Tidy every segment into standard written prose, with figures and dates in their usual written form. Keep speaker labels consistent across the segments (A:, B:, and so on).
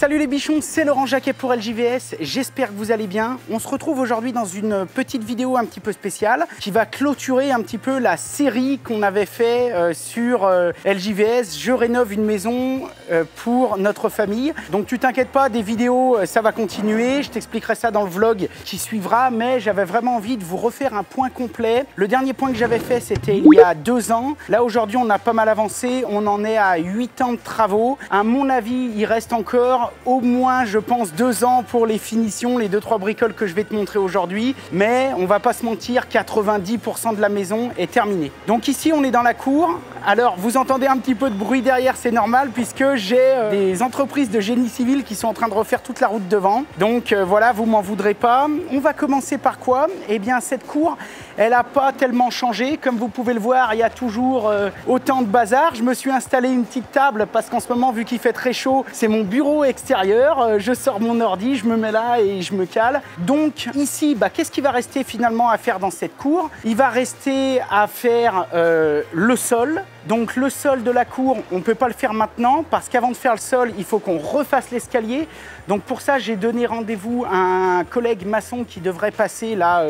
A: Salut les bichons, c'est Laurent Jacquet pour LJVS, j'espère que vous allez bien. On se retrouve aujourd'hui dans une petite vidéo un petit peu spéciale qui va clôturer un petit peu la série qu'on avait fait sur LJVS. Je rénove une maison pour notre famille. Donc tu t'inquiètes pas, des vidéos ça va continuer, je t'expliquerai ça dans le vlog qui suivra, mais j'avais vraiment envie de vous refaire un point complet. Le dernier point que j'avais fait c'était il y a 2 ans. Là aujourd'hui on a pas mal avancé, on en est à 8 ans de travaux. À mon avis il reste encore au moins, je pense, 2 ans pour les finitions, les 2-3 bricoles que je vais te montrer aujourd'hui. Mais on va pas se mentir, 90% de la maison est terminée. Donc ici, on est dans la cour. Alors, vous entendez un petit peu de bruit derrière, c'est normal, puisque j'ai des entreprises de génie civil qui sont en train de refaire toute la route devant. Donc voilà, vous m'en voudrez pas. On va commencer par quoi? Eh bien, cette cour, elle n'a pas tellement changé. Comme vous pouvez le voir, il y a toujours autant de bazar. Je me suis installé une petite table parce qu'en ce moment, vu qu'il fait très chaud, c'est mon bureau extérieur. Je sors mon ordi, je me mets là et je me cale. Donc ici, qu'est-ce qui va rester finalement à faire dans cette cour? Il va rester à faire le sol. Donc le sol de la cour, on ne peut pas le faire maintenant parce qu'avant de faire le sol, il faut qu'on refasse l'escalier. Donc pour ça, j'ai donné rendez-vous à un collègue maçon qui devrait passer là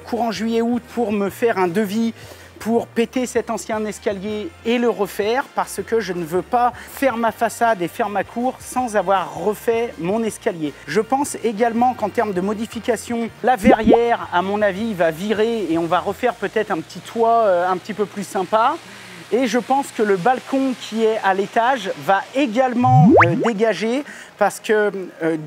A: courant juillet-août pour me faire un devis pour péter cet ancien escalier et le refaire parce que je ne veux pas faire ma façade et faire ma cour sans avoir refait mon escalier. Je pense également qu'en termes de modification, la verrière, à mon avis, va virer et on va refaire peut-être un petit toit un petit peu plus sympa. Et je pense que le balcon qui est à l'étage va également dégager parce que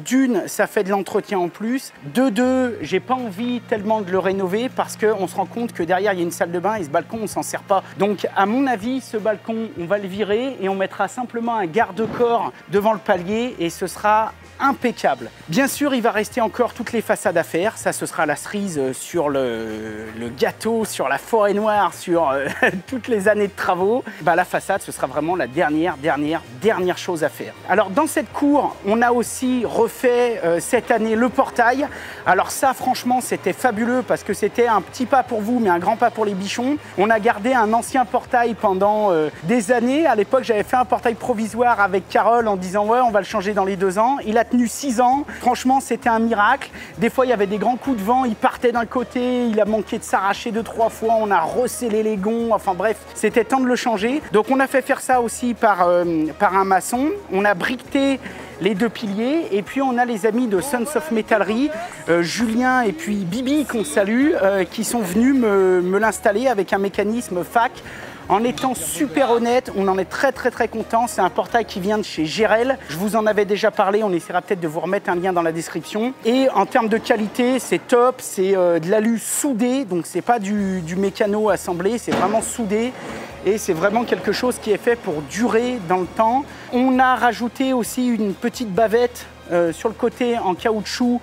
A: d'une, ça fait de l'entretien en plus. De deux, j'ai pas envie tellement de le rénover parce qu'on se rend compte que derrière, il y a une salle de bain et ce balcon, on s'en sert pas. Donc, à mon avis, ce balcon, on va le virer et on mettra simplement un garde-corps devant le palier et ce sera impeccable. Bien sûr, il va rester encore toutes les façades à faire. Ça, ce sera la cerise sur le gâteau, sur la forêt noire, sur toutes les années de travaux. La façade, ce sera vraiment la dernière chose à faire. Alors, dans cette cour, on a aussi refait cette année le portail. Alors ça, franchement, c'était fabuleux parce que c'était un petit pas pour vous, mais un grand pas pour les bichons. On a gardé un ancien portail pendant des années. À l'époque, j'avais fait un portail provisoire avec Carole en disant « ouais, on va le changer dans les 2 ans ». Il a tenu 6 ans. Franchement, c'était un miracle. Des fois, il y avait des grands coups de vent. Il partait d'un côté. Il a manqué de s'arracher 2-3 fois. On a rescellé les gonds. Enfin bref, c'était temps de le changer. Donc, on a fait faire ça aussi par un maçon. On a briqueté les 2 piliers et puis on a les amis de Sons of Metallery, Julien et puis Bibi qu'on salue, qui sont venus me l'installer avec un mécanisme FAC. En étant super honnête, on en est très content. C'est un portail qui vient de chez Gérel. Je vous en avais déjà parlé, on essaiera peut-être de vous remettre un lien dans la description. Et en termes de qualité, c'est top, c'est de l'alu soudé, donc c'est pas du mécano assemblé, c'est vraiment soudé. Et c'est vraiment quelque chose qui est fait pour durer dans le temps. On a rajouté aussi une petite bavette sur le côté en caoutchouc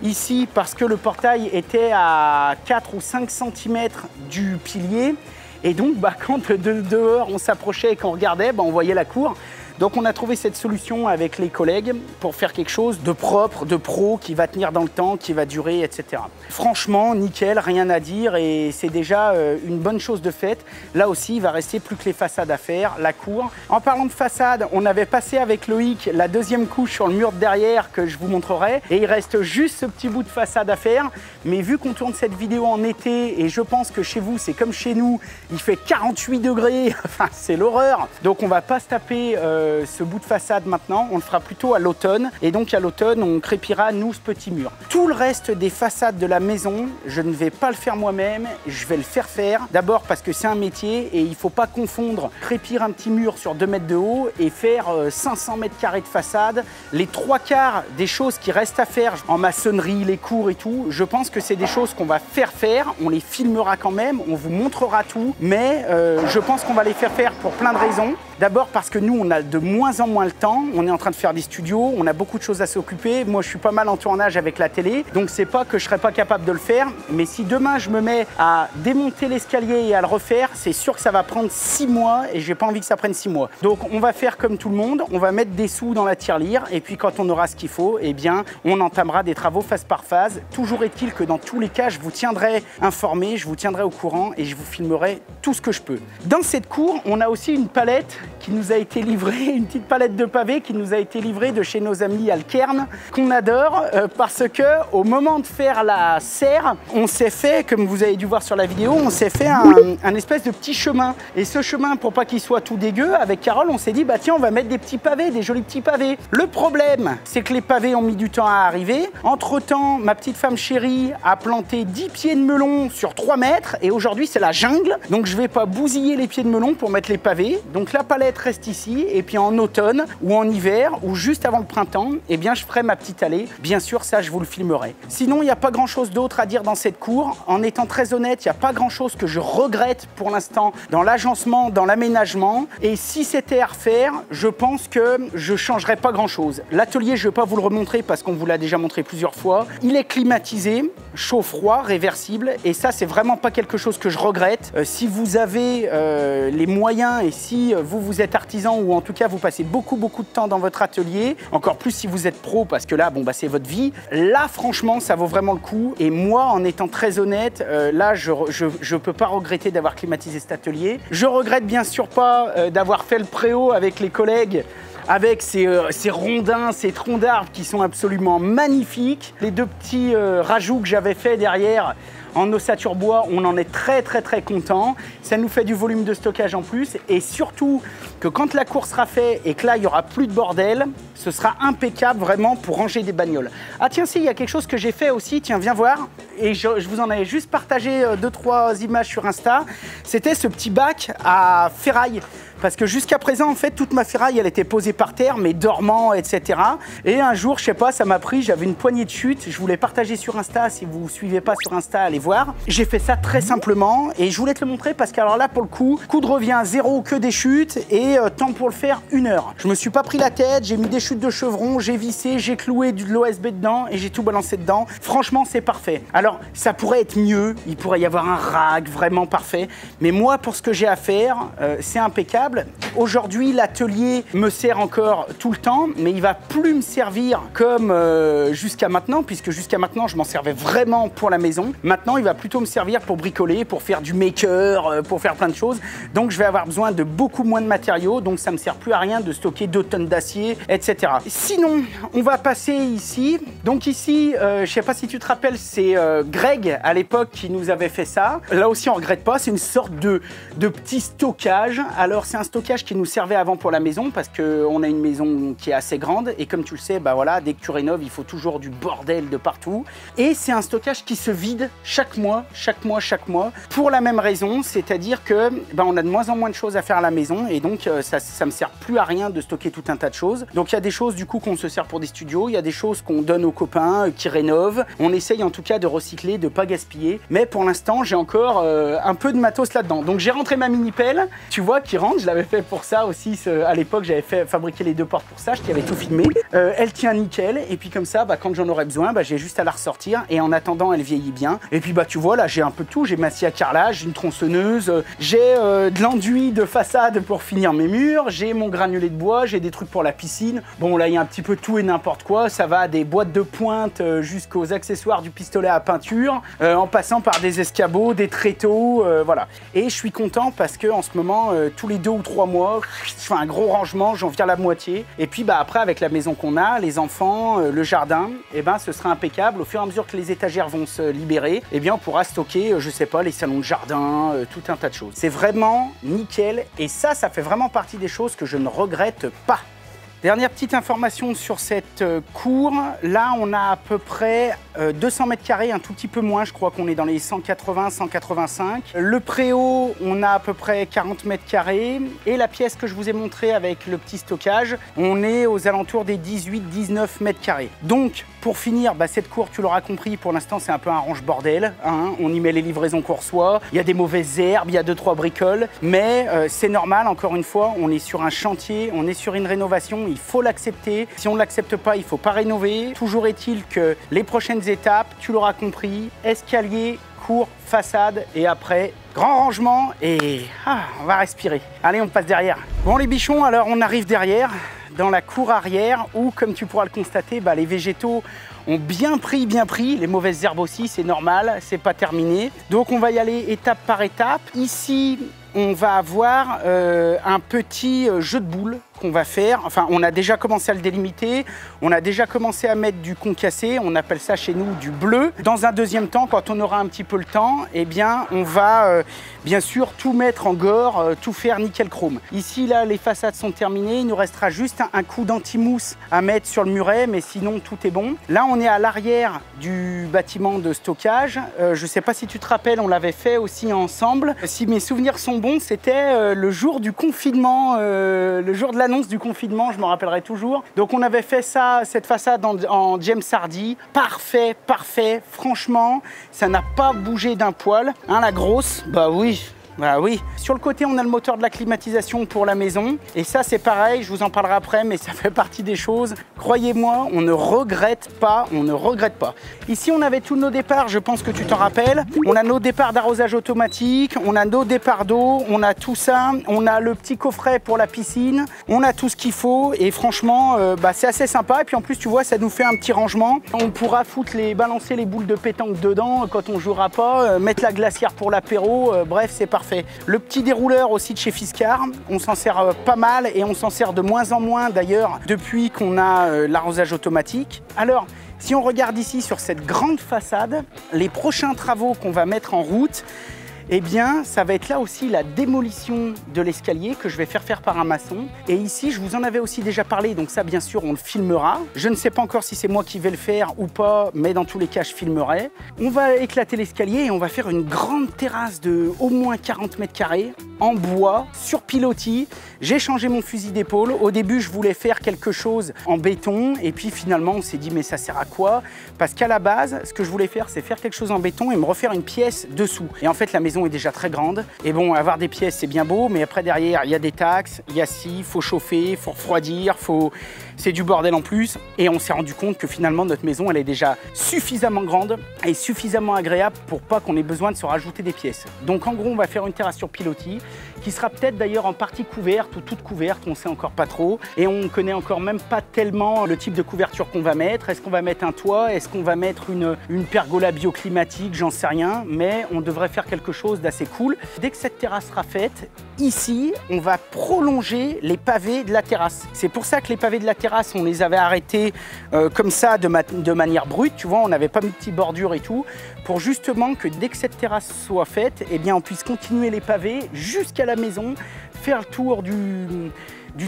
A: ici parce que le portail était à 4 ou 5 cm du pilier. Et donc, quand de dehors on s'approchait et qu'on regardait, on voyait la cour. Donc on a trouvé cette solution avec les collègues pour faire quelque chose de propre, de pro, qui va tenir dans le temps, qui va durer, etc. Franchement, nickel, rien à dire et c'est déjà une bonne chose de faite. Là aussi, il va rester plus que les façades à faire, la cour. En parlant de façade, on avait passé avec Loïc la 2e couche sur le mur de derrière que je vous montrerai et il reste juste ce petit bout de façade à faire. Mais vu qu'on tourne cette vidéo en été et je pense que chez vous, c'est comme chez nous, il fait 48 degrés, enfin c'est l'horreur. Donc on va pas se taper ce bout de façade maintenant, on le fera plutôt à l'automne et donc à l'automne on crépira nous ce petit mur. Tout le reste des façades de la maison, je ne vais pas le faire moi-même, je vais le faire. D'abord parce que c'est un métier et il ne faut pas confondre crépir un petit mur sur 2 mètres de haut et faire 500 mètres carrés de façade. Les 3/4 des choses qui restent à faire en maçonnerie, les cours et tout, je pense que c'est des choses qu'on va faire, on les filmera quand même, on vous montrera tout, mais je pense qu'on va les faire pour plein de raisons. D'abord parce que nous, on a de moins en moins le temps. On est en train de faire des studios, on a beaucoup de choses à s'occuper. Moi, je suis pas mal en tournage avec la télé, donc c'est pas que je serais pas capable de le faire. Mais si demain, je me mets à démonter l'escalier et à le refaire, c'est sûr que ça va prendre 6 mois et j'ai pas envie que ça prenne 6 mois. Donc, on va faire comme tout le monde. On va mettre des sous dans la tirelire et puis quand on aura ce qu'il faut, eh bien, on entamera des travaux phase par phase. Toujours est-il que dans tous les cas, je vous tiendrai informé, je vous tiendrai au courant et je vous filmerai tout ce que je peux. Dans cette cour, on a aussi une palette qui nous a été livrée une petite palette de pavés qui nous a été livrée de chez nos amis Alkern, qu'on adore, parce que au moment de faire la serre, on s'est fait, comme vous avez dû voir sur la vidéo, on s'est fait un espèce de petit chemin. Et ce chemin, pour pas qu'il soit tout dégueu, avec Carole, on s'est dit, bah tiens, on va mettre des petits pavés, des jolis petits pavés. Le problème, c'est que les pavés ont mis du temps à arriver. Entre-temps, ma petite femme chérie a planté 10 pieds de melon sur 3 mètres, et aujourd'hui, c'est la jungle. Donc, je vais pas bousiller les pieds de melon pour mettre les pavés. Donc, la palette reste ici, et puis en automne, ou en hiver, ou juste avant le printemps, eh bien, je ferai ma petite allée. Bien sûr, ça, je vous le filmerai. Sinon, il n'y a pas grand-chose d'autre à dire dans cette cour. En étant très honnête, il n'y a pas grand-chose que je regrette pour l'instant dans l'agencement, dans l'aménagement. Et si c'était à refaire, je pense que je ne changerais pas grand-chose. L'atelier, je ne vais pas vous le remontrer parce qu'on vous l'a déjà montré plusieurs fois. Il est climatisé, chaud-froid, réversible. Et ça, c'est vraiment pas quelque chose que je regrette. Si vous avez les moyens et si vous êtes artisan ou en tout cas vous passez beaucoup de temps dans votre atelier, encore plus si vous êtes pro parce que là, bon, bah, c'est votre vie. Là, franchement, ça vaut vraiment le coup. Et moi, en étant très honnête, là, je peux pas regretter d'avoir climatisé cet atelier. Je regrette bien sûr pas d'avoir fait le préau avec les collègues, avec ces rondins, ces troncs d'arbres qui sont absolument magnifiques. Les 2 petits rajouts que j'avais fait derrière en ossature bois, on en est très content. Ça nous fait du volume de stockage en plus et surtout que quand la cour sera faite et que là il n'y aura plus de bordel, ce sera impeccable vraiment pour ranger des bagnoles. Ah tiens, si, il y a quelque chose que j'ai fait aussi, tiens, viens voir. Et je vous en avais juste partagé 2-3 images sur Insta. C'était ce petit bac à ferraille. Parce que jusqu'à présent, en fait, toute ma ferraille, elle était posée par terre, mais dormant, etc. Et un jour, je sais pas, ça m'a pris, j'avais une poignée de chute. Je voulais partager sur Insta. Si vous ne suivez pas sur Insta, allez voir. J'ai fait ça très simplement et je voulais te le montrer parce qu'alors là, pour le coup, coût de revient 0, que des chutes et temps pour le faire 1 heure. Je me suis pas pris la tête, j'ai mis des chutes de chevron, j'ai vissé, j'ai cloué de l'OSB dedans et j'ai tout balancé dedans. Franchement, c'est parfait. Alors, ça pourrait être mieux, il pourrait y avoir un rag vraiment parfait. Mais moi, pour ce que j'ai à faire, c'est impeccable. Aujourd'hui, l'atelier me sert encore tout le temps, mais il va plus me servir comme jusqu'à maintenant, puisque jusqu'à maintenant, je m'en servais vraiment pour la maison. Maintenant, il va plutôt me servir pour bricoler, pour faire du maker, pour faire plein de choses. Donc, je vais avoir besoin de beaucoup moins de matériaux, donc ça me sert plus à rien de stocker 2 tonnes d'acier, etc. Sinon, on va passer ici. Donc ici, je sais pas si tu te rappelles, c'est Greg, à l'époque, qui nous avait fait ça. Là aussi, on regrette pas, c'est une sorte de petit stockage. Alors, c'est un stockage qui nous servait avant pour la maison parce qu'on a une maison qui est assez grande et comme tu le sais, bah voilà, dès que tu rénoves, il faut toujours du bordel de partout. Et c'est un stockage qui se vide chaque mois pour la même raison, c'est-à-dire que bah, on a de moins en moins de choses à faire à la maison et donc ça me sert plus à rien de stocker tout un tas de choses. Donc il y a des choses du coup qu'on se sert pour des studios, il y a des choses qu'on donne aux copains qui rénovent. On essaye en tout cas de recycler, de pas gaspiller. Mais pour l'instant, j'ai encore un peu de matos là-dedans. Donc j'ai rentré ma mini pelle, tu vois, qui rentre. Je l'avais fait pour ça aussi. À l'époque, j'avais fait fabriquer les 2 portes pour ça. Je t'avais tout filmé. Elle tient nickel. Et puis comme ça, bah, quand j'en aurai besoin, bah, j'ai juste à la ressortir. Et en attendant, elle vieillit bien. Et puis bah tu vois, là, j'ai un peu de tout. J'ai ma scie à carrelage, une tronçonneuse, j'ai de l'enduit de façade pour finir mes murs, j'ai mon granulé de bois, j'ai des trucs pour la piscine. Bon, là, il y a un petit peu tout et n'importe quoi. Ça va des boîtes de pointe jusqu'aux accessoires du pistolet à peinture, en passant par des escabeaux, des tréteaux, voilà. Et je suis content parce que en ce moment, tous les 2 ou 3 mois, je fais un gros rangement, j'en vire la moitié. Et puis bah, après, avec la maison qu'on a, les enfants, le jardin, et ben, ce sera impeccable. Au fur et à mesure que les étagères vont se libérer, et bien, on pourra stocker, je sais pas, les salons de jardin, tout un tas de choses. C'est vraiment nickel. Et ça fait vraiment partie des choses que je ne regrette pas. Dernière petite information sur cette cour. Là, on a à peu près 200 mètres carrés, un tout petit peu moins. Je crois qu'on est dans les 180, 185. Le préau, on a à peu près 40 mètres carrés. Et la pièce que je vous ai montrée avec le petit stockage, on est aux alentours des 18, 19 mètres carrés. Donc, pour finir, bah, cette cour, tu l'auras compris, pour l'instant, c'est un peu un range-bordel. Hein. On y met les livraisons qu'on reçoit. Il y a des mauvaises herbes, il y a 2-3 bricoles. Mais c'est normal, encore une fois, on est sur un chantier, on est sur une rénovation. Il faut l'accepter. Si on ne l'accepte pas, il ne faut pas rénover. Toujours est-il que les prochaines étapes, tu l'auras compris, escalier, cour, façade et après, grand rangement et on va respirer. Allez, on passe derrière. Bon les bichons, alors on arrive derrière, dans la cour arrière où, comme tu pourras le constater, bah, les végétaux ont bien pris. Les mauvaises herbes aussi, c'est normal, c'est pas terminé. Donc on va y aller étape par étape. Ici, on va avoir un petit jeu de boules qu'on va faire. Enfin, on a déjà commencé à le délimiter, on a déjà commencé à mettre du concassé, on appelle ça chez nous du bleu. Dans un deuxième temps, quand on aura un petit peu le temps, eh bien, on va bien sûr tout mettre en gore, tout faire nickel chrome. Ici, là, les façades sont terminées, il nous restera juste un coup d'anti-mousse à mettre sur le muret, mais sinon, tout est bon. Là, on est à l'arrière du bâtiment de stockage. Je ne sais pas si tu te rappelles, on l'avait fait aussi ensemble. Si mes souvenirs sont bons, c'était le jour du confinement, le jour de l'annonce du confinement, je me rappellerai toujours. Donc on avait fait ça, cette façade en James Hardy. Parfait, parfait. Franchement, ça n'a pas bougé d'un poil. Hein, la grosse, bah oui. Bah oui. Sur le côté, on a le moteur de la climatisation pour la maison. Et ça, c'est pareil, je vous en parlerai après, mais ça fait partie des choses. Croyez-moi, on ne regrette pas, on ne regrette pas. Ici, on avait tous nos départs, je pense que tu t'en rappelles. On a nos départs d'arrosage automatique, on a nos départs d'eau, on a tout ça. On a le petit coffret pour la piscine, on a tout ce qu'il faut. Et franchement, c'est assez sympa. Et puis en plus, tu vois, ça nous fait un petit rangement. On pourra balancer les boules de pétanque dedans quand on jouera pas, mettre la glacière pour l'apéro. Bref, c'est parfait. Le petit dérouleur aussi de chez Fiskars, on s'en sert pas mal et on s'en sert de moins en moins d'ailleurs depuis qu'on a l'arrosage automatique. Alors, si on regarde ici sur cette grande façade, les prochains travaux qu'on va mettre en route, eh bien, ça va être là aussi la démolition de l'escalier que je vais faire par un maçon. Et ici, je vous en avais aussi déjà parlé, donc ça, bien sûr, on le filmera. Je ne sais pas encore si c'est moi qui vais le faire ou pas, mais dans tous les cas, je filmerai. On va éclater l'escalier et on va faire une grande terrasse de au moins 40 mètres carrés en bois, sur pilotis. J'ai changé mon fusil d'épaule. Au début, je voulais faire quelque chose en béton. Et puis finalement, on s'est dit, mais ça sert à quoi? Parce qu'à la base, ce que je voulais faire, c'est faire quelque chose en béton et me refaire une pièce dessous. Et en fait, la maison est déjà très grande. Et bon, avoir des pièces, c'est bien beau. Mais après, derrière, il y a des taxes, il y a il faut chauffer, il faut refroidir, c'est du bordel en plus. Et on s'est rendu compte que finalement, notre maison, elle est déjà suffisamment grande et suffisamment agréable pour pas qu'on ait besoin de se rajouter des pièces. Donc en gros, on va faire une terrasse sur pilotis qui sera peut-être d'ailleurs en partie couverte ou toute couverte, on ne sait encore pas trop. Et on ne connaît encore même pas tellement le type de couverture qu'on va mettre. Est-ce qu'on va mettre un toit? Est-ce qu'on va mettre une pergola bioclimatique? J'en sais rien, mais on devrait faire quelque chose d'assez cool. Dès que cette terrasse sera faite, ici, on va prolonger les pavés de la terrasse. C'est pour ça que les pavés de la terrasse, on les avait arrêtés comme ça, de manière brute. Tu vois, on n'avait pas mis de petites bordures et tout, pour justement que dès que cette terrasse soit faite, eh bien, on puisse continuer les pavés jusqu'à la maison, faire le tour du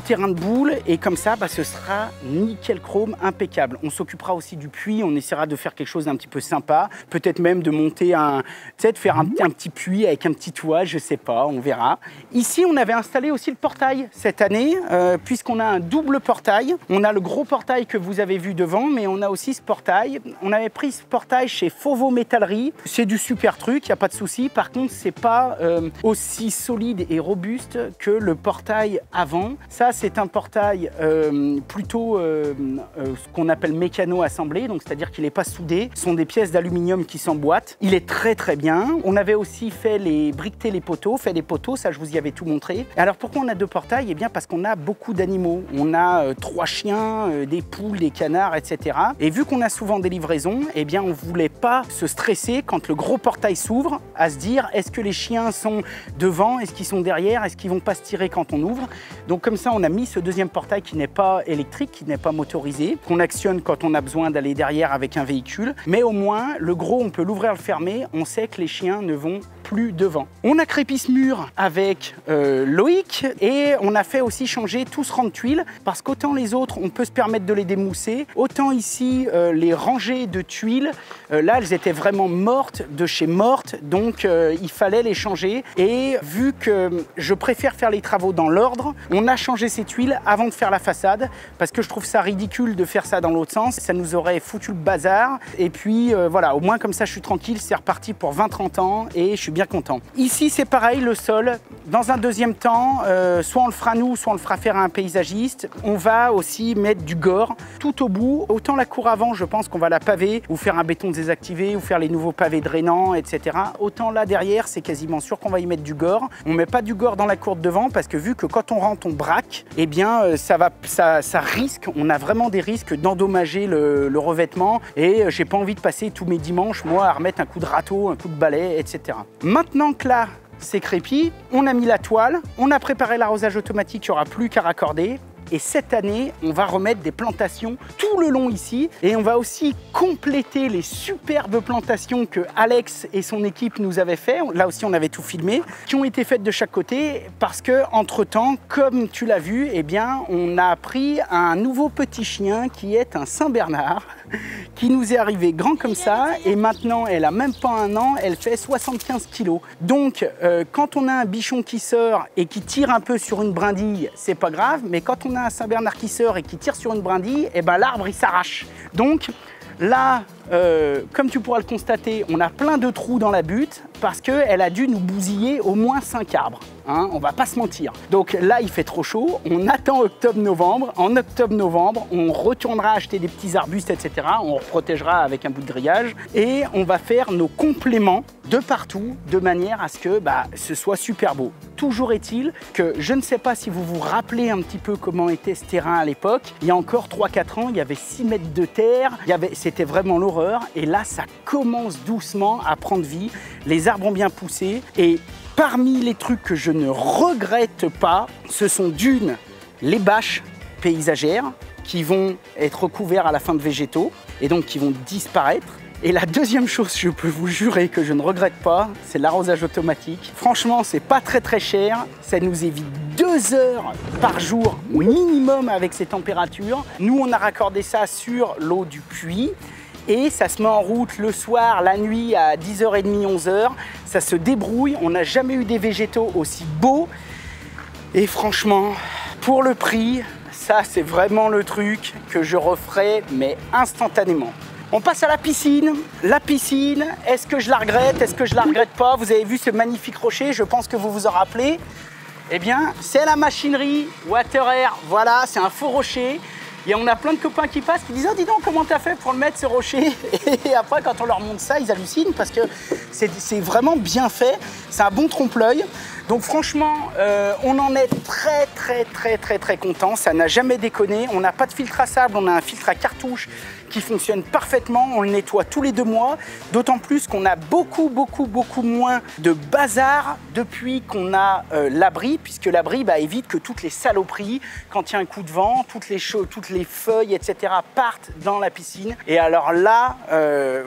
A: terrain de boule et comme ça, ce sera nickel chrome, impeccable. On s'occupera aussi du puits, on essaiera de faire quelque chose d'un petit peu sympa, peut-être même de monter de faire un petit puits avec un petit toit, je sais pas, on verra. Ici, on avait installé aussi le portail cette année, puisqu'on a un double portail. On a le gros portail que vous avez vu devant, mais on a aussi ce portail. On avait pris ce portail chez Fauveau Métallerie. C'est du super truc, il n'y a pas de souci. Par contre, c'est pas aussi solide et robuste que le portail avant. Ça, c'est un portail plutôt ce qu'on appelle mécano-assemblé, donc c'est-à-dire qu'il n'est pas soudé. Ce sont des pièces d'aluminium qui s'emboîtent. Il est très très bien. On avait aussi briqueté les poteaux, fait des poteaux, ça je vous y avais tout montré. Alors pourquoi on a deux portails? Eh bien parce qu'on a beaucoup d'animaux. On a 3 chiens, des poules, des canards, etc. Et vu qu'on a souvent des livraisons, eh bien on ne voulait pas se stresser quand le gros portail s'ouvre, à se dire est-ce que les chiens sont devant, est-ce qu'ils sont derrière, est-ce qu'ils vont pas se tirer quand on ouvre. Donc comme ça, on a mis ce deuxième portail qui n'est pas électrique, qui n'est pas motorisé, qu'on actionne quand on a besoin d'aller derrière avec un véhicule. Mais au moins, le gros, on peut l'ouvrir, le fermer. On sait que les chiens ne vont plus devant. On a crépi ce mur avec Loïc et on a fait aussi changer tout ce rang de tuiles parce qu'autant les autres, on peut se permettre de les démousser, autant ici, les rangées de tuiles, là, elles étaient vraiment mortes de chez mortes, donc il fallait les changer. Et vu que je préfère faire les travaux dans l'ordre, on a changé ces tuiles avant de faire la façade parce que je trouve ça ridicule de faire ça dans l'autre sens. Ça nous aurait foutu le bazar. Et puis voilà, au moins comme ça, je suis tranquille, c'est reparti pour 20-30 ans et je suis bien bien content. Ici, c'est pareil, le sol. Dans un deuxième temps, soit on le fera nous, soit on le fera faire à un paysagiste. On va aussi mettre du gore tout au bout. Autant la cour avant, je pense qu'on va la paver, ou faire un béton désactivé, ou faire les nouveaux pavés drainants, etc. Autant là, derrière, c'est quasiment sûr qu'on va y mettre du gore. On ne met pas du gore dans la cour de devant parce que vu que quand on rentre, on braque, eh bien, ça risque, on a vraiment des risques d'endommager le revêtement et j'ai pas envie de passer tous mes dimanches, moi, à remettre un coup de râteau, un coup de balai, etc. Maintenant que là, c'est crépi, on a mis la toile, on a préparé l'arrosage automatique, il n'y aura plus qu'à raccorder. Et cette année, on va remettre des plantations tout le long ici. Et on va aussi compléter les superbes plantations que Alex et son équipe nous avaient fait. Là aussi, on avait tout filmé, qui ont été faites de chaque côté. Parce que, entre-temps, comme tu l'as vu, eh bien, on a pris un nouveau petit chien qui est un Saint-Bernard, qui nous est arrivé grand comme ça. Et maintenant, elle a même pas un an, elle fait 75 kilos. Donc, quand on a un bichon qui sort et qui tire un peu sur une brindille, c'est pas grave. Mais quand on a un Saint-Bernard qui sort et qui tire sur une brindille, et ben l'arbre il s'arrache. Donc là, comme tu pourras le constater, on a plein de trous dans la butte parce qu'elle a dû nous bousiller au moins 5 arbres. Hein, on va pas se mentir. Donc là, il fait trop chaud. On attend octobre-novembre. En octobre-novembre, on retournera acheter des petits arbustes, etc. On protégera avec un bout de grillage et on va faire nos compléments de partout de manière à ce que ce soit super beau. Toujours est-il que je ne sais pas si vous vous rappelez un petit peu comment était ce terrain à l'époque. Il y a encore 3-4 ans, il y avait 6 mètres de terre. C'était vraiment l'horreur. Et là, ça commence doucement à prendre vie. Les arbres ont bien poussé et parmi les trucs que je ne regrette pas, ce sont d'une, les bâches paysagères qui vont être recouvertes à la fin de végétaux et donc qui vont disparaître. Et la deuxième chose, je peux vous jurer que je ne regrette pas, c'est l'arrosage automatique. Franchement, c'est pas très cher. Ça nous évite 2 heures par jour minimum avec ces températures. Nous, on a raccordé ça sur l'eau du puits. Et ça se met en route le soir, la nuit à 10h30, 11h. Ça se débrouille. On n'a jamais eu des végétaux aussi beaux. Et franchement, pour le prix, ça c'est vraiment le truc que je referai, mais instantanément. On passe à la piscine. La piscine, est-ce que je la regrette? Est-ce que je la regrette pas? Vous avez vu ce magnifique rocher, je pense que vous vous en rappelez. Eh bien, c'est la machinerie WaterAir. Voilà, c'est un faux rocher. Et on a plein de copains qui passent qui disent « Oh, dis donc, comment t'as fait pour le mettre, ce rocher ?» Et après, quand on leur montre ça, ils hallucinent parce que c'est vraiment bien fait. C'est un bon trompe-l'œil. Donc franchement, on en est très content. Ça n'a jamais déconné. On n'a pas de filtre à sable, on a un filtre à cartouche qui fonctionne parfaitement. On le nettoie tous les 2 mois. D'autant plus qu'on a beaucoup moins de bazar depuis qu'on a l'abri, puisque l'abri évite que toutes les saloperies, quand il y a un coup de vent, toutes les feuilles, etc. partent dans la piscine. Et alors là,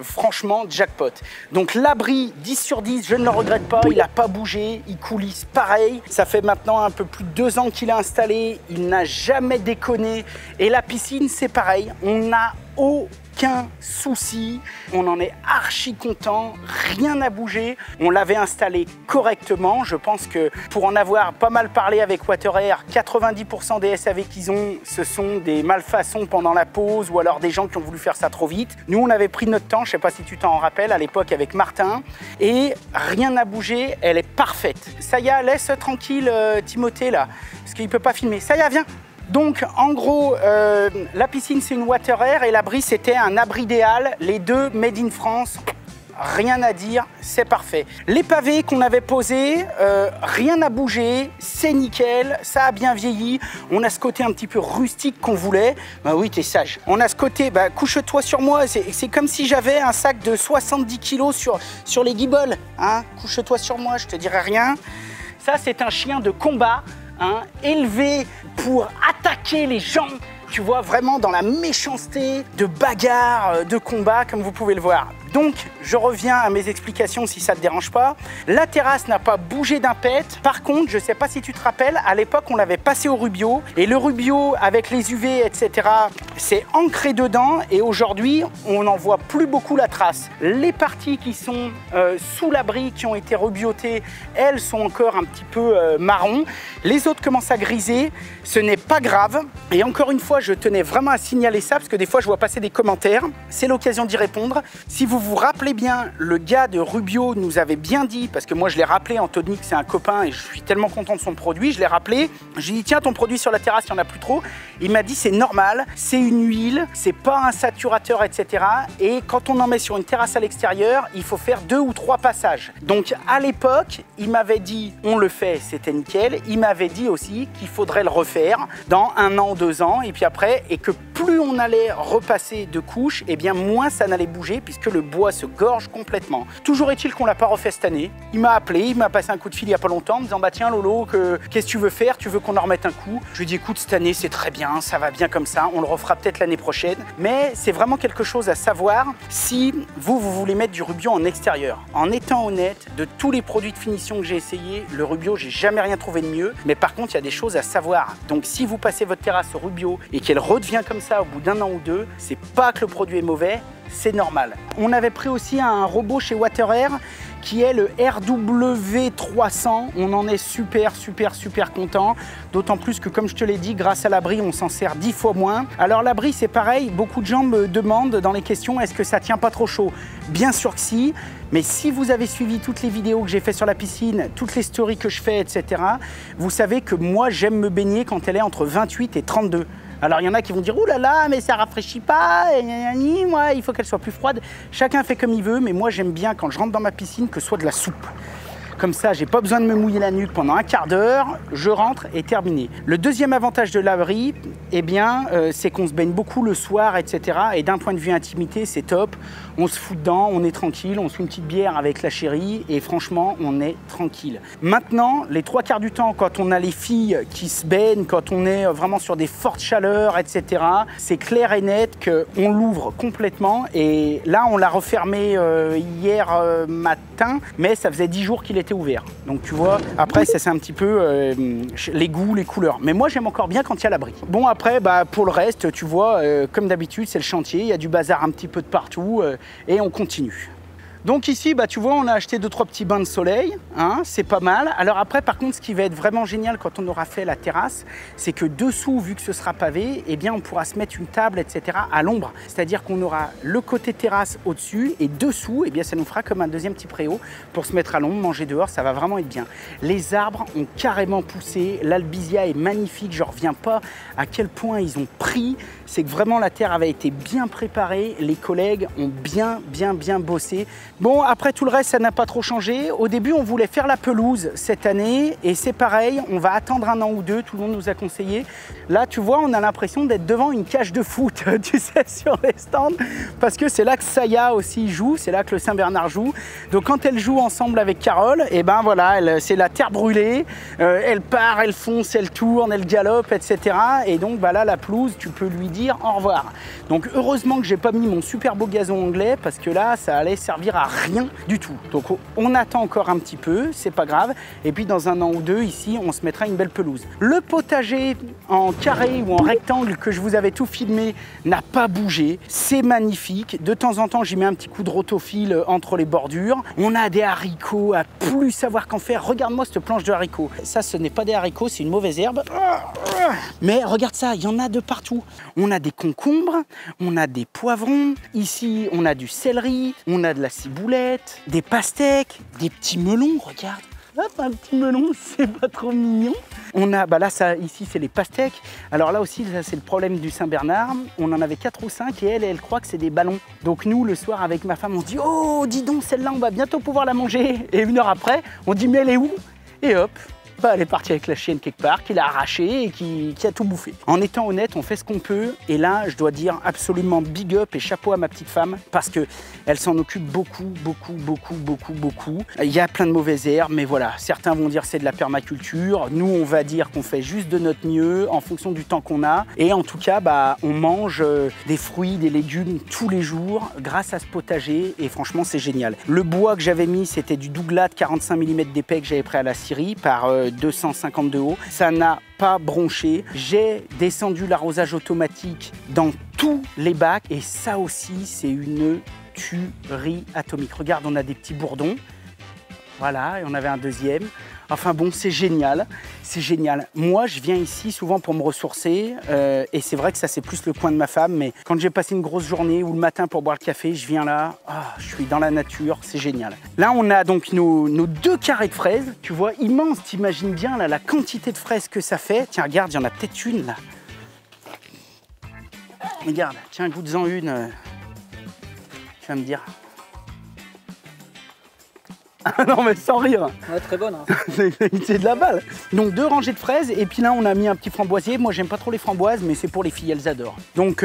A: franchement, jackpot. Donc l'abri, 10 sur 10, je ne le regrette pas. Il n'a pas bougé, il coulisse pareil. Ça fait maintenant un peu plus de 2 ans qu'il est installé. Il n'a jamais déconné. Et la piscine, c'est pareil. On n'a aucun souci, on en est archi content, rien n'a bougé. On l'avait installé correctement. Je pense que pour en avoir pas mal parlé avec WaterAir, 90% des SAV qu'ils ont, ce sont des malfaçons pendant la pause ou alors des gens qui ont voulu faire ça trop vite. Nous, on avait pris notre temps, je sais pas si tu t'en rappelles, à l'époque avec Martin, et rien n'a bougé, elle est parfaite. Ça y est, laisse tranquille Timothée là, parce qu'il peut pas filmer. Ça y est, viens. Donc en gros, la piscine c'est une WaterAir et l'abri c'était un abri idéal, les deux made in France. Rien à dire, c'est parfait. Les pavés qu'on avait posés, rien n'a bougé, c'est nickel, ça a bien vieilli. On a ce côté un petit peu rustique qu'on voulait. Bah oui, t'es sage. On a ce côté, couche-toi sur moi, c'est comme si j'avais un sac de 70 kilos sur les guiboles. Hein, couche-toi sur moi, je te dirai rien. Ça, c'est un chien de combat. Hein, élevé pour attaquer les gens, tu vois, vraiment dans la méchanceté de bagarre, de combat, comme vous pouvez le voir. Donc, je reviens à mes explications si ça ne te dérange pas. La terrasse n'a pas bougé d'un pet. Par contre, je ne sais pas si tu te rappelles, à l'époque, on l'avait passé au Rubio. Et le Rubio, avec les UV, etc., c'est ancré dedans. Et aujourd'hui, on n'en voit plus beaucoup la trace. Les parties qui sont sous l'abri, qui ont été rebiotées, elles sont encore un petit peu marron. Les autres commencent à griser. Ce n'est pas grave. Et encore une fois, je tenais vraiment à signaler ça, parce que des fois, je vois passer des commentaires. C'est l'occasion d'y répondre. Si vous vous rappelez bien, le gars de Rubio nous avait bien dit, parce que moi je l'ai rappelé, Anthony, que c'est un copain et je suis tellement content de son produit, je l'ai rappelé, j'ai dit tiens ton produit sur la terrasse, il n'y en a plus trop. Il m'a dit c'est normal, c'est une huile, c'est pas un saturateur, etc. Et quand on en met sur une terrasse à l'extérieur, il faut faire 2 ou 3 passages. Donc à l'époque, il m'avait dit on le fait, c'était nickel. Il m'avait dit aussi qu'il faudrait le refaire dans 1 an ou 2 ans, et puis après, et que plus on allait repasser de couches, et bien moins ça n'allait bouger puisque le bois se gorge complètement. Toujours est-il qu'on l'a pas refait cette année. Il m'a appelé, il m'a passé un coup de fil il y a pas longtemps en me disant bah tiens Lolo, qu'est-ce que tu veux faire? Tu veux qu'on en remette un coup? Je lui ai dit écoute, cette année c'est très bien, ça va bien comme ça, on le refera peut-être l'année prochaine. Mais c'est vraiment quelque chose à savoir si vous voulez mettre du Rubio en extérieur. En étant honnête, de tous les produits de finition que j'ai essayé, le Rubio, j'ai jamais rien trouvé de mieux. Mais par contre, il y a des choses à savoir. Donc si vous passez votre terrasse au Rubio et qu'elle redevient comme ça au bout d'1 an ou 2, c'est pas que le produit est mauvais, c'est normal. On avait pris aussi un robot chez WaterAir qui est le RW300. On en est super content. D'autant plus que, comme je te l'ai dit, grâce à l'abri, on s'en sert 10 fois moins. Alors l'abri, c'est pareil. Beaucoup de gens me demandent dans les questions, est-ce que ça tient pas trop chaud? Bien sûr que si. Mais si vous avez suivi toutes les vidéos que j'ai fait sur la piscine, toutes les stories que je fais, etc., vous savez que moi, j'aime me baigner quand elle est entre 28 et 32. Alors il y en a qui vont dire « Ouh là là, mais ça rafraîchit pas, et moi, il faut qu'elle soit plus froide ». Chacun fait comme il veut, mais moi j'aime bien quand je rentre dans ma piscine que ce soit de la soupe. Comme ça, j'ai pas besoin de me mouiller la nuque pendant un quart d'heure, je rentre et terminé. Le deuxième avantage de l'abri, eh bien, c'est qu'on se baigne beaucoup le soir, etc. Et d'un point de vue intimité, c'est top. On se fout dedans, on est tranquille, on se fait une petite bière avec la chérie et franchement, on est tranquille. Maintenant, les 3/4 du temps, quand on a les filles qui se baignent, quand on est vraiment sur des fortes chaleurs, etc., c'est clair et net qu'on l'ouvre complètement. Et là, on l'a refermé hier matin, mais ça faisait 10 jours qu'il était ouvert. Donc tu vois, après, ça c'est un petit peu les goûts, les couleurs. Mais moi, j'aime encore bien quand il y a l'abri. Bon, après, bah, pour le reste, tu vois, comme d'habitude, c'est le chantier. Il y a du bazar un petit peu de partout. Et on continue. Donc ici, bah, tu vois, on a acheté 2-3 petits bains de soleil, hein, c'est pas mal. Alors après, par contre, ce qui va être vraiment génial quand on aura fait la terrasse, c'est que dessous, vu que ce sera pavé, eh bien, on pourra se mettre une table, etc. à l'ombre. C'est-à-dire qu'on aura le côté terrasse au-dessus et dessous, eh bien, ça nous fera comme un deuxième petit préau pour se mettre à l'ombre, manger dehors, ça va vraiment être bien. Les arbres ont carrément poussé, l'albizia est magnifique, je reviens pas à quel point ils ont pris. C'est que vraiment la terre avait été bien préparée, les collègues ont bien bossé. Bon, après tout le reste, ça n'a pas trop changé. Au début, on voulait faire la pelouse cette année et c'est pareil, on va attendre 1 an ou 2, tout le monde nous a conseillé. Là, tu vois, on a l'impression d'être devant une cage de foot, tu sais, sur les stands, parce que c'est là que Saya aussi joue, c'est là que le Saint-Bernard joue. Donc quand elle joue ensemble avec Carole, et ben voilà, c'est la terre brûlée, elle part, elle fonce, elle tourne, elle galope, etc. Et donc bah là, la pelouse, tu peux lui dire au revoir. Donc heureusement que j'ai pas mis mon super beau gazon anglais, parce que là, ça allait servir à rien du tout. Donc on attend encore un petit peu, c'est pas grave. Et puis dans 1 an ou 2, ici, on se mettra une belle pelouse. Le potager en carré ou en rectangle que je vous avais tout filmé n'a pas bougé. C'est magnifique. De temps en temps, j'y mets un petit coup de rotophile entre les bordures. On a des haricots à plus savoir qu'en faire. Regarde-moi cette planche de haricots. Ça, ce n'est pas des haricots, c'est une mauvaise herbe. Mais regarde ça, il y en a de partout. On a des concombres, on a des poivrons. Ici, on a du céleri, on a de la ciboulette, des pastèques, des petits melons, regarde. Hop, un petit melon, c'est pas trop mignon. On a, bah là, ça, ici, c'est les pastèques. Alors là aussi, c'est le problème du Saint-Bernard. On en avait 4 ou 5 et elle croit que c'est des ballons. Donc nous, le soir, avec ma femme, on se dit « Oh, dis donc, celle-là, on va bientôt pouvoir la manger. » Et 1 heure après, on dit « Mais elle est où ?» Et hop, bah, elle est partie avec la chienne quelque part, qui l'a arrachée et qui a tout bouffé. En étant honnête, on fait ce qu'on peut. Et là, je dois dire absolument big up et chapeau à ma petite femme parce qu'elle s'en occupe beaucoup. Il y a plein de mauvaises herbes, mais voilà, certains vont dire c'est de la permaculture. Nous, on va dire qu'on fait juste de notre mieux en fonction du temps qu'on a. Et en tout cas, bah, on mange des fruits, des légumes tous les jours grâce à ce potager. Et franchement, c'est génial. Le bois que j'avais mis, c'était du Douglas de 45 mm d'épais que j'avais pris à la scierie par 250 de haut. Ça n'a pas bronché. J'ai descendu l'arrosage automatique dans tous les bacs et ça aussi, c'est une tuerie atomique. Regarde, on a des petits bourdons. Voilà, et on avait un deuxième. Enfin bon, c'est génial, c'est génial. Moi, je viens ici souvent pour me ressourcer et c'est vrai que ça, c'est plus le coin de ma femme. Mais quand j'ai passé une grosse journée ou le matin pour boire le café, je viens là, je suis dans la nature, c'est génial. Là, on a donc nos 2 carrés de fraises, tu vois, immenses. T'imagines bien là, la quantité de fraises que ça fait. Tiens, regarde, il y en a peut-être une là. Regarde, tiens, goûte-en une. Tu vas me dire. Ah non mais sans rire.
B: Ouais, très bonne. Hein.
A: C'est de la balle. Donc 2 rangées de fraises et puis là on a mis un petit framboisier. Moi j'aime pas trop les framboises mais c'est pour les filles, elles adorent. Donc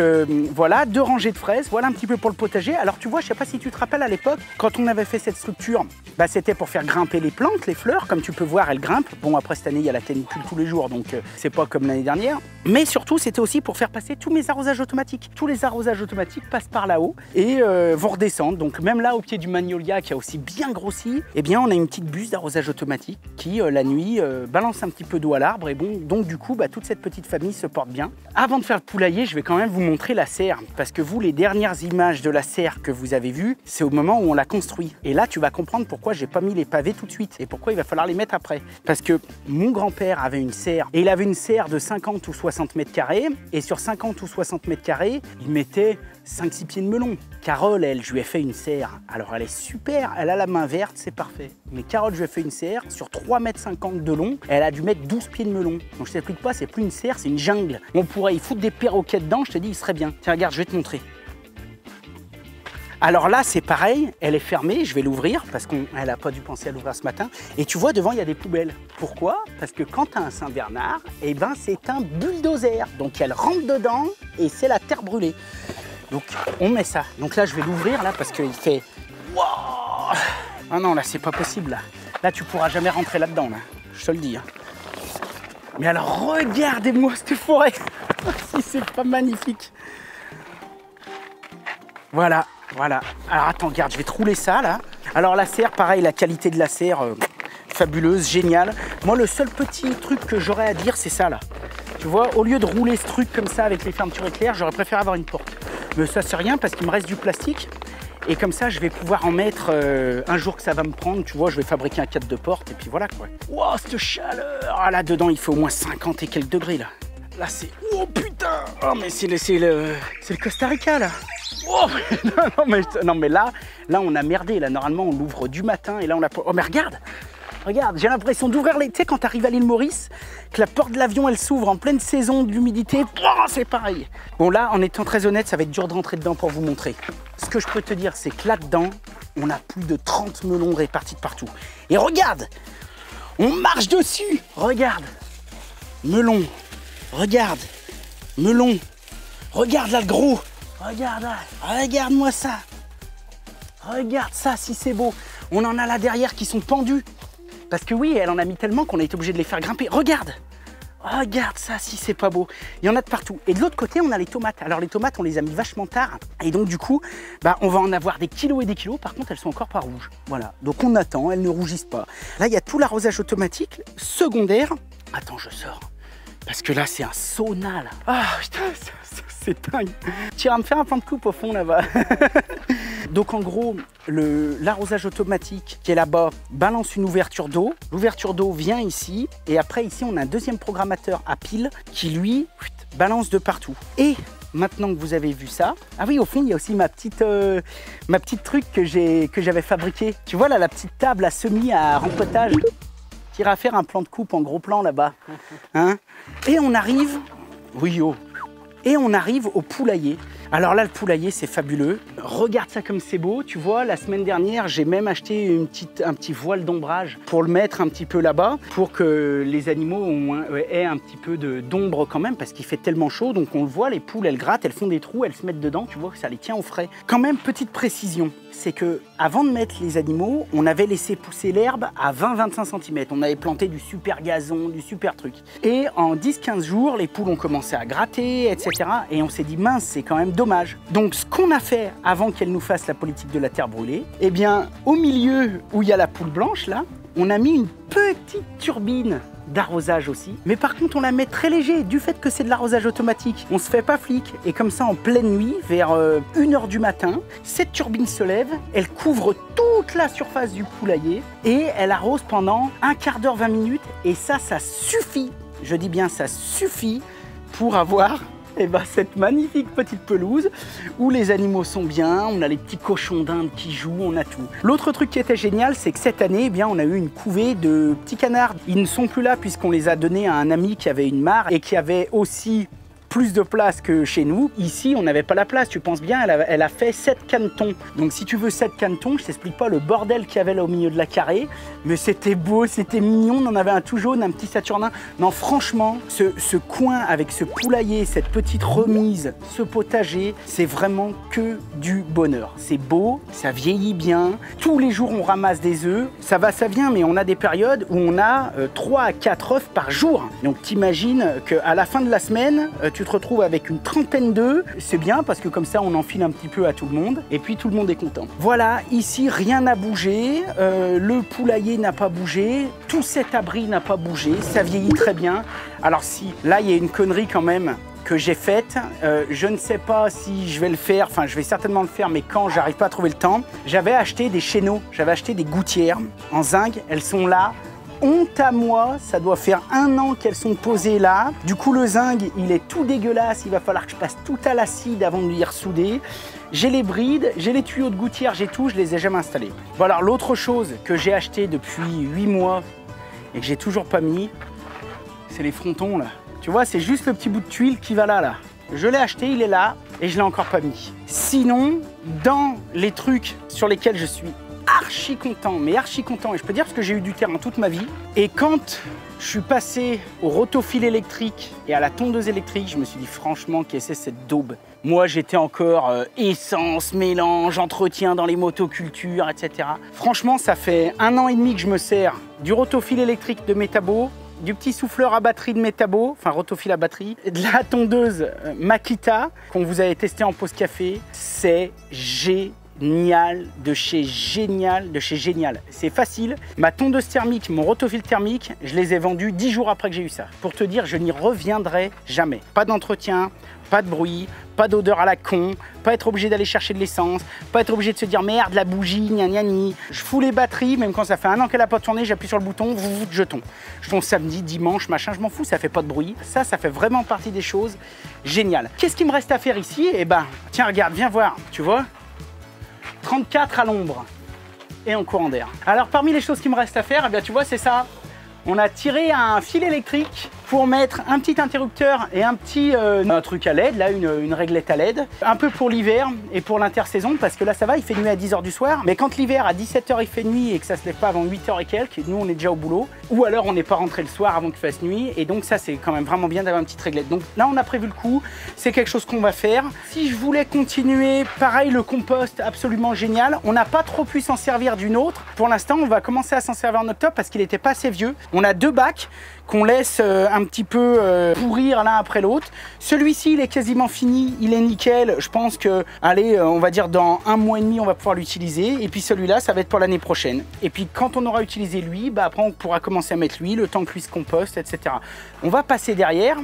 A: voilà, 2 rangées de fraises, voilà un petit peu pour le potager. Alors tu vois, je sais pas si tu te rappelles à l'époque, quand on avait fait cette structure, bah, c'était pour faire grimper les plantes, les fleurs. Comme tu peux voir, elles grimpent. Bon après cette année il y a la canicule tous les jours donc c'est pas comme l'année dernière. Mais surtout c'était aussi pour faire passer tous mes arrosages automatiques. Tous les arrosages automatiques passent par là-haut et vont redescendre. Donc même là au pied du magnolia qui a aussi bien grossi, eh bien, on a une petite buse d'arrosage automatique qui, la nuit, balance un petit peu d'eau à l'arbre. Et bon, donc, du coup, bah, toute cette petite famille se porte bien. Avant de faire le poulailler, je vais quand même vous montrer la serre. Parce que vous, les dernières images de la serre que vous avez vues, c'est au moment où on l'a construit. Et là, tu vas comprendre pourquoi j'ai pas mis les pavés tout de suite et pourquoi il va falloir les mettre après. Parce que mon grand-père avait une serre et il avait une serre de 50 ou 60 mètres carrés. Et sur 50 ou 60 mètres carrés, il mettait 5-6 pieds de melon. Carole, elle, je lui ai fait une serre. Alors, elle est super, elle a la main verte, c'est parfait. Mais Carole, je lui ai fait une serre sur 3,50 mètres de long. Elle a dû mettre 12 pieds de melon. Donc, je t'explique pas, c'est plus une serre, c'est une jungle. On pourrait y foutre des perroquets dedans, je te dis, il serait bien. Tiens, regarde, je vais te montrer. Alors là, c'est pareil, elle est fermée, je vais l'ouvrir parce qu'elle n'a pas dû penser à l'ouvrir ce matin. Et tu vois, devant, il y a des poubelles. Pourquoi? Parce que quand tu as un Saint-Bernard, eh ben, c'est un bulldozer. Donc, elle rentre dedans et c'est la terre brûlée. Donc, on met ça. Donc là, je vais l'ouvrir là parce qu'il fait... Wow. Ah non, là, c'est pas possible. Là, tu pourras jamais rentrer là-dedans, là. Je te le dis. Hein. Mais alors, regardez-moi cette forêt. Si c'est pas magnifique. Voilà, voilà. Alors, attends, regarde, je vais te rouler ça, là. Alors, la serre, pareil, la qualité de la serre, fabuleuse, géniale. Moi, le seul petit truc que j'aurais à dire, c'est ça, là. Tu vois, au lieu de rouler ce truc comme ça avec les fermetures éclairs, j'aurais préféré avoir une porte. Mais ça, c'est rien parce qu'il me reste du plastique. Et comme ça, je vais pouvoir en mettre un jour que ça va me prendre. Tu vois, je vais fabriquer un cadre de porte et puis voilà quoi. Wow, cette chaleur! Ah, là dedans, il fait au moins 50 et quelques degrés là. Là, c'est... Oh putain! Oh, mais c'est le Costa Rica là. Oh, non, mais là, on a merdé. Là, normalement, on l'ouvre du matin et là, on l'a... Oh, mais regarde! Regarde, j'ai l'impression d'ouvrir les... Tu sais, quand tu arrives à l'île Maurice, que la porte de l'avion, elle s'ouvre en pleine saison d'humidité, c'est pareil. Bon, là, en étant très honnête, ça va être dur de rentrer dedans pour vous montrer. Ce que je peux te dire, c'est que là-dedans, on a plus de 30 melons répartis de partout. Et regarde, on marche dessus. Regarde, melon. Regarde, melon. Regarde là, le gros. Regarde là, regarde-moi ça. Regarde ça, si c'est beau. On en a là derrière qui sont pendus. Parce que oui, elle en a mis tellement qu'on a été obligé de les faire grimper. Regarde! Regarde ça, si c'est pas beau. Il y en a de partout. Et de l'autre côté, on a les tomates. Alors les tomates, on les a mis vachement tard. Et donc du coup, bah, on va en avoir des kilos et des kilos. Par contre, elles sont encore pas rouges. Voilà. Donc on attend, elles ne rougissent pas. Là, il y a tout l'arrosage automatique, secondaire. Attends, je sors. Parce que là, c'est un sauna, là. Ah, putain, c'est dingue. Tu iras me faire un plan de coupe au fond, là-bas. Donc, en gros, l'arrosage automatique qui est là-bas balance une ouverture d'eau. L'ouverture d'eau vient ici. Et après, ici, on a un deuxième programmateur à pile qui, lui, balance de partout. Et maintenant que vous avez vu ça... Ah oui, au fond, il y a aussi ma petite truc que j'avais fabriquée. Tu vois, là, la petite table à semis à rempotage. Tu iras faire un plan de coupe en gros plan, là-bas. Hein? Et on arrive... Oui, oh. Et on arrive au poulailler. Alors là, le poulailler, c'est fabuleux. Regarde ça comme c'est beau. Tu vois, la semaine dernière, j'ai même acheté un petit voile d'ombrage pour le mettre un petit peu là-bas, pour que les animaux aient un petit peu d'ombre quand même, parce qu'il fait tellement chaud. Donc on le voit, les poules, elles grattent, elles font des trous, elles se mettent dedans. Tu vois que ça les tient au frais. Quand même, petite précision, c'est que avant de mettre les animaux, on avait laissé pousser l'herbe à 20-25 cm. On avait planté du super gazon, du super truc. Et en 10-15 jours, les poules ont commencé à gratter, etc. Et on s'est dit, mince, c'est quand même dommage. Donc ce qu'on a fait avant qu'elle nous fasse la politique de la terre brûlée, eh bien au milieu où il y a la poule blanche là, on a mis une petite turbine d'arrosage aussi. Mais par contre, on la met très léger du fait que c'est de l'arrosage automatique. On se fait pas flic. Et comme ça, en pleine nuit, vers 1 h du matin, cette turbine se lève, elle couvre toute la surface du poulailler et elle arrose pendant un quart d'heure, 20 minutes. Et ça suffit, je dis bien ça suffit pour avoir cette magnifique petite pelouse où les animaux sont bien, on a les petits cochons d'Inde qui jouent, on a tout. L'autre truc qui était génial, c'est que cette année, on a eu une couvée de petits canards. Ils ne sont plus là puisqu'on les a donnés à un ami qui avait une mare et qui avait aussi plus de place que chez nous. Ici, on n'avait pas la place, tu penses bien, elle a fait 7 canetons. Donc si tu veux 7 canetons, je t'explique pas le bordel qu'il y avait là au milieu de la carrée, mais c'était beau, c'était mignon, on en avait un tout jaune, un petit saturnin. Non, franchement, ce coin avec ce poulailler, cette petite remise, ce potager, c'est vraiment que du bonheur. C'est beau, ça vieillit bien, tous les jours on ramasse des œufs, ça va, ça vient, mais on a des périodes où on a 3 à 4 œufs par jour. Donc t'imagines qu'à la fin de la semaine, tu te retrouves avec une trentaine d'œufs. C'est bien parce que comme ça, on enfile un petit peu à tout le monde et puis tout le monde est content. Voilà, ici, rien n'a bougé. Le poulailler n'a pas bougé. Tout cet abri n'a pas bougé. Ça vieillit très bien. Alors si, là, il y a une connerie quand même que j'ai faite. Je ne sais pas si je vais le faire. Enfin, je vais certainement le faire, mais quand j'arrive pas à trouver le temps. J'avais acheté des chéneaux. J'avais acheté des gouttières en zinc. Elles sont là. Honte à moi, ça doit faire 1 an qu'elles sont posées là. Du coup, le zinc, il est tout dégueulasse. Il va falloir que je passe tout à l'acide avant de l'y ressouder. J'ai les brides, j'ai les tuyaux de gouttière, j'ai tout, je les ai jamais installés. Bon alors, l'autre chose que j'ai acheté depuis 8 mois et que j'ai toujours pas mis, c'est les frontons là. Tu vois, c'est juste le petit bout de tuile qui va là. Je l'ai acheté, il est là et je l'ai encore pas mis. Sinon, dans les trucs sur lesquels je suis archi content, mais archi content, et je peux dire parce que j'ai eu du terrain toute ma vie. Et quand je suis passé au rotofil électrique et à la tondeuse électrique, je me suis dit franchement, qu'est-ce que c'est cette daube? Moi, j'étais encore essence, mélange, entretien dans les motocultures, etc. Franchement, ça fait 1 an et demi que je me sers du rotofil électrique de Metabo, du petit souffleur à batterie de Metabo, enfin rotofil à batterie, de la tondeuse Makita qu'on vous avait testé en pause café. C'est génial, de chez génial, de chez génial. C'est facile. Ma tondeuse thermique, mon rotofil thermique, je les ai vendus 10 jours après que j'ai eu ça. Pour te dire, je n'y reviendrai jamais. Pas d'entretien, pas de bruit, pas d'odeur à la con, pas être obligé d'aller chercher de l'essence, pas être obligé de se dire merde, la bougie, gna gna gni. Je fous les batteries, même quand ça fait 1 an qu'elle n'a pas tourné, j'appuie sur le bouton, jetons. Je tombe samedi, dimanche, machin, je m'en fous, ça fait pas de bruit. Ça fait vraiment partie des choses géniales. Qu'est-ce qu'il me reste à faire ici? Eh ben, tiens, regarde, viens voir, tu vois, 34 à l'ombre et en courant d'air. Alors, parmi les choses qui me restent à faire, eh bien, tu vois, c'est ça. On a tiré un fil électrique pour mettre un petit interrupteur et un petit un truc à LED, là une réglette à LED, un peu pour l'hiver et pour l'intersaison, parce que là ça va, il fait nuit à 10 h du soir, mais quand l'hiver à 17 h il fait nuit et que ça se lève pas avant 8 h et quelques, nous on est déjà au boulot, ou alors on n'est pas rentré le soir avant qu'il fasse nuit, et donc ça c'est quand même vraiment bien d'avoir une petite réglette. Donc là on a prévu le coup, c'est quelque chose qu'on va faire. Si je voulais continuer, pareil, le compost absolument génial, on n'a pas trop pu s'en servir d'une autre. Pour l'instant on va commencer à s'en servir en octobre parce qu'il n'était pas assez vieux. On a 2 bacs qu'on laisse un petit peu pourrir l'un après l'autre. Celui-ci, il est quasiment fini, il est nickel. Je pense que, allez, on va dire dans 1 mois et demi, on va pouvoir l'utiliser. Et puis celui-là, ça va être pour l'année prochaine. Et puis quand on aura utilisé lui, bah, après on pourra commencer à mettre lui, le temps que lui se composte, etc. On va passer derrière.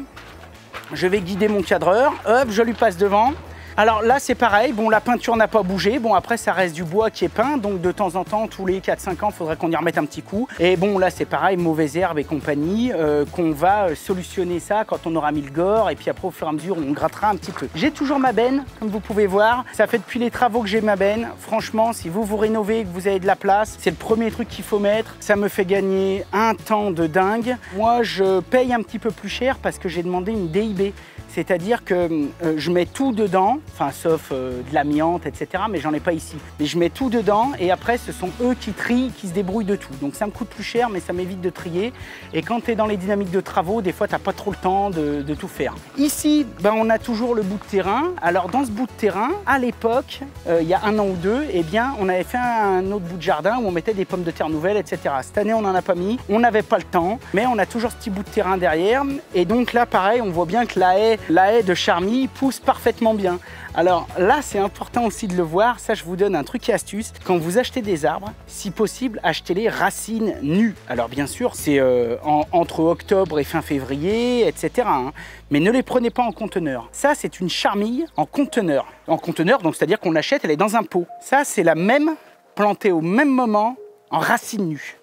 A: Je vais guider mon cadreur. Hop, je lui passe devant. Alors là, c'est pareil. Bon, la peinture n'a pas bougé. Bon, après, ça reste du bois qui est peint. Donc, de temps en temps, tous les 4-5 ans, il faudrait qu'on y remette un petit coup. Et bon, là, c'est pareil, mauvaise herbe et compagnie, qu'on va solutionner ça quand on aura mis le gore. Et puis après, au fur et à mesure, on grattera un petit peu. J'ai toujours ma benne, comme vous pouvez voir. Ça fait depuis les travaux que j'ai ma benne. Franchement, si vous vous rénovez, que vous avez de la place, c'est le premier truc qu'il faut mettre. Ça me fait gagner un temps de dingue. Moi, je paye un petit peu plus cher parce que j'ai demandé une DIB. C'est-à-dire que je mets tout dedans, enfin sauf de l'amiante, etc. Mais j'en ai pas ici. Mais je mets tout dedans et après ce sont eux qui trient, qui se débrouillent de tout. Donc ça me coûte plus cher mais ça m'évite de trier. Et quand tu es dans les dynamiques de travaux, des fois tu n'as pas trop le temps de tout faire. Ici, ben, on a toujours le bout de terrain. Alors dans ce bout de terrain, à l'époque, il y a 1 an ou 2, eh bien, on avait fait un autre bout de jardin où on mettait des pommes de terre nouvelles, etc. Cette année, on n'en a pas mis. On n'avait pas le temps, mais on a toujours ce petit bout de terrain derrière. Et donc là, pareil, on voit bien que la haie la haie de Charmy pousse parfaitement bien. Alors là, c'est important aussi de le voir. Ça, je vous donne un truc et astuce. Quand vous achetez des arbres, si possible, achetez-les racines nues. Alors bien sûr, c'est entre octobre et fin février, etc. hein. Mais ne les prenez pas en conteneur. Ça, c'est une charmille en conteneur. En conteneur, donc c'est-à-dire qu'on l'achète, elle est dans un pot. Ça, c'est la même plantée au même moment en racines nues.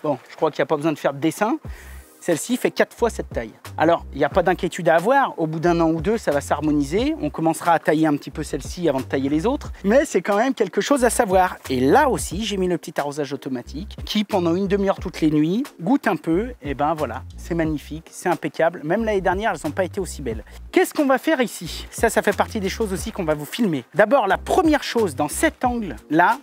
A: Bon, je crois qu'il n'y a pas besoin de faire de dessin. Celle-ci fait 4 fois cette taille. Alors, il n'y a pas d'inquiétude à avoir. Au bout d'un an ou deux, ça va s'harmoniser. On commencera à tailler un petit peu celle-ci avant de tailler les autres. Mais c'est quand même quelque chose à savoir. Et là aussi, j'ai mis le petit arrosage automatique qui, pendant une demi-heure toutes les nuits, goûte un peu. Et ben voilà, c'est magnifique, c'est impeccable. Même l'année dernière, elles n'ont pas été aussi belles. Qu'est-ce qu'on va faire ici? Ça fait partie des choses aussi qu'on va vous filmer. D'abord, la première chose, dans cet angle-là,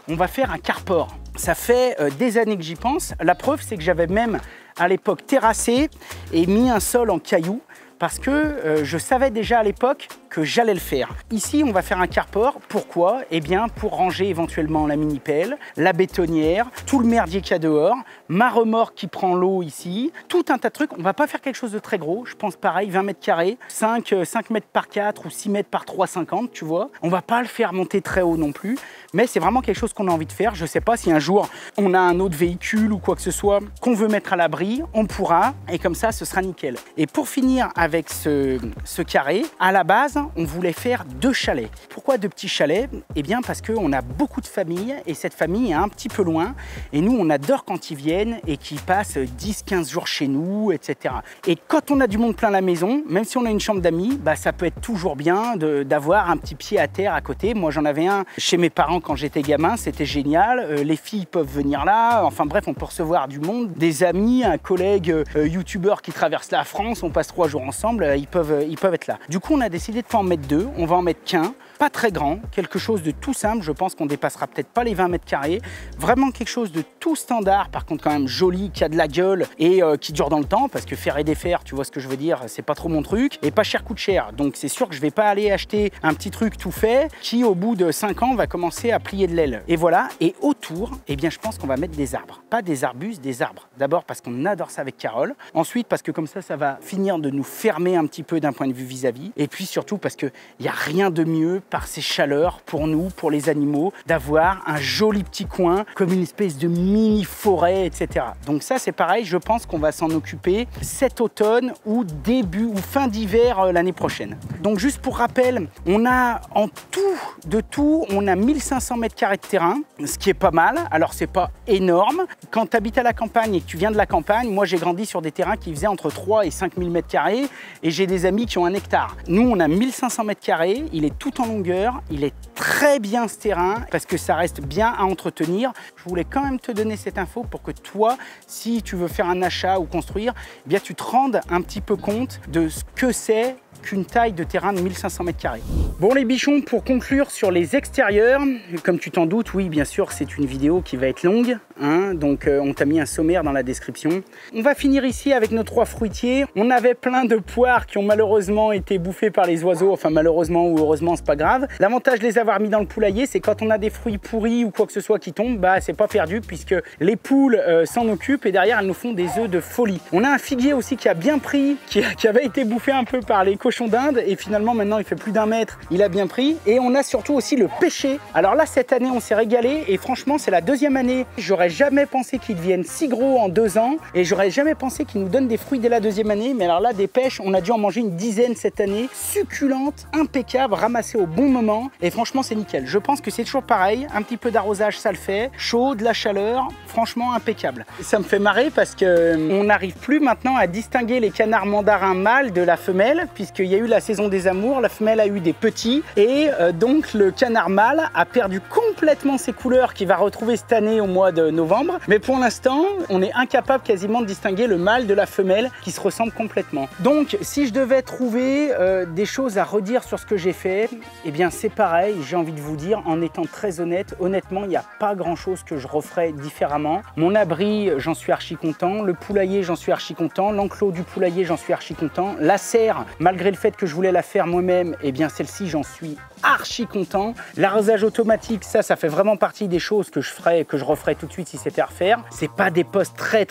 A: on va faire un carport. Ça fait des années que j'y pense. La preuve, c'est que j'avais même à l'époque terrassé et mis un sol en cailloux parce que je savais déjà à l'époque que j'allais le faire. Ici, on va faire un carport. Pourquoi? Eh bien, pour ranger éventuellement la mini-pelle, la bétonnière, tout le merdier qu'il y a dehors, ma remorque qui prend l'eau ici, tout un tas de trucs. On va pas faire quelque chose de très gros. Je pense pareil, 20 mètres carrés, 5 mètres par 4 ou 6 mètres par 3,50, tu vois. On va pas le faire monter très haut non plus, mais c'est vraiment quelque chose qu'on a envie de faire. Je sais pas si un jour, on a un autre véhicule ou quoi que ce soit qu'on veut mettre à l'abri, on pourra, et comme ça, ce sera nickel. Et pour finir avec ce carré, à la base, on voulait faire 2 chalets. Pourquoi 2 petits chalets? Eh bien parce qu'on a beaucoup de familles et cette famille est un petit peu loin. Et nous, on adore quand ils viennent et qu'ils passent 10-15 jours chez nous, etc. Et quand on a du monde plein la maison, même si on a une chambre d'amis, bah, ça peut être toujours bien d'avoir un petit pied à terre à côté. Moi, j'en avais un chez mes parents quand j'étais gamin, c'était génial. Les filles peuvent venir là. Enfin bref, on peut recevoir du monde, des amis, un collègue youtubeur qui traverse la France. On passe 3 jours ensemble, ils peuvent être là. Du coup, on a décidé de pas en mettre 2, on va en mettre qu'un, pas très grand, quelque chose de tout simple. Je pense qu'on dépassera peut-être pas les 20 mètres carrés. Vraiment quelque chose de tout standard, par contre quand même joli, qui a de la gueule et qui dure dans le temps, parce que faire et défaire, tu vois ce que je veux dire, c'est pas trop mon truc. Et pas cher coûte cher, donc c'est sûr que je vais pas aller acheter un petit truc tout fait qui au bout de 5 ans va commencer à plier de l'aile. Et voilà, et autour, eh bien je pense qu'on va mettre des arbres. Pas des arbustes, des arbres. D'abord parce qu'on adore ça avec Carole. Ensuite parce que comme ça va finir de nous fermer un petit peu d'un point de vue vis-à-vis. Et puis surtout parce qu'il n'y a rien de mieux par ces chaleurs pour nous, pour les animaux, d'avoir un joli petit coin comme une espèce de mini forêt, etc. Donc ça c'est pareil, je pense qu'on va s'en occuper cet automne ou début ou fin d'hiver l'année prochaine. Donc juste pour rappel, on a en tout, on a 1500 mètres carrés de terrain, ce qui est pas mal. Alors c'est pas énorme. Quand tu habites à la campagne et que tu viens de la campagne, moi j'ai grandi sur des terrains qui faisaient entre 3 et 5000 mètres carrés et j'ai des amis qui ont 1 hectare. Nous on a 1500 mètres carrés, il est tout en longueur, il est très bien ce terrain parce que ça reste bien à entretenir. Je voulais quand même te donner cette info pour que toi, si tu veux faire un achat ou construire, eh bien tu te rendes un petit peu compte de ce que c'est qu'une taille de terrain de 1500 mètres carrés. Bon les bichons, pour conclure sur les extérieurs, comme tu t'en doutes, oui bien sûr c'est une vidéo qui va être longue, hein, donc on t'a mis un sommaire dans la description. On va finir ici avec nos 3 fruitiers. On avait plein de poires qui ont malheureusement été bouffées par les oiseaux, enfin malheureusement ou heureusement c'est pas grave. L'avantage de les avoir mis dans le poulailler, c'est quand on a des fruits pourris ou quoi que ce soit qui tombent, bah c'est pas perdu puisque les poules s'en occupent et derrière elles nous font des œufs de folie. On a un figuier aussi qui a bien pris, qui avait été bouffé un peu par les cochons d'Inde et finalement maintenant il fait plus d'1 mètre, il a bien pris. Et on a surtout aussi le pêcher. Alors là cette année on s'est régalé et franchement c'est la 2e année. J'aurais jamais pensé qu'ils deviennent si gros en 2 ans et j'aurais jamais pensé qu'ils nous donnent des fruits dès la 2e année. Mais alors là des pêches, on a dû en manger une dizaine cette année, succulentes, impeccables, ramassées au bon moment et franchement c'est nickel. Je pense que c'est toujours pareil, un petit peu d'arrosage ça le fait, chaud, de la chaleur, franchement impeccable. Ça me fait marrer parce que on n'arrive plus maintenant à distinguer les canards mandarins mâles de la femelle puisqu'il y a eu la saison des amours, la femelle a eu des petits et donc le canard mâle a perdu complètement ses couleurs qu'il va retrouver cette année au mois de novembre. Mais pour l'instant, on est incapable quasiment de distinguer le mâle de la femelle qui se ressemblent complètement. Donc si je devais trouver des choses à redire sur ce que j'ai fait, eh bien c'est pareil, j'ai envie de vous dire en étant très honnête, honnêtement il n'y a pas grand chose que je referais différemment. Mon abri, j'en suis archi content, le poulailler, j'en suis archi content, l'enclos du poulailler, j'en suis archi content, la serre, malgré le fait que je voulais la faire moi-même, eh bien celle-ci j'en suis archi content. L'arrosage automatique, ça fait vraiment partie des choses que je referais tout de suite si c'était à refaire. C'est pas des postes très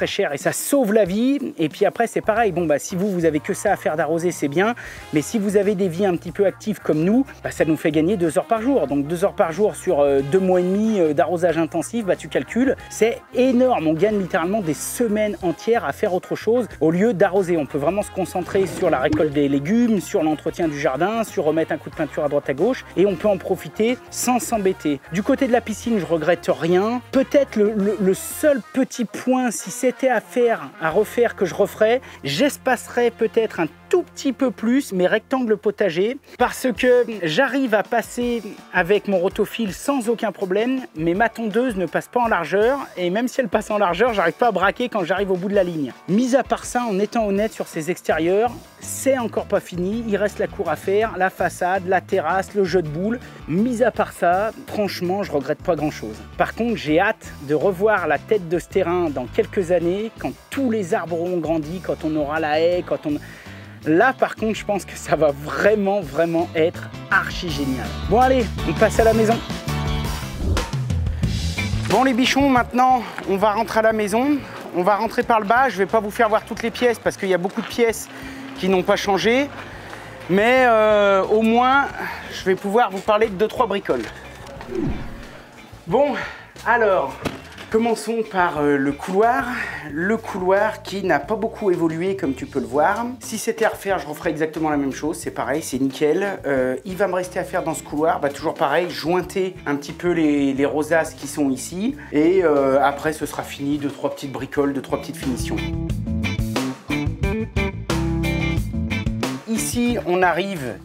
A: chers et ça sauve la vie. Et puis après, c'est pareil. Bon, bah, si vous avez que ça à faire d'arroser, c'est bien. Mais si vous avez des vies un petit peu actives comme nous, bah, ça nous fait gagner 2 heures par jour. Donc 2 heures par jour sur 2 mois et demi d'arrosage intensif, bah, tu calcules. C'est énorme. On gagne littéralement des semaines entières à faire autre chose au lieu d'arroser. On peut vraiment se concentrer sur la récolte des légumes, sur l'entretien du jardin, sur remettre un coup de peinture à droite à gauche et on peut en profiter sans s'embêter. Du côté de la piscine, je regrette rien. Peut-être le seul petit point, si c'était à refaire que je referais, j'espacerais peut-être un tout petit peu plus mes rectangles potagers parce que j'arrive à passer avec mon rotophile sans aucun problème, mais ma tondeuse ne passe pas en largeur et même si elle passe en largeur, j'arrive pas à braquer quand j'arrive au bout de la ligne. Mis à part ça, en étant honnête sur ces extérieurs, c'est encore pas fini, il reste la cour à faire, la façade, la terrasse, le jeu de boules. Mis à part ça, franchement, je regrette pas grand chose. Par contre, j'ai hâte de revoir la tête de ce terrain dans quelques années, quand tous les arbres auront grandi, quand on aura la haie, quand on... Là, par contre, je pense que ça va vraiment être archi génial. Bon, allez, on passe à la maison. Bon, les bichons, maintenant, on va rentrer à la maison. On va rentrer par le bas. Je ne vais pas vous faire voir toutes les pièces parce qu'il y a beaucoup de pièces qui n'ont pas changé. Mais au moins, je vais pouvoir vous parler de 2-3 bricoles. Bon, alors... Commençons par le couloir qui n'a pas beaucoup évolué comme tu peux le voir. Si c'était à refaire, je referais exactement la même chose, c'est pareil, c'est nickel. Il va me rester à faire dans ce couloir, bah, toujours pareil, jointer un petit peu les rosaces qui sont ici. Et après, ce sera fini, 2-3 petites bricoles, 2-3 petites finitions. Ici, on arrive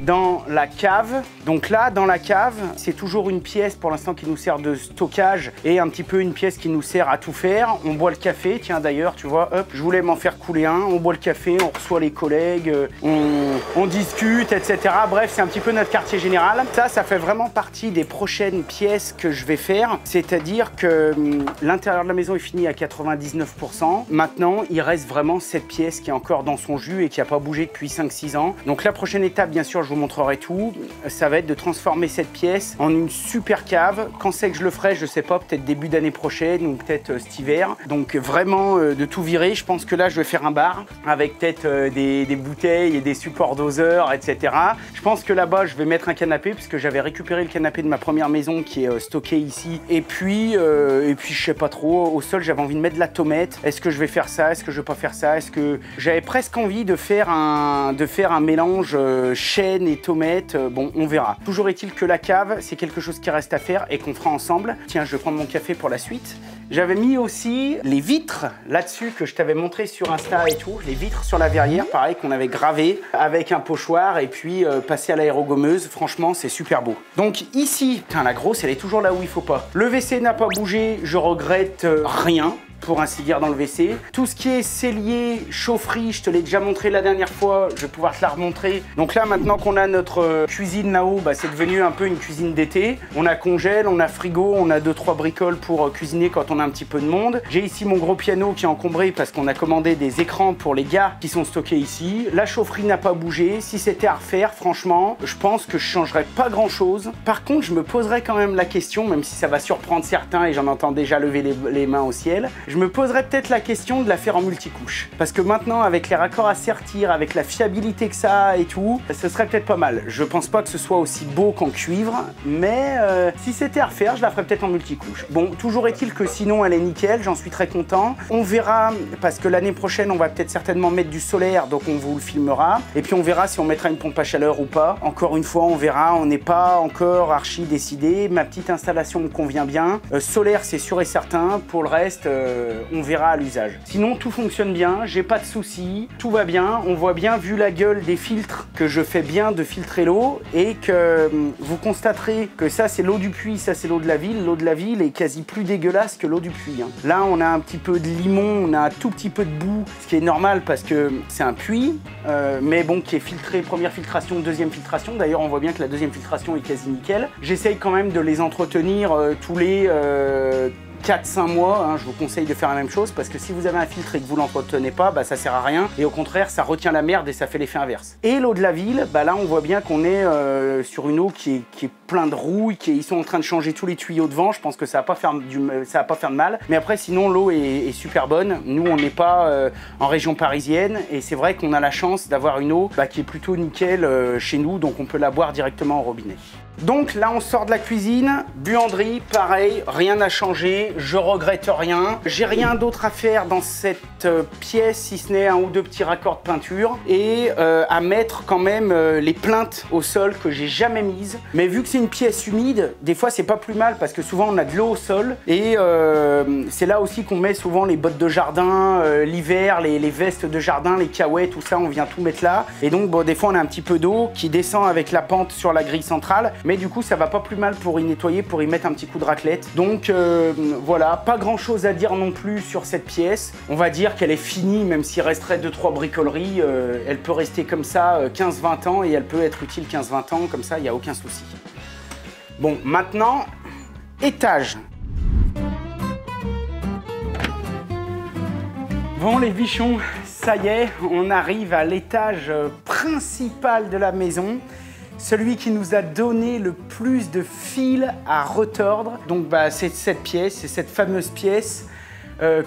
A: dans la cave. Donc là, dans la cave, c'est toujours une pièce pour l'instant qui nous sert de stockage et un petit peu une pièce qui nous sert à tout faire. On boit le café, tiens d'ailleurs, tu vois, hop, je voulais m'en faire couler un. On boit le café, on reçoit les collègues, on discute, etc. Bref, c'est un petit peu notre quartier général. Ça fait vraiment partie des prochaines pièces que je vais faire. C'est-à-dire que l'intérieur de la maison est fini à 99%. Maintenant, il reste vraiment cette pièce qui est encore dans son jus et qui n'a pas bougé depuis 5-6 ans. Donc la prochaine étape, bien sûr, je vous montrerai tout. Ça va être de transformer cette pièce en une super cave. Quand c'est que je le ferai, je sais pas, peut-être début d'année prochaine ou peut-être cet hiver. Donc vraiment de tout virer. Je pense que là, je vais faire un bar avec peut-être des bouteilles et des supports doseurs, etc. Je pense que là-bas, je vais mettre un canapé parce que j'avais récupéré le canapé de ma première maison qui est stocké ici. Et puis je sais pas trop. Au sol, j'avais envie de mettre de la tomate. Est-ce que je vais faire ça? Est-ce que je vais pas faire ça? Est-ce que j'avais presque envie de faire un mélange chêne et tomate. Bon, on verra. Toujours est-il que la cave, c'est quelque chose qui reste à faire et qu'on fera ensemble. Tiens, je vais prendre mon café pour la suite. J'avais mis aussi les vitres là-dessus que je t'avais montré sur Insta et tout. Les vitres sur la verrière, pareil, qu'on avait gravé avec un pochoir et puis passé à l'aérogommeuse. Franchement, c'est super beau. Donc ici, putain, la grosse, elle est toujours là où il faut pas. Le WC n'a pas bougé, je regrette rien. Pour ainsi dire dans le WC. Tout ce qui est cellier, chaufferie, je te l'ai déjà montré la dernière fois, je vais pouvoir te la remontrer. Donc là, maintenant qu'on a notre cuisine là-haut, bah, c'est devenu un peu une cuisine d'été. On a congèle, on a frigo, on a 2-3 bricoles pour cuisiner quand on a un petit peu de monde. J'ai ici mon gros piano qui est encombré parce qu'on a commandé des écrans pour les gars qui sont stockés ici. La chaufferie n'a pas bougé. Si c'était à refaire, franchement, je pense que je changerais pas grand-chose. Par contre, je me poserais quand même la question, même si ça va surprendre certains et j'en entends déjà lever les mains au ciel, je me poserais peut-être la question de la faire en multicouche. Parce que maintenant, avec les raccords à sertir, avec la fiabilité que ça a et tout, ce serait peut-être pas mal. Je pense pas que ce soit aussi beau qu'en cuivre, mais si c'était à refaire, je la ferais peut-être en multicouche. Bon, toujours est-il que sinon, elle est nickel, j'en suis très content. On verra, parce que l'année prochaine, on va peut-être certainement mettre du solaire, donc on vous le filmera. Et puis on verra si on mettra une pompe à chaleur ou pas. Encore une fois, on verra, on n'est pas encore archi décidé. Ma petite installation me convient bien. Solaire, c'est sûr et certain. Pour le reste, on verra à l'usage. Sinon, tout fonctionne bien, j'ai pas de soucis, tout va bien. On voit bien, vu la gueule des filtres, que je fais bien de filtrer l'eau et que vous constaterez que ça, c'est l'eau du puits, ça, c'est l'eau de la ville. L'eau de la ville est quasi plus dégueulasse que l'eau du puits. Hein. Là, on a un petit peu de limon, on a un tout petit peu de boue, ce qui est normal parce que c'est un puits, mais bon, qui est filtré, première filtration, deuxième filtration. D'ailleurs, on voit bien que la deuxième filtration est quasi nickel. J'essaye quand même de les entretenir tous les 4-5 mois, hein, je vous conseille de faire la même chose parce que si vous avez un filtre et que vous l'entretenez pas, bah, ça sert à rien et au contraire ça retient la merde et ça fait l'effet inverse. Et l'eau de la ville, bah, là on voit bien qu'on est sur une eau qui est plein de rouille, ils sont en train de changer tous les tuyaux devant, je pense que ça va pas faire de mal, mais après sinon l'eau est super bonne. Nous on n'est pas en région parisienne et c'est vrai qu'on a la chance d'avoir une eau qui est plutôt nickel chez nous, donc on peut la boire directement au robinet. Donc là on sort de la cuisine, buanderie, pareil, rien n'a changé, je regrette rien. J'ai rien d'autre à faire dans cette pièce si ce n'est un ou deux petits raccords de peinture et à mettre quand même les plinthes au sol que j'ai jamais mises. Mais vu que c'est une pièce humide, des fois c'est pas plus mal parce que souvent on a de l'eau au sol et c'est là aussi qu'on met souvent les bottes de jardin, l'hiver, les vestes de jardin, les caouettes, tout ça, on vient tout mettre là. Et donc bon, des fois on a un petit peu d'eau qui descend avec la pente sur la grille centrale. Mais du coup, ça va pas plus mal pour y nettoyer, pour y mettre un petit coup de raclette. Donc voilà, pas grand chose à dire non plus sur cette pièce. On va dire qu'elle est finie, même s'il resterait 2-3 bricoleries. Elle peut rester comme ça 15-20 ans et elle peut être utile 15-20 ans, comme ça, il n'y a aucun souci. Bon, maintenant, étage. Bon les bichons, ça y est, on arrive à l'étage principal de la maison. Celui qui nous a donné le plus de fil à retordre. Donc bah, c'est cette pièce, c'est cette fameuse pièce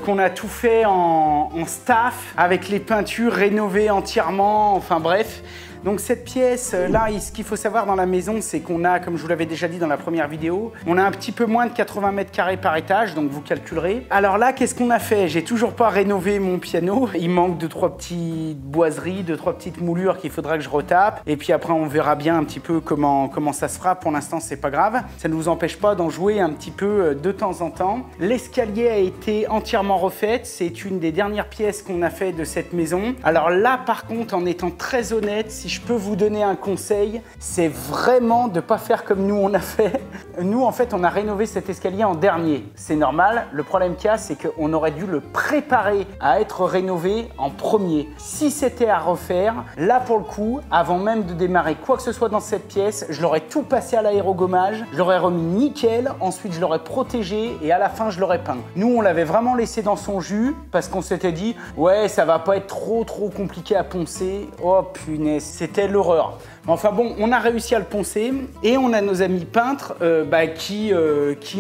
A: qu'on a tout fait en staff, avec les peintures rénovées entièrement, enfin bref. Donc cette pièce, là, ce qu'il faut savoir dans la maison, c'est qu'on a, comme je vous l'avais déjà dit dans la première vidéo, on a un petit peu moins de 80 mètres carrés par étage, donc vous calculerez. Alors là, qu'est-ce qu'on a fait? J'ai toujours pas rénové mon piano. Il manque 2-3 petites boiseries, 2-3 petites moulures qu'il faudra que je retape. Et puis après, on verra bien un petit peu comment ça se fera. Pour l'instant, c'est pas grave. Ça ne vous empêche pas d'en jouer un petit peu de temps en temps. L'escalier a été entièrement refait. C'est une des dernières pièces qu'on a fait de cette maison. Alors là, par contre, en étant très honnête, si je peux vous donner un conseil, c'est vraiment de ne pas faire comme nous on a fait. Nous, en fait, on a rénové cet escalier en dernier. C'est normal. Le problème qu'il y a, c'est qu'on aurait dû le préparer à être rénové en premier. Si c'était à refaire, là, pour le coup, avant même de démarrer quoi que ce soit dans cette pièce, je l'aurais tout passé à l'aérogommage, je l'aurais remis nickel, ensuite je l'aurais protégé et à la fin, je l'aurais peint. Nous, on l'avait vraiment laissé dans son jus parce qu'on s'était dit, ouais, ça va pas être trop compliqué à poncer. Oh punaise, c'était l'horreur. Enfin bon, on a réussi à le poncer et on a nos amis peintres qui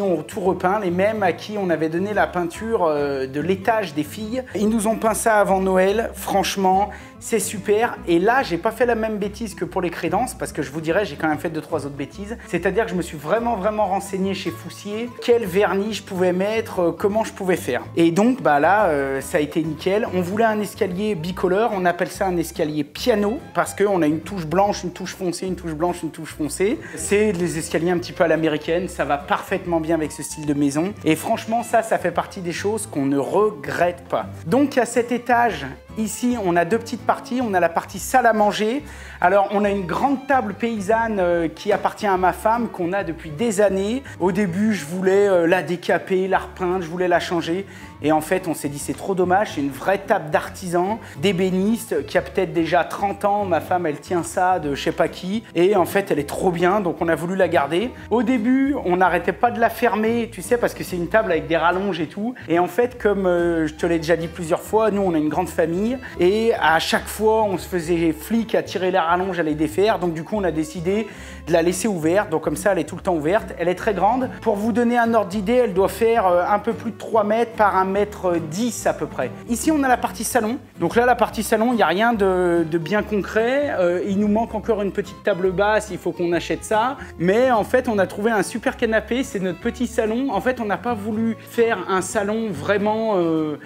A: ont tout repeint, les mêmes à qui on avait donné la peinture de l'étage des filles. Ils nous ont peint ça avant Noël, franchement, c'est super. Et là, j'ai pas fait la même bêtise que pour les crédences parce que je vous dirais, j'ai quand même fait 2-3 autres bêtises. C'est-à-dire que je me suis vraiment renseigné chez Foussier quel vernis je pouvais mettre, comment je pouvais faire. Et donc bah là, ça a été nickel. On voulait un escalier bicolore, on appelle ça un escalier piano parce qu'on a une touche blanche, une touche foncée, une touche blanche, une touche foncée. C'est des escaliers un petit peu à l'américaine, ça va parfaitement bien avec ce style de maison. Et franchement, ça fait partie des choses qu'on ne regrette pas. Donc à cet étage, ici, on a deux petites parties. On a la partie salle à manger. Alors, on a une grande table paysanne qui appartient à ma femme, qu'on a depuis des années. Au début, je voulais la décaper, la repeindre, je voulais la changer. Et en fait, on s'est dit, c'est trop dommage. C'est une vraie table d'artisan, d'ébéniste, qui a peut-être déjà 30 ans. Ma femme, elle tient ça de je sais pas qui. Et en fait, elle est trop bien, donc on a voulu la garder. Au début, on n'arrêtait pas de la fermer, tu sais, parce que c'est une table avec des rallonges et tout. Et en fait, comme je te l'ai déjà dit plusieurs fois, nous, on a une grande famille. Et à chaque fois, on se faisait flic à tirer les rallonges, à les défaire. Donc du coup, on a décidé de la laisser ouverte. Donc comme ça, elle est tout le temps ouverte. Elle est très grande. Pour vous donner un ordre d'idée, elle doit faire un peu plus de 3 mètres par 1,10 m à peu près. Ici, on a la partie salon. Donc là, la partie salon, il n'y a rien de bien concret. Il nous manque encore une petite table basse. Il faut qu'on achète ça. Mais en fait, on a trouvé un super canapé. C'est notre petit salon. En fait, on n'a pas voulu faire un salon vraiment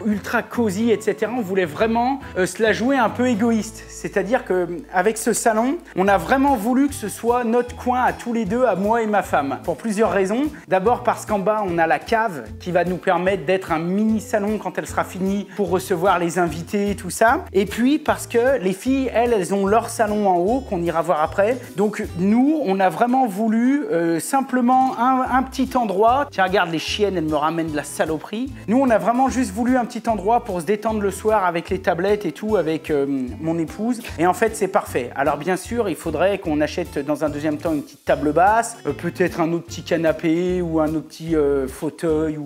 A: ultra cosy, etc. On voulait vraiment se la jouer un peu égoïste. C'est-à-dire qu'avec ce salon, on a vraiment voulu que ce soit notre coin à tous les deux, à moi et ma femme. Pour plusieurs raisons. D'abord parce qu'en bas, on a la cave qui va nous permettre d'être un mini salon quand elle sera finie pour recevoir les invités, tout ça. Et puis parce que les filles, elles ont leur salon en haut qu'on ira voir après. Donc nous, on a vraiment voulu simplement un petit endroit. Tiens, regarde les chiennes, elles me ramènent de la saloperie. Nous, on a vraiment juste voulu un petit endroit pour se détendre le soir avec les tablettes et tout, avec mon épouse. Et en fait, c'est parfait. Alors bien sûr, il faudrait qu'on achète dans un deuxième même temps une petite table basse, peut-être un autre petit canapé ou un autre petit fauteuil.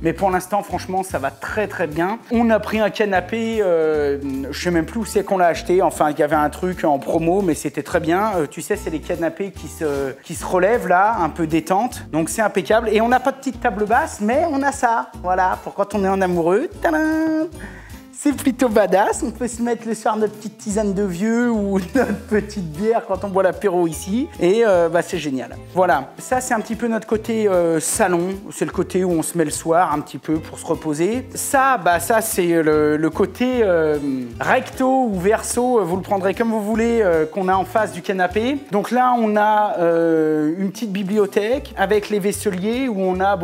A: Mais pour l'instant, franchement, ça va très très bien. On a pris un canapé, je sais même plus où c'est qu'on l'a acheté. Enfin, il y avait un truc en promo, mais c'était très bien. Tu sais, c'est les canapés qui se relèvent là, un peu détente. Donc c'est impeccable. Et on n'a pas de petite table basse, mais on a ça. Voilà, pour quand on est en amoureux. Tadam! C'est plutôt badass, on peut se mettre le soir notre petite tisane de vieux ou notre petite bière quand on boit l'apéro ici. Et c'est génial. Voilà, ça c'est un petit peu notre côté salon. C'est le côté où on se met le soir un petit peu pour se reposer. Ça, c'est le côté recto ou verso, vous le prendrez comme vous voulez, qu'on a en face du canapé. Donc là, on a une petite bibliothèque avec les vaisseliers où on a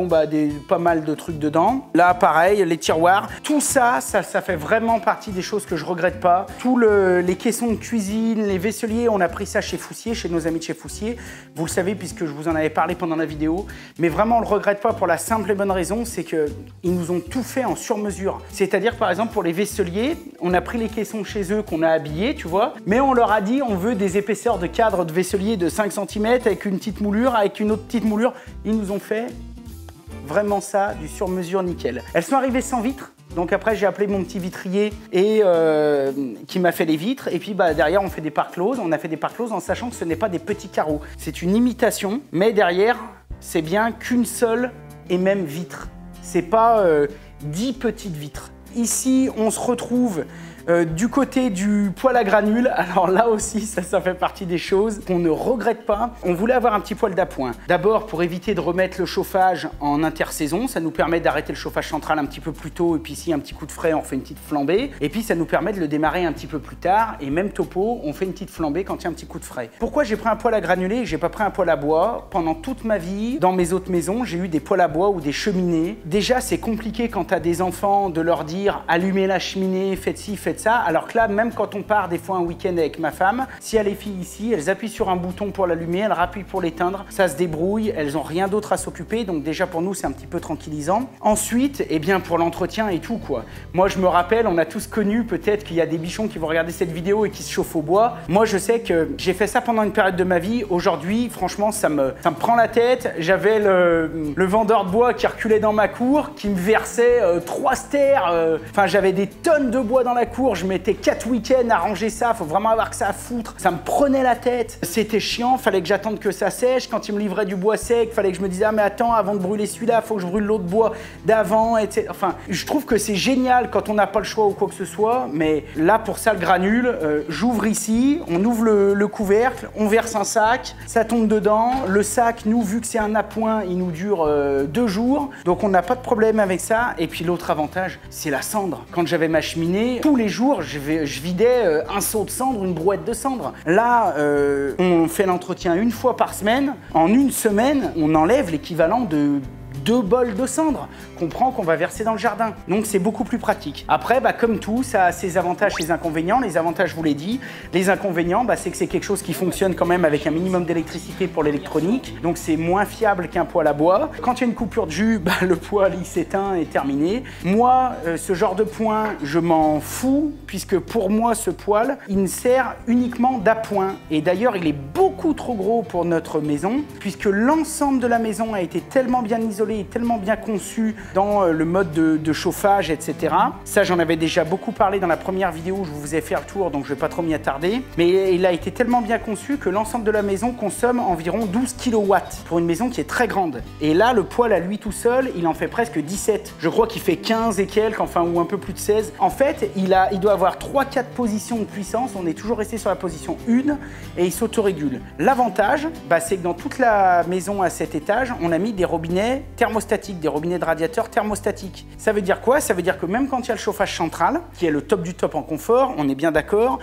A: pas mal de trucs dedans. Là, pareil, les tiroirs. Tout ça, ça fait vraiment partie des choses que je regrette pas. Tous les caissons de cuisine, les vaisseliers, on a pris ça chez Foussier, chez nos amis de chez Foussier. Vous le savez puisque je vous en avais parlé pendant la vidéo. Mais vraiment, on le regrette pas pour la simple et bonne raison, c'est qu'ils nous ont tout fait en sur-mesure. C'est-à-dire, par exemple, pour les vaisseliers, on a pris les caissons chez eux qu'on a habillés, tu vois, mais on leur a dit on veut des épaisseurs de cadre de vaisselier de 5 cm avec une petite moulure, avec une autre petite moulure. Ils nous ont fait vraiment ça, du sur-mesure nickel. Elles sont arrivées sans vitre. Donc après, j'ai appelé mon petit vitrier et qui m'a fait les vitres. Et puis derrière, on fait des parts closes. On a fait des parts closes en sachant que ce n'est pas des petits carreaux. C'est une imitation, mais derrière, c'est bien qu'une seule et même vitre. C'est pas 10 petites vitres. Ici, on se retrouve du côté du poêle à granules. Alors là aussi, ça fait partie des choses qu'on ne regrette pas. On voulait avoir un petit poêle d'appoint. D'abord, pour éviter de remettre le chauffage en intersaison, ça nous permet d'arrêter le chauffage central un petit peu plus tôt. Et puis si un petit coup de frais, on fait une petite flambée. Et puis ça nous permet de le démarrer un petit peu plus tard. Et même topo, on fait une petite flambée quand il y a un petit coup de frais. Pourquoi j'ai pris un poêle à granulés et j'ai pas pris un poêle à bois? Pendant toute ma vie, dans mes autres maisons, j'ai eu des poêles à bois ou des cheminées. Déjà, c'est compliqué quand tu as des enfants de leur dire allumez la cheminée, faites ci, faites ça, alors que là, même quand on part des fois un week-end avec ma femme, si elle est filles ici, elles appuient sur un bouton pour l'allumer, elles rappuient pour l'éteindre, ça se débrouille, elles n'ont rien d'autre à s'occuper, donc déjà pour nous c'est un petit peu tranquillisant. Ensuite, eh bien pour l'entretien et tout quoi. Moi je me rappelle, on a tous connu peut-être qu'il y a des bichons qui vont regarder cette vidéo et qui se chauffent au bois. Moi je sais que j'ai fait ça pendant une période de ma vie. Aujourd'hui, franchement, ça me prend la tête. J'avais le vendeur de bois qui reculait dans ma cour, qui me versait 3 stères. Enfin, j'avais des tonnes de bois dans la cour. Je mettais 4 week-ends à ranger ça. Faut vraiment avoir que ça à foutre. Ça me prenait la tête. C'était chiant. Fallait que j'attende que ça sèche. Quand il me livrait du bois sec, fallait que je me dise ah mais attends, avant de brûler celui-là, faut que je brûle l'autre bois d'avant, etc. Enfin, je trouve que c'est génial quand on n'a pas le choix ou quoi que ce soit. Mais là, pour ça, le granule, j'ouvre ici, on ouvre le couvercle, on verse un sac, ça tombe dedans. Le sac, nous, vu que c'est un appoint, il nous dure 2 jours. Donc on n'a pas de problème avec ça. Et puis l'autre avantage, c'est la cendre. Quand j'avais ma cheminée, tous les jours, je vidais un seau de cendre, une brouette de cendre. Là, on fait l'entretien une fois par semaine. En une semaine, on enlève l'équivalent de 2 bols de cendre qu'on prend, qu'on va verser dans le jardin. Donc c'est beaucoup plus pratique. Après, comme tout, ça a ses avantages et ses inconvénients. Les avantages, je vous l'ai dit. Les inconvénients, c'est que c'est quelque chose qui fonctionne quand même avec un minimum d'électricité pour l'électronique. Donc c'est moins fiable qu'un poêle à bois. Quand il y a une coupure de jus, le poêle il s'éteint et terminé. Moi, ce genre de point, je m'en fous puisque pour moi, ce poêle, il ne sert uniquement d'appoint. Et d'ailleurs, il est beaucoup trop gros pour notre maison puisque l'ensemble de la maison a été tellement bien isolé, tellement bien conçu dans le mode de chauffage, etc. Ça, j'en avais déjà beaucoup parlé dans la première vidéo où je vous ai fait le tour, donc je ne vais pas trop m'y attarder. Mais il a été tellement bien conçu que l'ensemble de la maison consomme environ 12 kW pour une maison qui est très grande. Et là, le poêle à lui tout seul, il en fait presque 17. Je crois qu'il fait 15 et quelques, enfin, ou un peu plus de 16. En fait, il doit avoir 3-4 positions de puissance. On est toujours resté sur la position 1 et il s'autorégule. L'avantage, c'est que dans toute la maison à cet étage, on a mis des robinets thermostatiques, des robinets de radiateurs thermostatiques. Ça veut dire quoi? Ça veut dire que même quand il y a le chauffage central, qui est le top du top en confort, on est bien d'accord,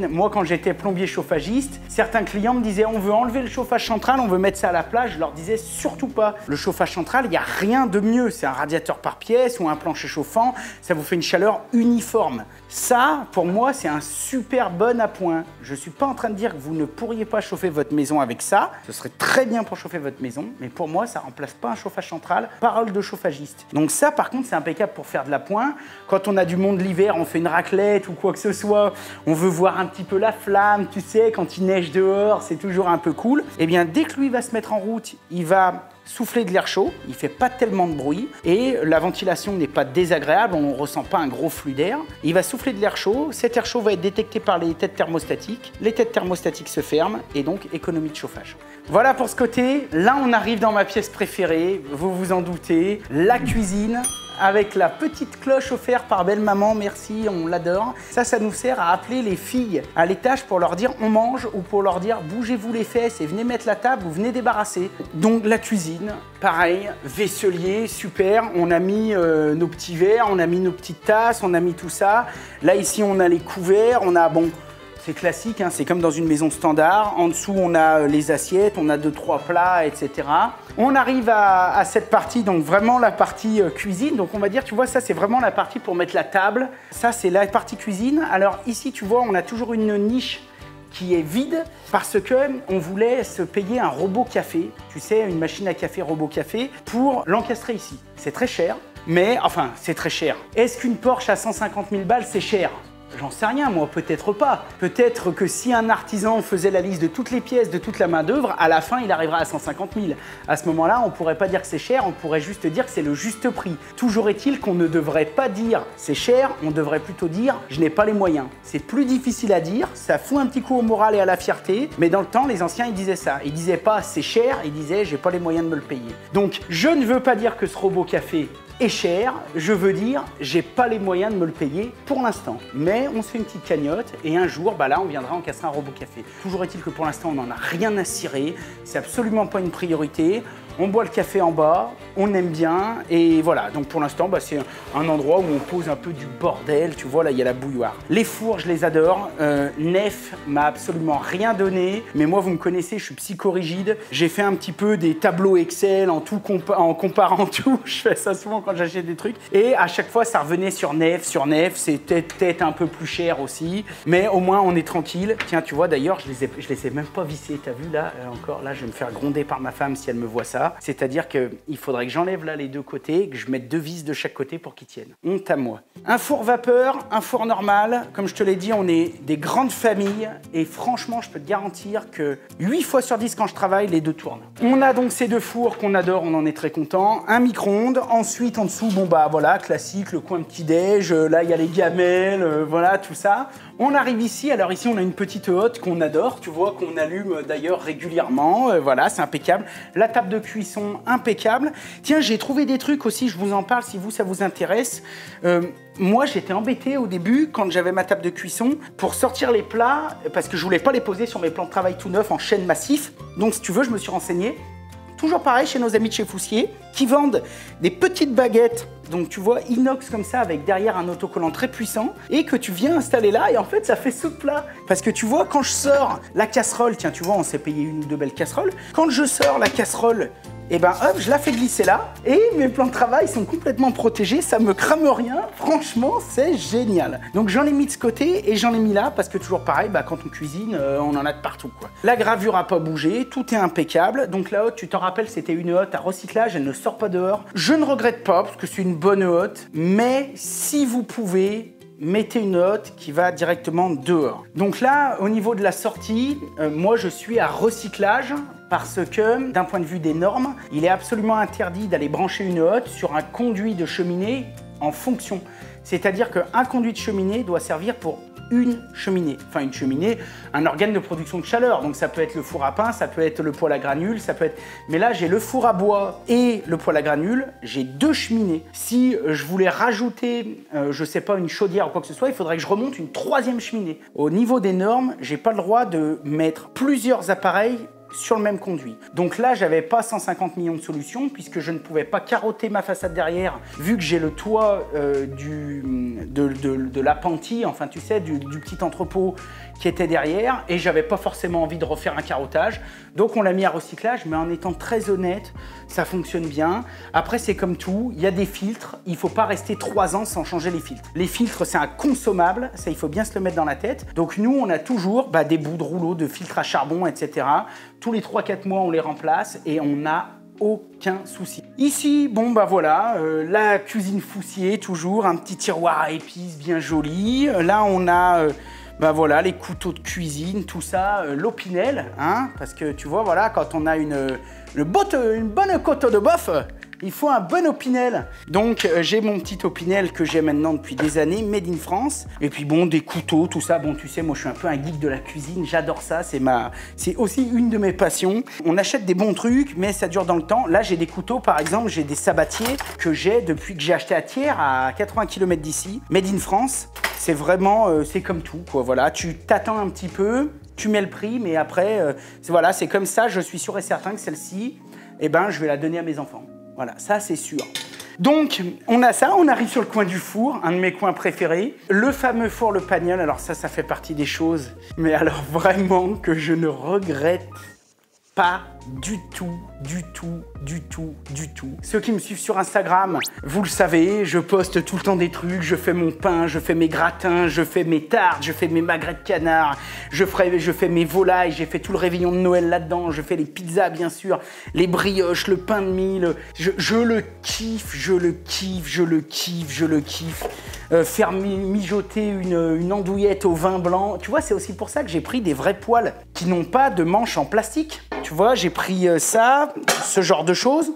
A: moi quand j'étais plombier chauffagiste, certains clients me disaient on veut enlever le chauffage central, on veut mettre ça à la plage. Je leur disais surtout pas. Le chauffage central, il n'y a rien de mieux. C'est un radiateur par pièce ou un plancher chauffant, ça vous fait une chaleur uniforme. Ça, pour moi, c'est un super bon appoint. Je ne suis pas en train de dire que vous ne pourriez pas chauffer votre maison avec ça. Ce serait très bien pour chauffer votre maison, mais pour moi, ça ne remplace pas un chauffage central. Parole de chauffagiste. Donc ça, par contre, c'est impeccable pour faire de l'appoint. Quand on a du monde l'hiver, on fait une raclette ou quoi que ce soit, on veut voir un petit peu la flamme, tu sais, quand il neige dehors, c'est toujours un peu cool. Eh bien, dès que lui va se mettre en route, il va souffler de l'air chaud, il ne fait pas tellement de bruit et la ventilation n'est pas désagréable, on ne ressent pas un gros flux d'air. Il va souffler de l'air chaud, cet air chaud va être détecté par les têtes thermostatiques, les têtes thermostatiques se ferment et donc économie de chauffage. Voilà pour ce côté. Là, on arrive dans ma pièce préférée, vous vous en doutez, la cuisine. Avec la petite cloche offerte par belle maman, merci, on l'adore. Ça nous sert à appeler les filles à l'étage pour leur dire on mange ou pour leur dire bougez-vous les fesses et venez mettre la table ou venez débarrasser. Donc la cuisine, pareil, vaisselier, super. On a mis nos petits verres, on a mis nos petites tasses, on a mis tout ça. Là ici on a les couverts, on a bon. C'est classique, hein, c'est comme dans une maison standard. En dessous, on a les assiettes, on a 2-3 plats, etc. On arrive à cette partie, donc vraiment la partie cuisine. Donc on va dire, tu vois, ça c'est vraiment la partie pour mettre la table. Ça c'est la partie cuisine. Alors ici, tu vois, on a toujours une niche qui est vide parce que on voulait se payer un robot café. Tu sais, une machine à café, robot café, pour l'encastrer ici. C'est très cher, mais enfin, c'est très cher. Est-ce qu'une Porsche à 150 000 balles, c'est cher ? J'en sais rien, moi, peut-être pas. Peut-être que si un artisan faisait la liste de toutes les pièces, de toute la main-d'œuvre, à la fin, il arrivera à 150 000. À ce moment-là, on ne pourrait pas dire que c'est cher, on pourrait juste dire que c'est le juste prix. Toujours est-il qu'on ne devrait pas dire c'est cher, on devrait plutôt dire je n'ai pas les moyens. C'est plus difficile à dire, ça fout un petit coup au moral et à la fierté, mais dans le temps, les anciens, ils disaient ça. Ils disaient pas c'est cher, ils disaient j'ai pas les moyens de me le payer. Donc, je ne veux pas dire que ce robot café est cher, je veux dire, j'ai pas les moyens de me le payer pour l'instant. Mais on se fait une petite cagnotte et un jour, bah là, on viendra encastrer un robot café. Toujours est-il que pour l'instant, on n'en a rien à cirer, c'est absolument pas une priorité. On boit le café en bas, on aime bien et voilà. Donc pour l'instant, bah, c'est un endroit où on pose un peu du bordel. Tu vois, là, il y a la bouilloire. Les fours, je les adore. Nef m'a absolument rien donné. Mais moi, vous me connaissez, je suis psychorigide. J'ai fait un petit peu des tableaux Excel en comparant tout. Je fais ça souvent quand j'achète des trucs. Et à chaque fois, ça revenait sur Nef. C'était peut-être un peu plus cher aussi. Mais au moins, on est tranquille. Tiens, tu vois, d'ailleurs, je les ai même pas vissés. T'as vu, là, encore, là, je vais me faire gronder par ma femme si elle me voit ça. C'est-à-dire qu'il faudrait que j'enlève là les deux côtés, que je mette 2 vis de chaque côté pour qu'ils tiennent. Honte à moi. Un four vapeur, un four normal. Comme je te l'ai dit, on est des grandes familles et franchement, je peux te garantir que 8 fois sur 10 quand je travaille, les deux tournent. On a donc ces 2 fours qu'on adore, on en est très content. Un micro-ondes. Ensuite, en dessous, bon bah voilà, classique, le coin petit-déj. Là, il y a les gamelles, voilà, tout ça. On arrive ici, alors ici on a une petite hotte qu'on adore, tu vois, qu'on allume d'ailleurs régulièrement, voilà, c'est impeccable. La table de cuisson, impeccable. Tiens, j'ai trouvé des trucs aussi, je vous en parle si vous, ça vous intéresse. Moi, j'étais embêté au début, quand j'avais ma table de cuisson, pour sortir les plats, parce que je voulais pas les poser sur mes plans de travail tout neufs en chaîne massif. Donc si tu veux, je me suis renseigné. Toujours pareil chez nos amis de chez Foussier, qui vendent des petites baguettes, donc tu vois, inox comme ça, avec derrière un autocollant très puissant, et que tu viens installer là, et en fait, ça fait soupe plat. Parce que tu vois, quand je sors la casserole, tiens, tu vois, on s'est payé 1 ou 2 belles casseroles, quand je sors la casserole, et ben hop, je la fais glisser là, et mes plans de travail sont complètement protégés, ça me crame rien, franchement, c'est génial. Donc j'en ai mis de ce côté, et j'en ai mis là, parce que toujours pareil, bah, quand on cuisine, on en a de partout, quoi. La gravure a pas bougé, tout est impeccable, donc la hotte, tu t'en rappelles, c'était une hotte à recyclage, elle ne sort pas dehors. Je ne regrette pas, parce que c'est une bonne hotte, mais si vous pouvez, mettez une hotte qui va directement dehors. Donc là, au niveau de la sortie, moi je suis à recyclage parce que, d'un point de vue des normes, il est absolument interdit d'aller brancher une hotte sur un conduit de cheminée en fonction. C'est-à-dire qu'un conduit de cheminée doit servir pour une cheminée. Enfin, une cheminée, un organe de production de chaleur. Donc ça peut être le four à pain, ça peut être le poêle à granules, ça peut être... Mais là, j'ai le four à bois et le poêle à granules. J'ai 2 cheminées. Si je voulais rajouter, je sais pas, une chaudière ou quoi que ce soit, il faudrait que je remonte une 3e cheminée. Au niveau des normes, j'ai pas le droit de mettre plusieurs appareils sur le même conduit. Donc là, j'avais pas 150 millions de solutions puisque je ne pouvais pas carotter ma façade derrière vu que j'ai le toit de l'appentis, enfin tu sais, du petit entrepôt qui était derrière et j'avais pas forcément envie de refaire un carottage. Donc on l'a mis à recyclage, mais en étant très honnête, ça fonctionne bien. Après, c'est comme tout, il y a des filtres, il faut pas rester 3 ans sans changer les filtres. Les filtres, c'est inconsommable, ça il faut bien se le mettre dans la tête. Donc nous, on a toujours des bouts de rouleau, de filtres à charbon, etc. Tous les 3-4 mois, on les remplace et on a aucun souci. Ici, bon voilà, la cuisine Foussier, toujours un petit tiroir à épices bien joli. Là, on a voilà, les couteaux de cuisine, tout ça, l'opinel, hein, parce que tu vois, voilà, quand on a une bonne côte de bœuf, il faut un bon opinel. Donc j'ai mon petit opinel que j'ai maintenant depuis des années, made in France. Et puis bon, des couteaux, tout ça. Bon, tu sais, moi je suis un peu un geek de la cuisine, j'adore ça, c'est aussi une de mes passions. On achète des bons trucs, mais ça dure dans le temps. Là, j'ai des couteaux, par exemple, j'ai des sabatiers que j'ai depuis que j'ai acheté à Thiers, à 80 km d'ici, made in France. C'est vraiment, c'est comme tout, quoi. Voilà, tu t'attends un petit peu, tu mets le prix, mais après, voilà, c'est comme ça. Je suis sûr et certain que celle-ci, eh ben, je vais la donner à mes enfants. Voilà, ça c'est sûr. Donc, on a ça, on arrive sur le coin du four, un de mes coins préférés. Le fameux four, le Pagnol, alors ça fait partie des choses, mais alors vraiment que je ne regrette pas du tout, du tout, du tout, du tout. Ceux qui me suivent sur Instagram, vous le savez, je poste tout le temps des trucs, je fais mon pain, je fais mes gratins, je fais mes tartes, je fais mes magrets de canard, je fais mes volailles, j'ai fait tout le réveillon de Noël là-dedans, je fais les pizzas bien sûr, les brioches, le pain de mie, je le kiffe, je le kiffe, je le kiffe, je le kiffe. Faire mijoter une andouillette au vin blanc, tu vois, c'est aussi pour ça que j'ai pris des vrais poêles qui n'ont pas de manche en plastique. Tu vois, j'ai pris ça, ce genre de choses,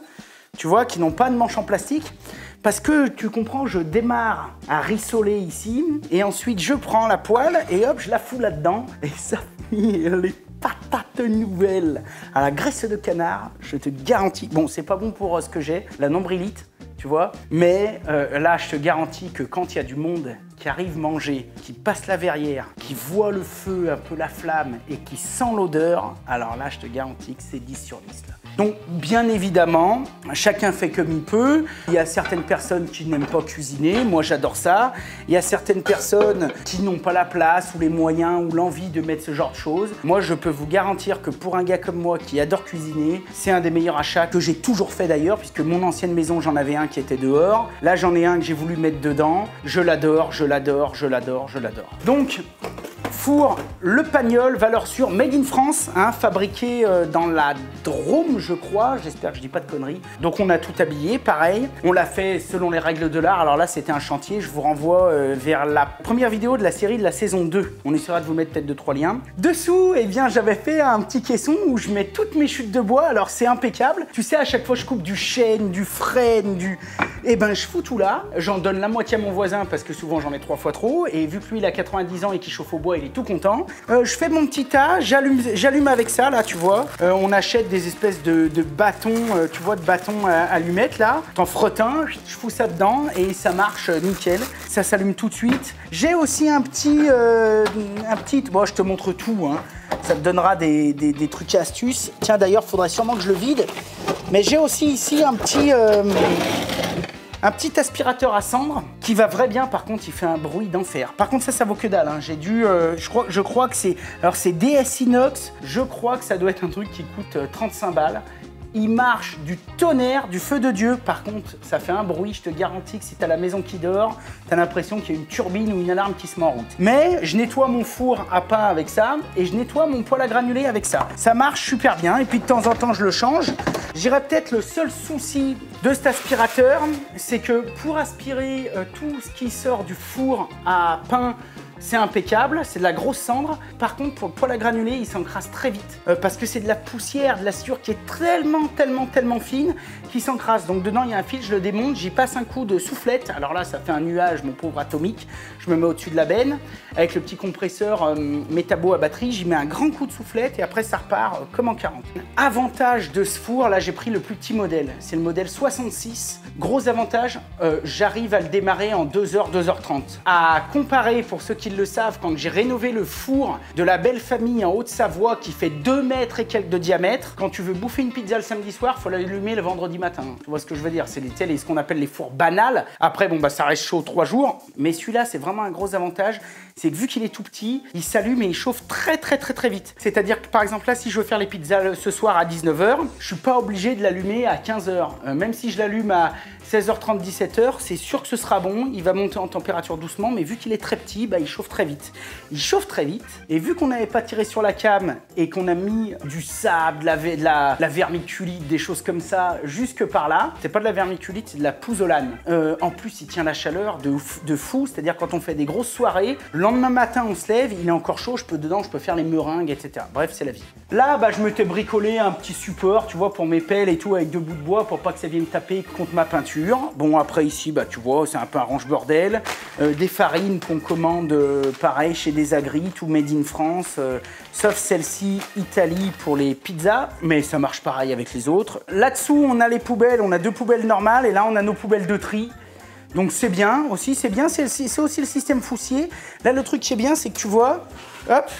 A: tu vois, qui n'ont pas de manche en plastique. Parce que, tu comprends, je démarre à rissoler ici, et ensuite je prends la poêle, et hop, je la fous là-dedans, et ça fait les patates nouvelles à la graisse de canard, je te garantis. Bon, c'est pas bon pour ce que j'ai, la nombrilite, tu vois, mais là, je te garantis que quand il y a du monde qui arrive manger, qui passe la verrière, qui voit le feu, un peu la flamme, et qui sent l'odeur, alors là, je te garantis que c'est 10 sur 10, là. Donc, bien évidemment, chacun fait comme il peut. Il y a certaines personnes qui n'aiment pas cuisiner. Moi, j'adore ça. Il y a certaines personnes qui n'ont pas la place ou les moyens ou l'envie de mettre ce genre de choses. Moi, je peux vous garantir que pour un gars comme moi qui adore cuisiner, c'est un des meilleurs achats que j'ai toujours fait d'ailleurs, puisque mon ancienne maison, j'en avais un qui était dehors. Là, j'en ai un que j'ai voulu mettre dedans. Je l'adore, je l'adore, je l'adore, je l'adore. Donc, four, le Pagnol, valeur sûre, made in France, hein, fabriqué dans la Drôme, je crois, j'espère que je dis pas de conneries. Donc on a tout habillé, pareil, on l'a fait selon les règles de l'art, alors là c'était un chantier, je vous renvoie vers la première vidéo de la série de la saison 2. On essaiera de vous mettre peut-être 2-3 liens. Dessous, eh bien j'avais fait un petit caisson où je mets toutes mes chutes de bois, alors c'est impeccable. Tu sais, à chaque fois je coupe du chêne, du frêne, eh ben je fous tout là, j'en donne la moitié à mon voisin parce que souvent j'en mets 3 fois trop, et vu que lui il a 90 ans et qu'il chauffe au bois, il est tout content. Je fais mon petit tas, j'allume avec ça là, tu vois. On achète des espèces de bâtons, tu vois, de bâtons allumettes là. T'en frottes un, je fous ça dedans et ça marche nickel. Ça s'allume tout de suite. J'ai aussi un petit, bon je te montre tout, hein. Ça te donnera des trucs et astuces. Tiens d'ailleurs, faudrait sûrement que je le vide. Mais j'ai aussi ici un petit aspirateur à cendre qui va vrai bien. Par contre, il fait un bruit d'enfer. Par contre, ça vaut que dalle, hein. J'ai dû, je crois que c'est, alors c'est DS Inox. Je crois que ça doit être un truc qui coûte 35 balles. Il marche du tonnerre, du feu de Dieu. Par contre, ça fait un bruit. Je te garantis que si t'as la maison qui dort, t'as l'impression qu'il y a une turbine ou une alarme qui se met en route. Mais je nettoie mon four à pain avec ça et je nettoie mon poêle à granulés avec ça. Ça marche super bien et puis de temps en temps, je le change. J'irais peut-être le seul souci de cet aspirateur, c'est que pour aspirer tout ce qui sort du four à pain, c'est impeccable, c'est de la grosse cendre. Par contre, pour le poêle à granulés, il s'encrasse très vite. Parce que c'est de la poussière, de la sueur qui est tellement fine qui s'encrasse. Donc dedans, il y a un fil, je le démonte, j'y passe un coup de soufflette. Alors là, ça fait un nuage, mon pauvre atomique. Je me mets au-dessus de la benne. Avec le petit compresseur métabo à batterie, j'y mets un grand coup de soufflette et après, ça repart comme en 40. Avantage de ce four, là, j'ai pris le plus petit modèle. C'est le modèle 66. Gros avantage, j'arrive à le démarrer en 2h, 2h30. À comparer, pour ceux qui ils le savent, quand j'ai rénové le four de la belle famille en Haute-Savoie qui fait 2 mètres et quelques de diamètre, quand tu veux bouffer une pizza le samedi soir, faut l'allumer le vendredi matin. Tu vois ce que je veux dire? C'est ce qu'on appelle les fours banals. Après, bon, bah, ça reste chaud 3 jours. Mais celui-là, c'est vraiment un gros avantage. C'est que vu qu'il est tout petit, il s'allume et il chauffe très vite. C'est-à-dire que par exemple là, si je veux faire les pizzas ce soir à 19 h, je suis pas obligé de l'allumer à 15 h. Même si je l'allume à 16h30, 17 h, c'est sûr que ce sera bon. Il va monter en température doucement, mais vu qu'il est très petit, bah, il chauffe très vite. Il chauffe très vite. Et vu qu'on n'avait pas tiré sur la cam et qu'on a mis du sable, de la vermiculite, des choses comme ça, jusque par là, c'est pas de la vermiculite, c'est de la pouzzolane. En plus, il tient la chaleur de fou. C'est-à-dire quand on fait des grosses soirées, le lendemain matin, on se lève, il est encore chaud, je peux faire les meringues, etc. Bref, c'est la vie. Là, bah, je m'étais bricolé un petit support, tu vois, pour mes pelles et tout, avec 2 bouts de bois pour pas que ça vienne taper contre ma peinture. Bon, après ici, bah, tu vois, c'est un peu un range-bordel. Des farines qu'on commande, pareil, chez Desagri, tout made in France, sauf celle-ci, Italie, pour les pizzas, mais ça marche pareil avec les autres. Là-dessous, on a les poubelles, on a 2 poubelles normales, et là, on a nos poubelles de tri. Donc c'est bien aussi, c'est bien, c'est aussi le système foussier. Là, le truc qui est bien, c'est que tu vois, hop,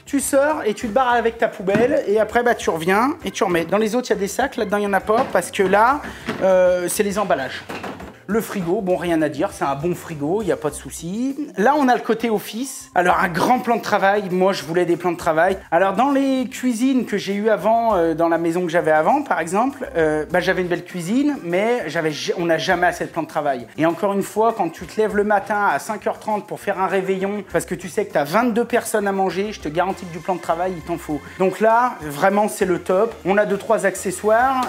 A: tu sors et tu te barres avec ta poubelle et après, bah, tu reviens et tu remets. Dans les autres, il y a des sacs, là-dedans, il n'y en a pas parce que là, c'est les emballages. Le frigo, bon, rien à dire, c'est un bon frigo, il n'y a pas de souci. Là, on a le côté office. Alors, un grand plan de travail. Moi, je voulais des plans de travail. Alors, dans les cuisines que j'ai eues avant, dans la maison que j'avais avant, par exemple, bah, j'avais une belle cuisine, mais on n'a jamais assez de plans de travail. Et encore une fois, quand tu te lèves le matin à 5h30 pour faire un réveillon, parce que tu sais que tu as 22 personnes à manger, je te garantis que du plan de travail, il t'en faut. Donc là, vraiment, c'est le top. On a 2-3 accessoires.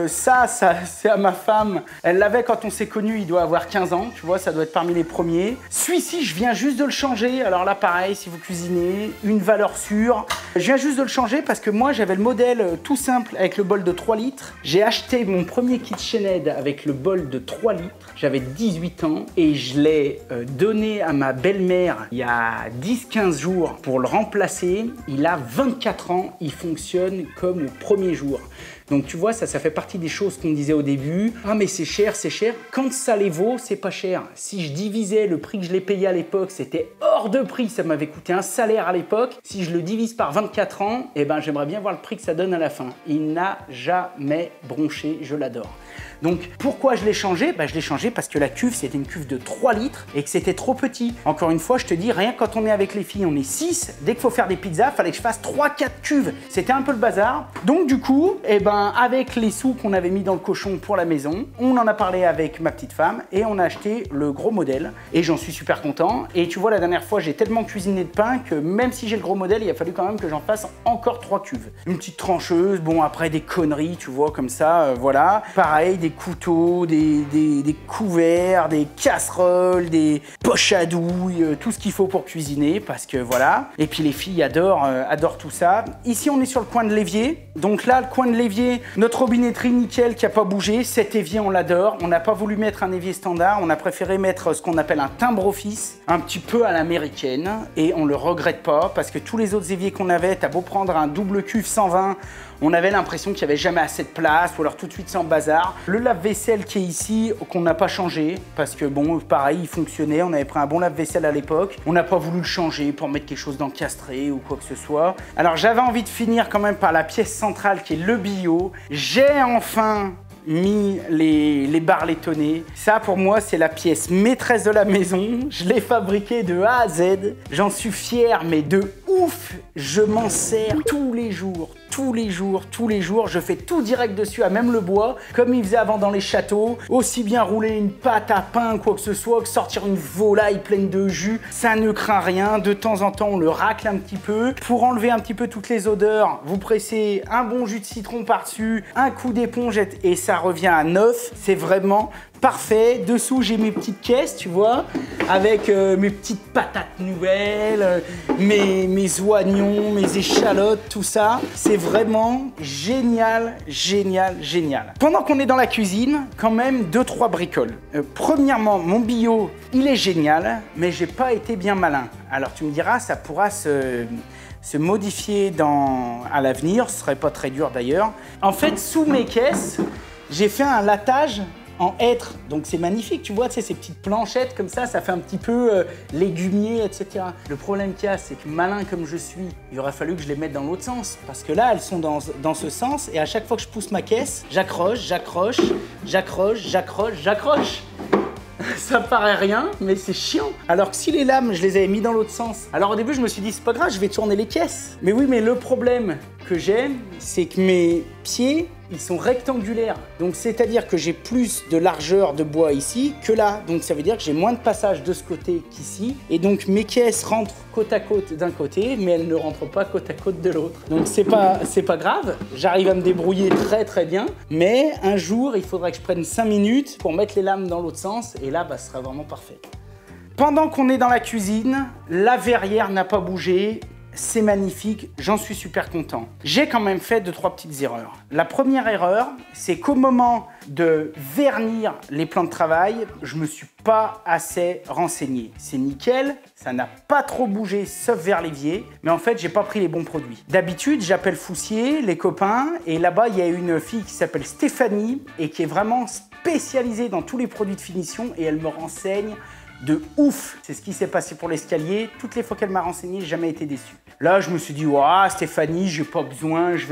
A: Ça c'est à ma femme. Elle l'avait quand on s'est connu, il doit avoir 15 ans, tu vois, ça doit être parmi les premiers. Celui-ci, je viens juste de le changer. Alors là, pareil, si vous cuisinez, une valeur sûre. Je viens juste de le changer parce que moi, j'avais le modèle tout simple avec le bol de 3 litres. J'ai acheté mon premier KitchenAid avec le bol de 3 litres. J'avais 18 ans et je l'ai donné à ma belle-mère il y a 10-15 jours pour le remplacer. Il a 24 ans, il fonctionne comme au premier jour. Donc tu vois, ça fait partie des choses qu'on disait au début. Ah mais c'est cher, c'est cher. Quand ça les vaut, c'est pas cher. Si je divisais le prix que je l'ai payé à l'époque, c'était hors de prix. Ça m'avait coûté un salaire à l'époque. Si je le divise par 24 ans, eh ben, j'aimerais bien voir le prix que ça donne à la fin. Il n'a jamais bronché, je l'adore. Donc pourquoi je l'ai changé? Bah, je l'ai changé parce que la cuve, c'était une cuve de 3 litres et que c'était trop petit. Encore une fois, je te dis, rien que quand on est avec les filles, on est 6. Dès qu'il faut faire des pizzas, il fallait que je fasse 3-4 cuves. C'était un peu le bazar. Donc du coup, eh ben, avec les sous qu'on avait mis dans le cochon pour la maison, on en a parlé avec ma petite femme et on a acheté le gros modèle. Et j'en suis super content. Et tu vois, la dernière fois, j'ai tellement cuisiné de pain que même si j'ai le gros modèle, il a fallu quand même que j'en fasse encore 3 cuves. Une petite trancheuse, bon après des conneries, tu vois, comme ça, voilà. Pareil, des couteaux, des couverts, des casseroles, des poches à douille, tout ce qu'il faut pour cuisiner parce que voilà. Et puis les filles adorent tout ça. Ici, on est sur le coin de l'évier. Donc là, le coin de l'évier, notre robinetterie nickel qui n'a pas bougé. Cet évier, on l'adore. On n'a pas voulu mettre un évier standard. On a préféré mettre ce qu'on appelle un timbre office, un petit peu à l'américaine. Et on le regrette pas parce que tous les autres éviers qu'on avait, t'as beau prendre un double cuve 120, on avait l'impression qu'il n'y avait jamais assez de place ou alors tout de suite sans bazar. Le lave-vaisselle qui est ici, qu'on n'a pas changé parce que bon, pareil, il fonctionnait. On avait pris un bon lave-vaisselle à l'époque. On n'a pas voulu le changer pour mettre quelque chose d'encastré ou quoi que ce soit. Alors j'avais envie de finir quand même par la pièce centrale qui est le bio. J'ai enfin mis les barres laitonnées. Ça pour moi c'est la pièce maîtresse de la maison. Je l'ai fabriquée de A à Z. J'en suis fier mais de ouf. Je m'en sers tous les jours. Je fais tout direct dessus, à même le bois, comme ils faisaient avant dans les châteaux. Aussi bien rouler une pâte à pain, quoi que ce soit, que sortir une volaille pleine de jus. Ça ne craint rien. De temps en temps, on le racle un petit peu. Pour enlever un petit peu toutes les odeurs, vous pressez un bon jus de citron par-dessus, un coup d'éponge et ça revient à neuf. C'est vraiment parfait. Dessous, j'ai mes petites caisses, tu vois, avec mes petites patates nouvelles, mes oignons, mes échalotes, tout ça. C'est vraiment génial. Pendant qu'on est dans la cuisine, quand même 2-3 bricoles. Premièrement, mon bio, il est génial, mais j'ai pas été bien malin. Alors tu me diras, ça pourra se modifier à l'avenir, ce serait pas très dur d'ailleurs. En fait, sous mes caisses, j'ai fait un lattage en hêtre, donc c'est magnifique, tu vois, tu sais, ces petites planchettes comme ça fait un petit peu légumier, etc. Le problème qu'il y a, c'est que malin comme je suis, il aurait fallu que je les mette dans l'autre sens, parce que là, elles sont dans ce sens, et à chaque fois que je pousse ma caisse, j'accroche, j'accroche, j'accroche, j'accroche, j'accroche. Ça paraît rien, mais c'est chiant. Alors que si les lames, je les avais mis dans l'autre sens. Alors au début, je me suis dit, c'est pas grave, je vais tourner les caisses. Mais oui, mais le problème que j'ai, c'est que mes pieds, ils sont rectangulaires. Donc c'est-à-dire que j'ai plus de largeur de bois ici que là. Donc ça veut dire que j'ai moins de passage de ce côté qu'ici. Et donc mes caisses rentrent côte à côte d'un côté, mais elles ne rentrent pas côte à côte de l'autre. Donc c'est pas grave, j'arrive à me débrouiller très très bien. Mais un jour, il faudra que je prenne 5 minutes pour mettre les lames dans l'autre sens. Et là, ce sera vraiment parfait. Pendant qu'on est dans la cuisine, la verrière n'a pas bougé. C'est magnifique, j'en suis super content. J'ai quand même fait 2-3 petites erreurs. La première erreur, c'est qu'au moment de vernir les plans de travail, je me suis pas assez renseigné. C'est nickel, ça n'a pas trop bougé sauf vers l'évier, mais en fait, j'ai pas pris les bons produits. D'habitude, j'appelle Foussier, les copains, et là-bas, il y a une fille qui s'appelle Stéphanie et qui est vraiment spécialisée dans tous les produits de finition et elle me renseigne de ouf. C'est ce qui s'est passé pour l'escalier. Toutes les fois qu'elle m'a renseigné, j'ai jamais été déçu. Là, je me suis dit, ouah, Stéphanie, j'ai pas besoin, je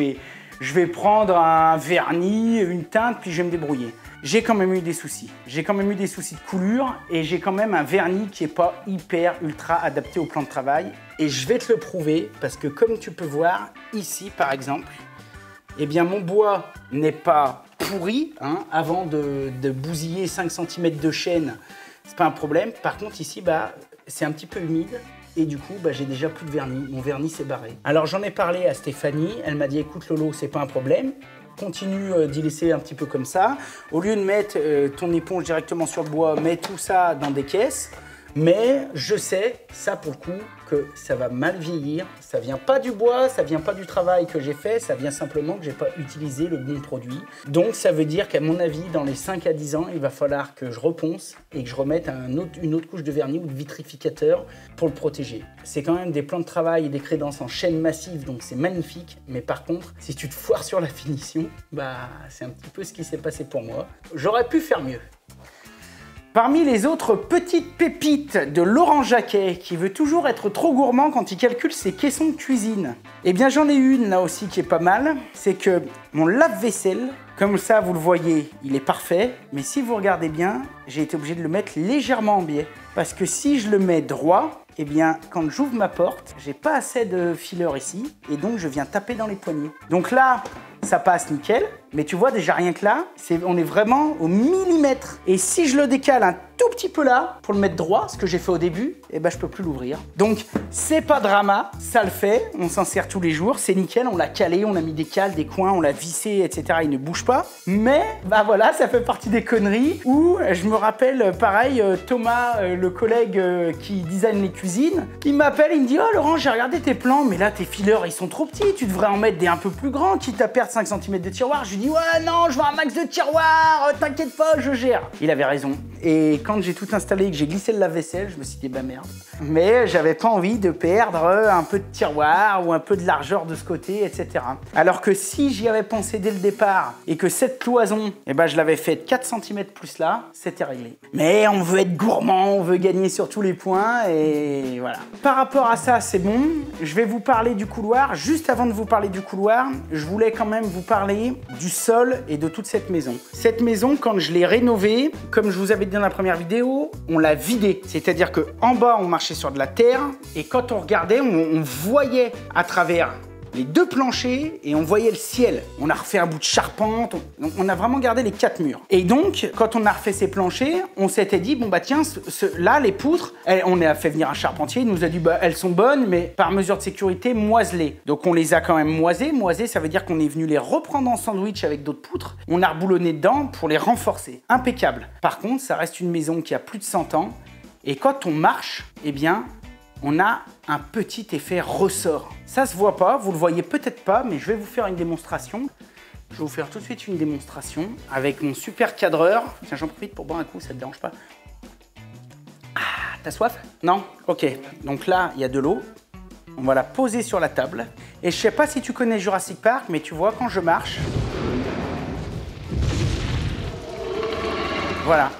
A: vais prendre un vernis, une teinte, puis je vais me débrouiller. J'ai quand même eu des soucis. J'ai quand même eu des soucis de coulure et j'ai quand même un vernis qui est pas hyper ultra adapté au plan de travail. Et je vais te le prouver parce que comme tu peux voir ici, par exemple, eh bien mon bois n'est pas pourri, hein, avant de bousiller 5 cm de chaîne. C'est pas un problème. Par contre, ici, c'est un petit peu humide. Et du coup, j'ai déjà plus de vernis. Mon vernis s'est barré. Alors, j'en ai parlé à Stéphanie. Elle m'a dit, écoute Lolo, c'est pas un problème. Continue d'y laisser un petit peu comme ça. Au lieu de mettre ton éponge directement sur le bois, mets tout ça dans des caisses. Mais je sais, ça pour le coup, que ça va mal vieillir. Ça vient pas du bois, ça vient pas du travail que j'ai fait, ça vient simplement que j'ai pas utilisé le bon produit. Donc ça veut dire qu'à mon avis, dans les 5 à 10 ans, il va falloir que je reponce et que je remette une autre couche de vernis ou de vitrificateur pour le protéger. C'est quand même des plans de travail et des crédences en chaîne massive, donc c'est magnifique. Mais par contre, si tu te foires sur la finition, c'est un petit peu ce qui s'est passé pour moi. J'aurais pu faire mieux. Parmi les autres petites pépites de Laurent Jacquet, qui veut toujours être trop gourmand quand il calcule ses caissons de cuisine, eh bien j'en ai une là aussi qui est pas mal, c'est que mon lave-vaisselle, comme ça vous le voyez, il est parfait, mais si vous regardez bien, j'ai été obligé de le mettre légèrement en biais. Parce que si je le mets droit, eh bien quand j'ouvre ma porte, j'ai pas assez de fileur ici, et donc je viens taper dans les poignées. Donc là, ça passe nickel, mais tu vois déjà rien que là, on est vraiment au millimètre. Et si je le décale un tout petit peu là, pour le mettre droit, ce que j'ai fait au début, eh ben je peux plus l'ouvrir. Donc c'est pas drama, ça le fait, on s'en sert tous les jours, c'est nickel, on l'a calé, on a mis des cales, des coins, on l'a vissé, etc. Il ne bouge pas. Mais voilà, ça fait partie des conneries où je me rappelle, pareil, Thomas, le collègue qui design les cuisines, il m'appelle, il me dit « Oh Laurent, j'ai regardé tes plans, mais là tes fileurs ils sont trop petits, tu devrais en mettre des un peu plus grands, quitte à perdre 5 cm de tiroir. » Je lui dis « Ouais non, je veux un max de tiroirs, t'inquiète pas, je gère. » Il avait raison. Et quand j'ai tout installé et que j'ai glissé le lave-vaisselle, je me suis dit bah merde. Mais j'avais pas envie de perdre un peu de tiroir ou un peu de largeur de ce côté, etc. Alors que si j'y avais pensé dès le départ et que cette cloison, je l'avais faite 4 cm plus là, c'était réglé. Mais on veut être gourmand, on veut gagner sur tous les points et voilà. Par rapport à ça, c'est bon. Je vais vous parler du couloir. Juste avant de vous parler du couloir, je voulais quand même vous parler du sol et de toute cette maison. Cette maison, quand je l'ai rénovée, comme je vous avais dit dans la première vidéo, on l'a vidée. C'est-à-dire qu'en bas, on marchait sur de la terre et quand on regardait, on voyait à travers les deux planchers et on voyait le ciel. On a refait un bout de charpente, on a vraiment gardé les 4 murs. Et donc, quand on a refait ces planchers, on s'était dit, bon bah tiens, là, les poutres, on a fait venir un charpentier, il nous a dit, bah elles sont bonnes, mais par mesure de sécurité, moiselées. Donc on les a quand même moisées. Moisées, ça veut dire qu'on est venu les reprendre en sandwich avec d'autres poutres. On a reboulonné dedans pour les renforcer. Impeccable. Par contre, ça reste une maison qui a plus de 100 ans. Et quand on marche, eh bien, on a un petit effet ressort. Ça se voit pas, vous le voyez peut-être pas, mais je vais vous faire une démonstration. Je vais vous faire tout de suite une démonstration avec mon super cadreur. Tiens, j'en profite pour boire un coup, ça te dérange pas? Ah, t'as soif? Non? Ok. Donc là, il y a de l'eau. On va la poser sur la table. Et je sais pas si tu connais Jurassic Park, mais tu vois, quand je marche, Voilà.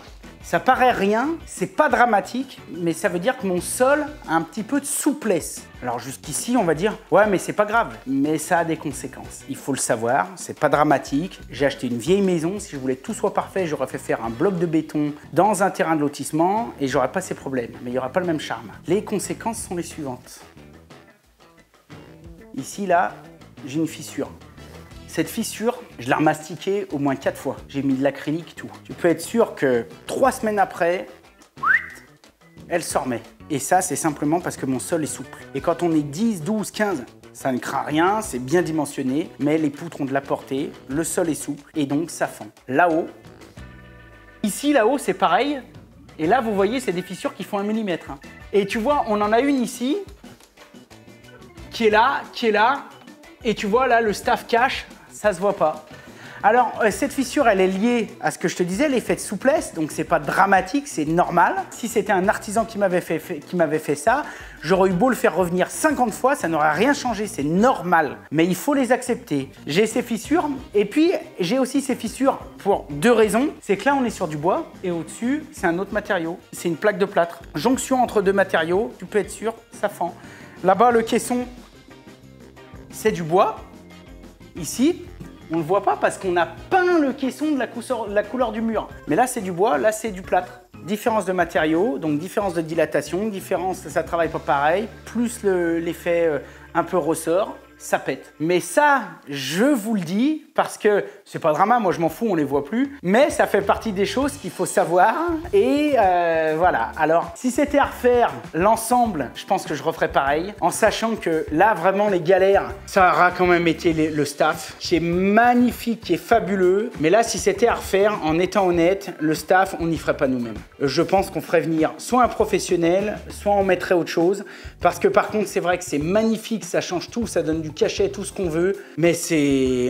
A: Ça paraît rien, c'est pas dramatique, mais ça veut dire que mon sol a un petit peu de souplesse. Alors jusqu'ici, on va dire, ouais, mais c'est pas grave. Mais ça a des conséquences. Il faut le savoir, c'est pas dramatique. J'ai acheté une vieille maison. Si je voulais que tout soit parfait, j'aurais fait faire un bloc de béton dans un terrain de lotissement et j'aurais pas ces problèmes. Mais il n'y aura pas le même charme. Les conséquences sont les suivantes. Ici, là, j'ai une fissure. Cette fissure, je l'ai remastiquée au moins 4 fois. J'ai mis de l'acrylique, tout. Tu peux être sûr que 3 semaines après, elle se remet. Et ça, c'est simplement parce que mon sol est souple. Et quand on est 10, 12, 15, ça ne craint rien, c'est bien dimensionné, mais les poutres ont de la portée, le sol est souple et donc ça fend. Là-haut, ici, là-haut, c'est pareil. Et là, vous voyez, c'est des fissures qui font 1 mm. Hein. Et tu vois, on en a une ici, qui est là, et tu vois, là, le staff cache. Ça se voit pas. Alors, cette fissure, elle est liée à ce que je te disais, l'effet de souplesse, donc c'est pas dramatique, c'est normal. Si c'était un artisan qui m'avait fait ça, j'aurais eu beau le faire revenir 50 fois, ça n'aurait rien changé, c'est normal. Mais il faut les accepter. J'ai ces fissures, et puis j'ai aussi ces fissures pour 2 raisons. C'est que là, on est sur du bois, et au-dessus, c'est un autre matériau. C'est une plaque de plâtre. Jonction entre 2 matériaux, tu peux être sûr, ça fend. Là-bas, le caisson, c'est du bois. Ici, on ne le voit pas parce qu'on a peint le caisson de la couleur du mur. Mais là, c'est du bois, là, c'est du plâtre. Différence de matériaux, donc différence de dilatation, différence, ça travaille pas pareil, plus l'effet un peu ressort, ça pète. Mais ça, je vous le dis, parce que c'est pas drama, moi je m'en fous, on les voit plus, mais ça fait partie des choses qu'il faut savoir. Et voilà, alors si c'était à refaire l'ensemble, je pense que je referais pareil, en sachant que là, vraiment, les galères, ça aura quand même été le staff, qui est magnifique, qui est fabuleux. Mais là, si c'était à refaire, en étant honnête, le staff, on n'y ferait pas nous-mêmes. Je pense qu'on ferait venir soit un professionnel, soit on mettrait autre chose, parce que par contre, c'est vrai que c'est magnifique, ça change tout, ça donne du cachet, tout ce qu'on veut, mais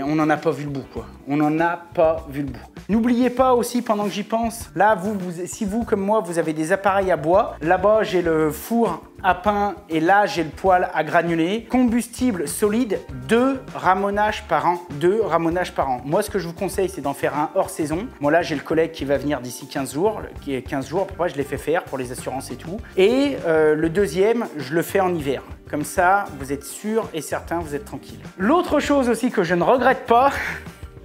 A: on n'en a pas vu le bout, quoi. On n'en a pas vu le bout. N'oubliez pas aussi, pendant que j'y pense, là, si vous, comme moi, vous avez des appareils à bois, là-bas, j'ai le four à pain et là, j'ai le poêle à granulés. Combustible solide, 2 ramonages par an. 2 ramonages par an. Moi, ce que je vous conseille, c'est d'en faire un hors saison. Moi, là, j'ai le collègue qui va venir d'ici 15 jours, qui est 15 jours, pourquoi je l'ai fait faire pour les assurances et tout. Et le deuxième, je le fais en hiver. Comme ça, vous êtes sûr et certain, vous êtes tranquille. L'autre chose aussi que je ne regrette pas,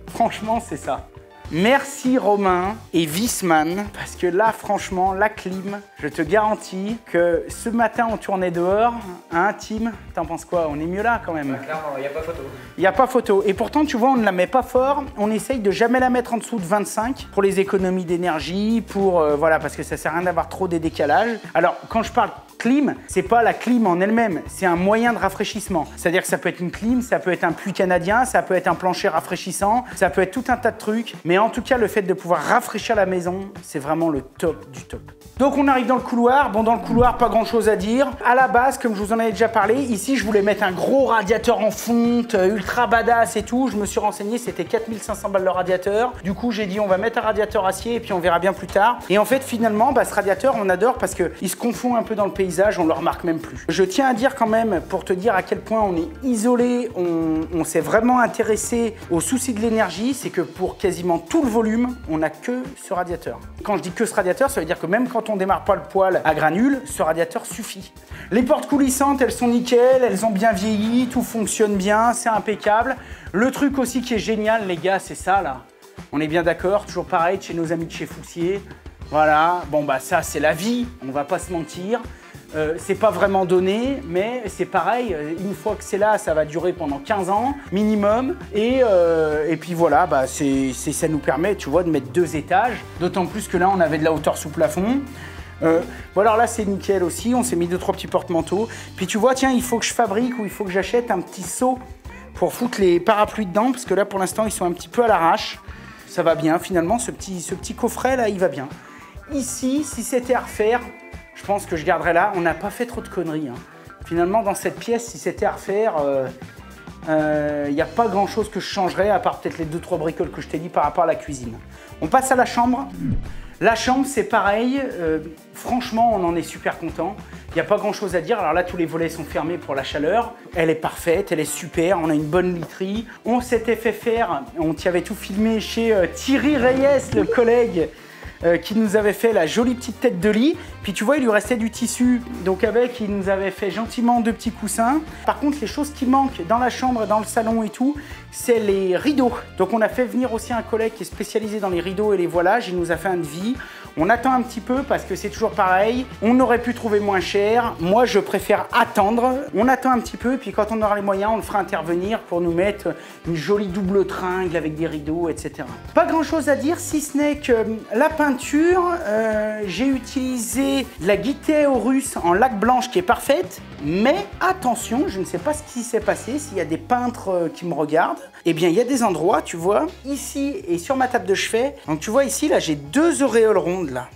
A: franchement, c'est ça. Merci Romain et Wiesmann, parce que là, franchement, la clim, je te garantis que ce matin, on tournait dehors, hein, Tim, t'en penses quoi? On est mieux là quand même.
B: Bah, clairement, il n'y a pas photo.
A: Il n'y a pas photo. Et pourtant, tu vois, on ne la met pas fort. On essaye de jamais la mettre en dessous de 25 pour les économies d'énergie, voilà, parce que ça sert à rien d'avoir trop des décalages. Alors, quand je parle clim, c'est pas la clim en elle-même, c'est un moyen de rafraîchissement. C'est-à-dire que ça peut être une clim, ça peut être un puits canadien, ça peut être un plancher rafraîchissant, ça peut être tout un tas de trucs. Mais en tout cas, le fait de pouvoir rafraîchir la maison, c'est vraiment le top du top. Donc on arrive dans le couloir. Bon, dans le couloir, pas grand-chose à dire. À la base, comme je vous en avais déjà parlé, ici, je voulais mettre un gros radiateur en fonte, ultra badass et tout. Je me suis renseigné, c'était 4500 balles le radiateur. Du coup, j'ai dit, on va mettre un radiateur acier et puis on verra bien plus tard. Et en fait, finalement, ce radiateur, on adore parce qu'il se confond un peu dans le paysage, on le remarque même plus. Je tiens à dire quand même, pour te dire à quel point on est isolé, on s'est vraiment intéressé au souci de l'énergie, c'est que pour quasiment tout le volume, on n'a que ce radiateur. Quand je dis que ce radiateur, ça veut dire que même quand on démarre pas le poêle à granules, ce radiateur suffit. Les portes coulissantes, elles sont nickel, elles ont bien vieilli, tout fonctionne bien, c'est impeccable. Le truc aussi qui est génial, les gars, c'est ça là. On est bien d'accord, toujours pareil, chez nos amis de chez Foussier. Voilà, bon ça c'est la vie, on va pas se mentir. C'est pas vraiment donné, mais c'est pareil, une fois que c'est là, ça va durer pendant 15 ans minimum. Et puis voilà, ça nous permet, tu vois, de mettre 2 étages. D'autant plus que là, on avait de la hauteur sous plafond. Bon alors là, c'est nickel aussi, on s'est mis 2-3 petits porte-manteaux. Puis tu vois, tiens, il faut que je fabrique ou il faut que j'achète un petit seau pour foutre les parapluies dedans, parce que là, pour l'instant, ils sont un petit peu à l'arrache. Ça va bien, finalement, ce petit coffret, là, il va bien. Ici, si c'était à refaire, je pense que je garderais là. On n'a pas fait trop de conneries. Hein. Finalement, dans cette pièce, si c'était à refaire, il n'y a pas grand-chose que je changerais, à part peut-être les 2-3 bricoles que je t'ai dit par rapport à la cuisine. On passe à la chambre. La chambre, c'est pareil. Franchement, on en est super content. Il n'y a pas grand-chose à dire. Alors là, tous les volets sont fermés pour la chaleur. Elle est parfaite, elle est super. On a une bonne literie. On s'était fait faire, on t'y avait tout filmé chez Thierry Reyes, le collègue qui nous avait fait la jolie petite tête de lit. Puis tu vois, il lui restait du tissu. Donc avec, il nous avait fait gentiment 2 petits coussins. Par contre, les choses qui manquent dans la chambre, dans le salon et tout, c'est les rideaux. Donc on a fait venir aussi un collègue qui est spécialisé dans les rideaux et les voilages. Il nous a fait un devis. On attend un petit peu parce que c'est toujours pareil. On aurait pu trouver moins cher. Moi, je préfère attendre. On attend un petit peu et puis quand on aura les moyens, on le fera intervenir pour nous mettre une jolie double tringle avec des rideaux, etc. Pas grand chose à dire si ce n'est que la peinture, j'ai utilisé la Guitté-Aurus en laque blanche qui est parfaite. Mais attention, je ne sais pas ce qui s'est passé, s'il y a des peintres qui me regardent. Eh bien, il y a des endroits, tu vois, ici et sur ma table de chevet. Donc tu vois ici, là, j'ai 2 auréoles rondes, là.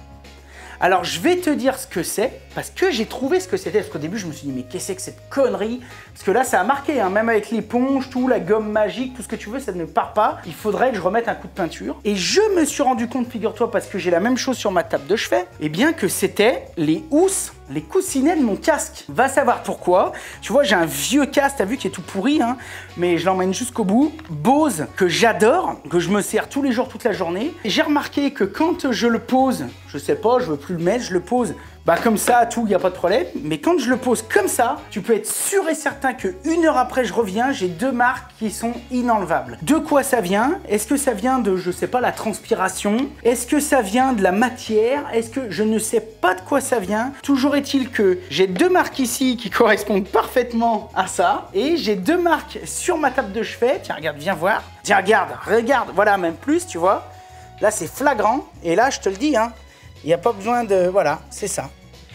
A: Alors, je vais te dire ce que c'est, parce que j'ai trouvé ce que c'était. Parce qu'au début, je me suis dit, mais qu'est-ce que c'est que cette connerie? Parce que là, ça a marqué, hein, même avec l'éponge, tout, la gomme magique, tout ce que tu veux, ça ne part pas. Il faudrait que je remette un coup de peinture. Et je me suis rendu compte, figure-toi, parce que j'ai la même chose sur ma table de chevet, eh bien que c'était les housses, les coussinets de mon casque. Va savoir pourquoi. Tu vois, j'ai un vieux casque, t'as vu, qui est tout pourri, hein, mais je l'emmène jusqu'au bout. Bose, que j'adore, que je me sers tous les jours, toute la journée. Et j'ai remarqué que quand je le pose, je sais pas, je veux plus le mettre, je le pose comme ça, tout, il n'y a pas de problème. Mais quand je le pose comme ça, tu peux être sûr et certain que 1 heure après je reviens, j'ai 2 marques qui sont inenlevables. De quoi ça vient? Est-ce que ça vient de, je sais pas, la transpiration? Est-ce que ça vient de la matière? Est-ce que je ne sais pas de quoi ça vient? Toujours est-il que j'ai 2 marques ici qui correspondent parfaitement à ça. Et j'ai 2 marques sur ma table de chevet. Tiens, regarde, viens voir. Tiens, regarde, voilà, même plus, tu vois. Là, c'est flagrant. Et là, je te le dis, hein, il n'y a pas besoin de... Voilà, c'est ça.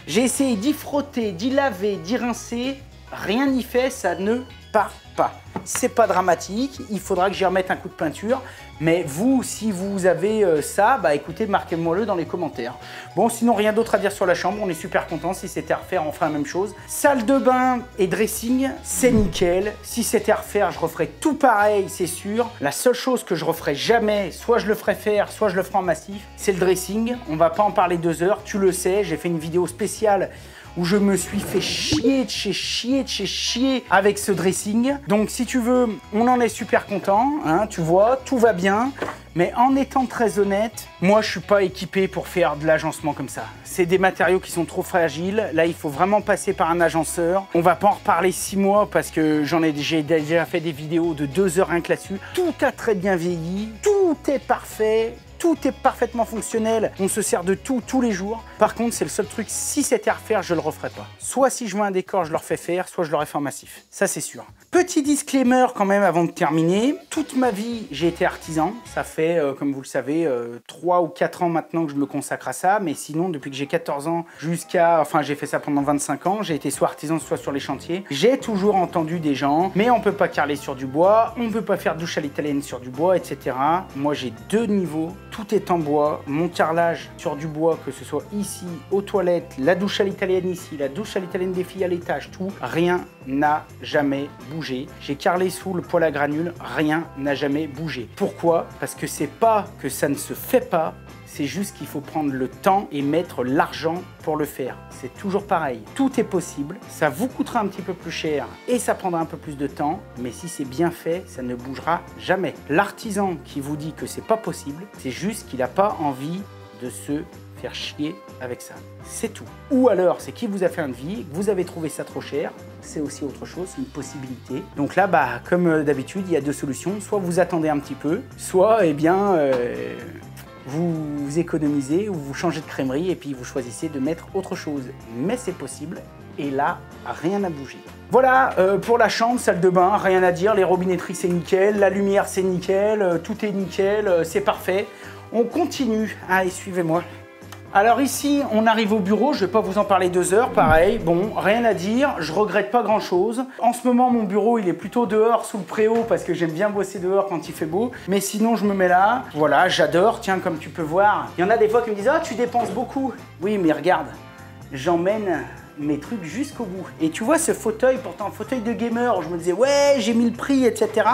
A: J'ai essayé d'y frotter, d'y laver, d'y rincer. Rien n'y fait, ça ne part pas. C'est pas dramatique, il faudra que j'y remette un coup de peinture. Mais vous, si vous avez ça, écoutez, marquez-moi-le dans les commentaires. Bon, sinon, rien d'autre à dire sur la chambre. On est super content. Si c'était à refaire, on fera la même chose. Salle de bain et dressing, c'est nickel. Si c'était à refaire, je referais tout pareil, c'est sûr. La seule chose que je referais jamais, soit je le ferais faire, soit je le ferai en massif, c'est le dressing. On va pas en parler 2 heures, tu le sais. J'ai fait une vidéo spéciale où je me suis fait chier de chez chier avec ce dressing. Donc si tu veux, on en est super content, hein, tu vois, tout va bien. Mais en étant très honnête, moi je suis pas équipé pour faire de l'agencement comme ça. C'est des matériaux qui sont trop fragiles. Là, il faut vraiment passer par un agenceur. On va pas en reparler 6 mois parce que j'ai déjà fait des vidéos de 2 heures rien que là-dessus. Tout a très bien vieilli, tout est parfait. Tout est parfaitement fonctionnel, on se sert de tout tous les jours. Par contre, c'est le seul truc, si c'était à refaire, je le referais pas. Soit si je vois un décor, je le refais faire, soit je l'aurais fait en massif. Ça, c'est sûr. Petit disclaimer quand même avant de terminer. Toute ma vie, j'ai été artisan. Ça fait, comme vous le savez, 3 ou 4 ans maintenant que je me consacre à ça. Mais sinon, depuis que j'ai 14 ans jusqu'à... Enfin, j'ai fait ça pendant 25 ans. J'ai été soit artisan, soit sur les chantiers. J'ai toujours entendu des gens, mais on peut pas carreler sur du bois, on peut pas faire douche à l'italienne sur du bois, etc. Moi, j'ai 2 niveaux. Tout est en bois, mon carrelage sur du bois, que ce soit ici, aux toilettes, la douche à l'italienne ici, la douche à l'italienne des filles à l'étage, tout, rien n'a jamais bougé. J'ai carrelé sous le poêle à granules, rien n'a jamais bougé. Pourquoi? Parce que c'est pas que ça ne se fait pas, c'est juste qu'il faut prendre le temps et mettre l'argent pour le faire. C'est toujours pareil. Tout est possible, ça vous coûtera un petit peu plus cher et ça prendra un peu plus de temps, mais si c'est bien fait, ça ne bougera jamais. L'artisan qui vous dit que c'est pas possible, c'est juste qu'il n'a pas envie de se faire chier avec ça. C'est tout. Ou alors, c'est qui vous a fait un devis, vous avez trouvé ça trop cher, c'est aussi autre chose, c'est une possibilité. Donc là, comme d'habitude, il y a 2 solutions. Soit vous attendez un petit peu, soit, vous économisez ou vous changez de crèmerie et puis vous choisissez de mettre autre chose. Mais c'est possible et là, rien n'a bougé. Voilà pour la chambre, salle de bain, rien à dire. Les robinetteries, c'est nickel. La lumière, c'est nickel. Tout est nickel, c'est parfait. On continue. Allez, suivez-moi. Alors ici, on arrive au bureau, je ne vais pas vous en parler 2 heures, pareil, bon, rien à dire, je regrette pas grand chose. En ce moment, mon bureau, il est plutôt dehors, sous le préau, parce que j'aime bien bosser dehors quand il fait beau. Mais sinon, je me mets là, voilà, j'adore, tiens, comme tu peux voir. Il y en a des fois qui me disent « Ah, tu dépenses beaucoup !» Oui, mais regarde, j'emmène mes trucs jusqu'au bout. Et tu vois ce fauteuil, pourtant fauteuil de gamer, où je me disais « Ouais, j'ai mis le prix, etc. »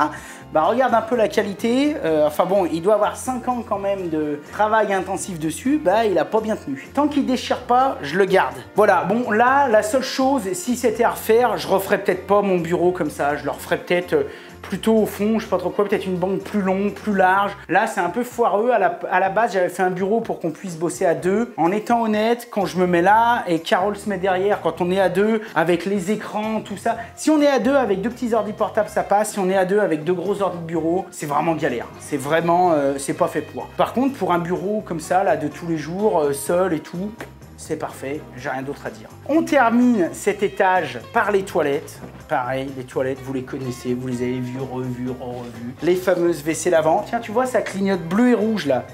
A: Regarde un peu la qualité, enfin bon, il doit avoir 5 ans quand même de travail intensif dessus, il a pas bien tenu. Tant qu'il déchire pas, je le garde. Voilà, bon là, la seule chose, si c'était à refaire, je referais peut-être pas mon bureau comme ça, je le referais peut-être plutôt au fond, je sais pas trop quoi, peut-être une banque plus longue, plus large. Là, c'est un peu foireux. À la base, j'avais fait un bureau pour qu'on puisse bosser à deux. En étant honnête, quand je me mets là et Carole se met derrière, quand on est à deux, avec les écrans, tout ça, si on est à deux avec deux petits ordi portables, ça passe. Si on est à deux avec deux gros ordi de bureau, c'est vraiment galère. C'est vraiment, c'est pas fait pour. Par contre, pour un bureau comme ça, là, de tous les jours, seul et tout, c'est parfait, j'ai rien d'autre à dire. On termine cet étage par les toilettes. Pareil, les toilettes, vous les connaissez, vous les avez vues, revues, revues. Les fameuses WC lavant. Tiens, tu vois, ça clignote bleu et rouge là.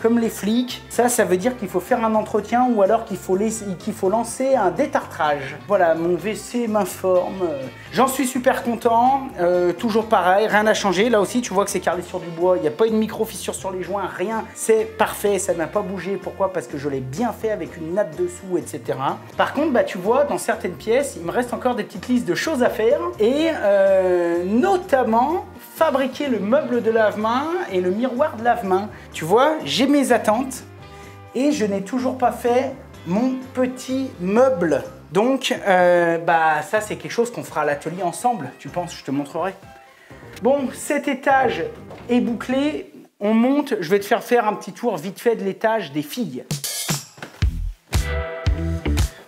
A: Comme les flics, ça veut dire qu'il faut faire un entretien ou alors qu'il faut lancer un détartrage. Voilà, mon WC m'informe. J'en suis super content, toujours pareil, rien n'a changé. Là aussi, tu vois que c'est carrelé sur du bois, il n'y a pas une micro-fissure sur les joints, rien. C'est parfait, ça n'a pas bougé. Pourquoi? Parce que je l'ai bien fait avec une natte dessous, etc. Par contre, bah, tu vois, dans certaines pièces, il me reste encore des petites listes de choses à faire. Et notamment, fabriquer le meuble de lave-main et le miroir de lave-main. Tu vois, j'ai mes attentes et je n'ai toujours pas fait mon petit meuble. Donc, bah, ça, c'est quelque chose qu'on fera à l'atelier ensemble. Tu penses, je te montrerai. Bon, cet étage est bouclé. On monte. Je vais te faire un petit tour vite fait de l'étage des filles.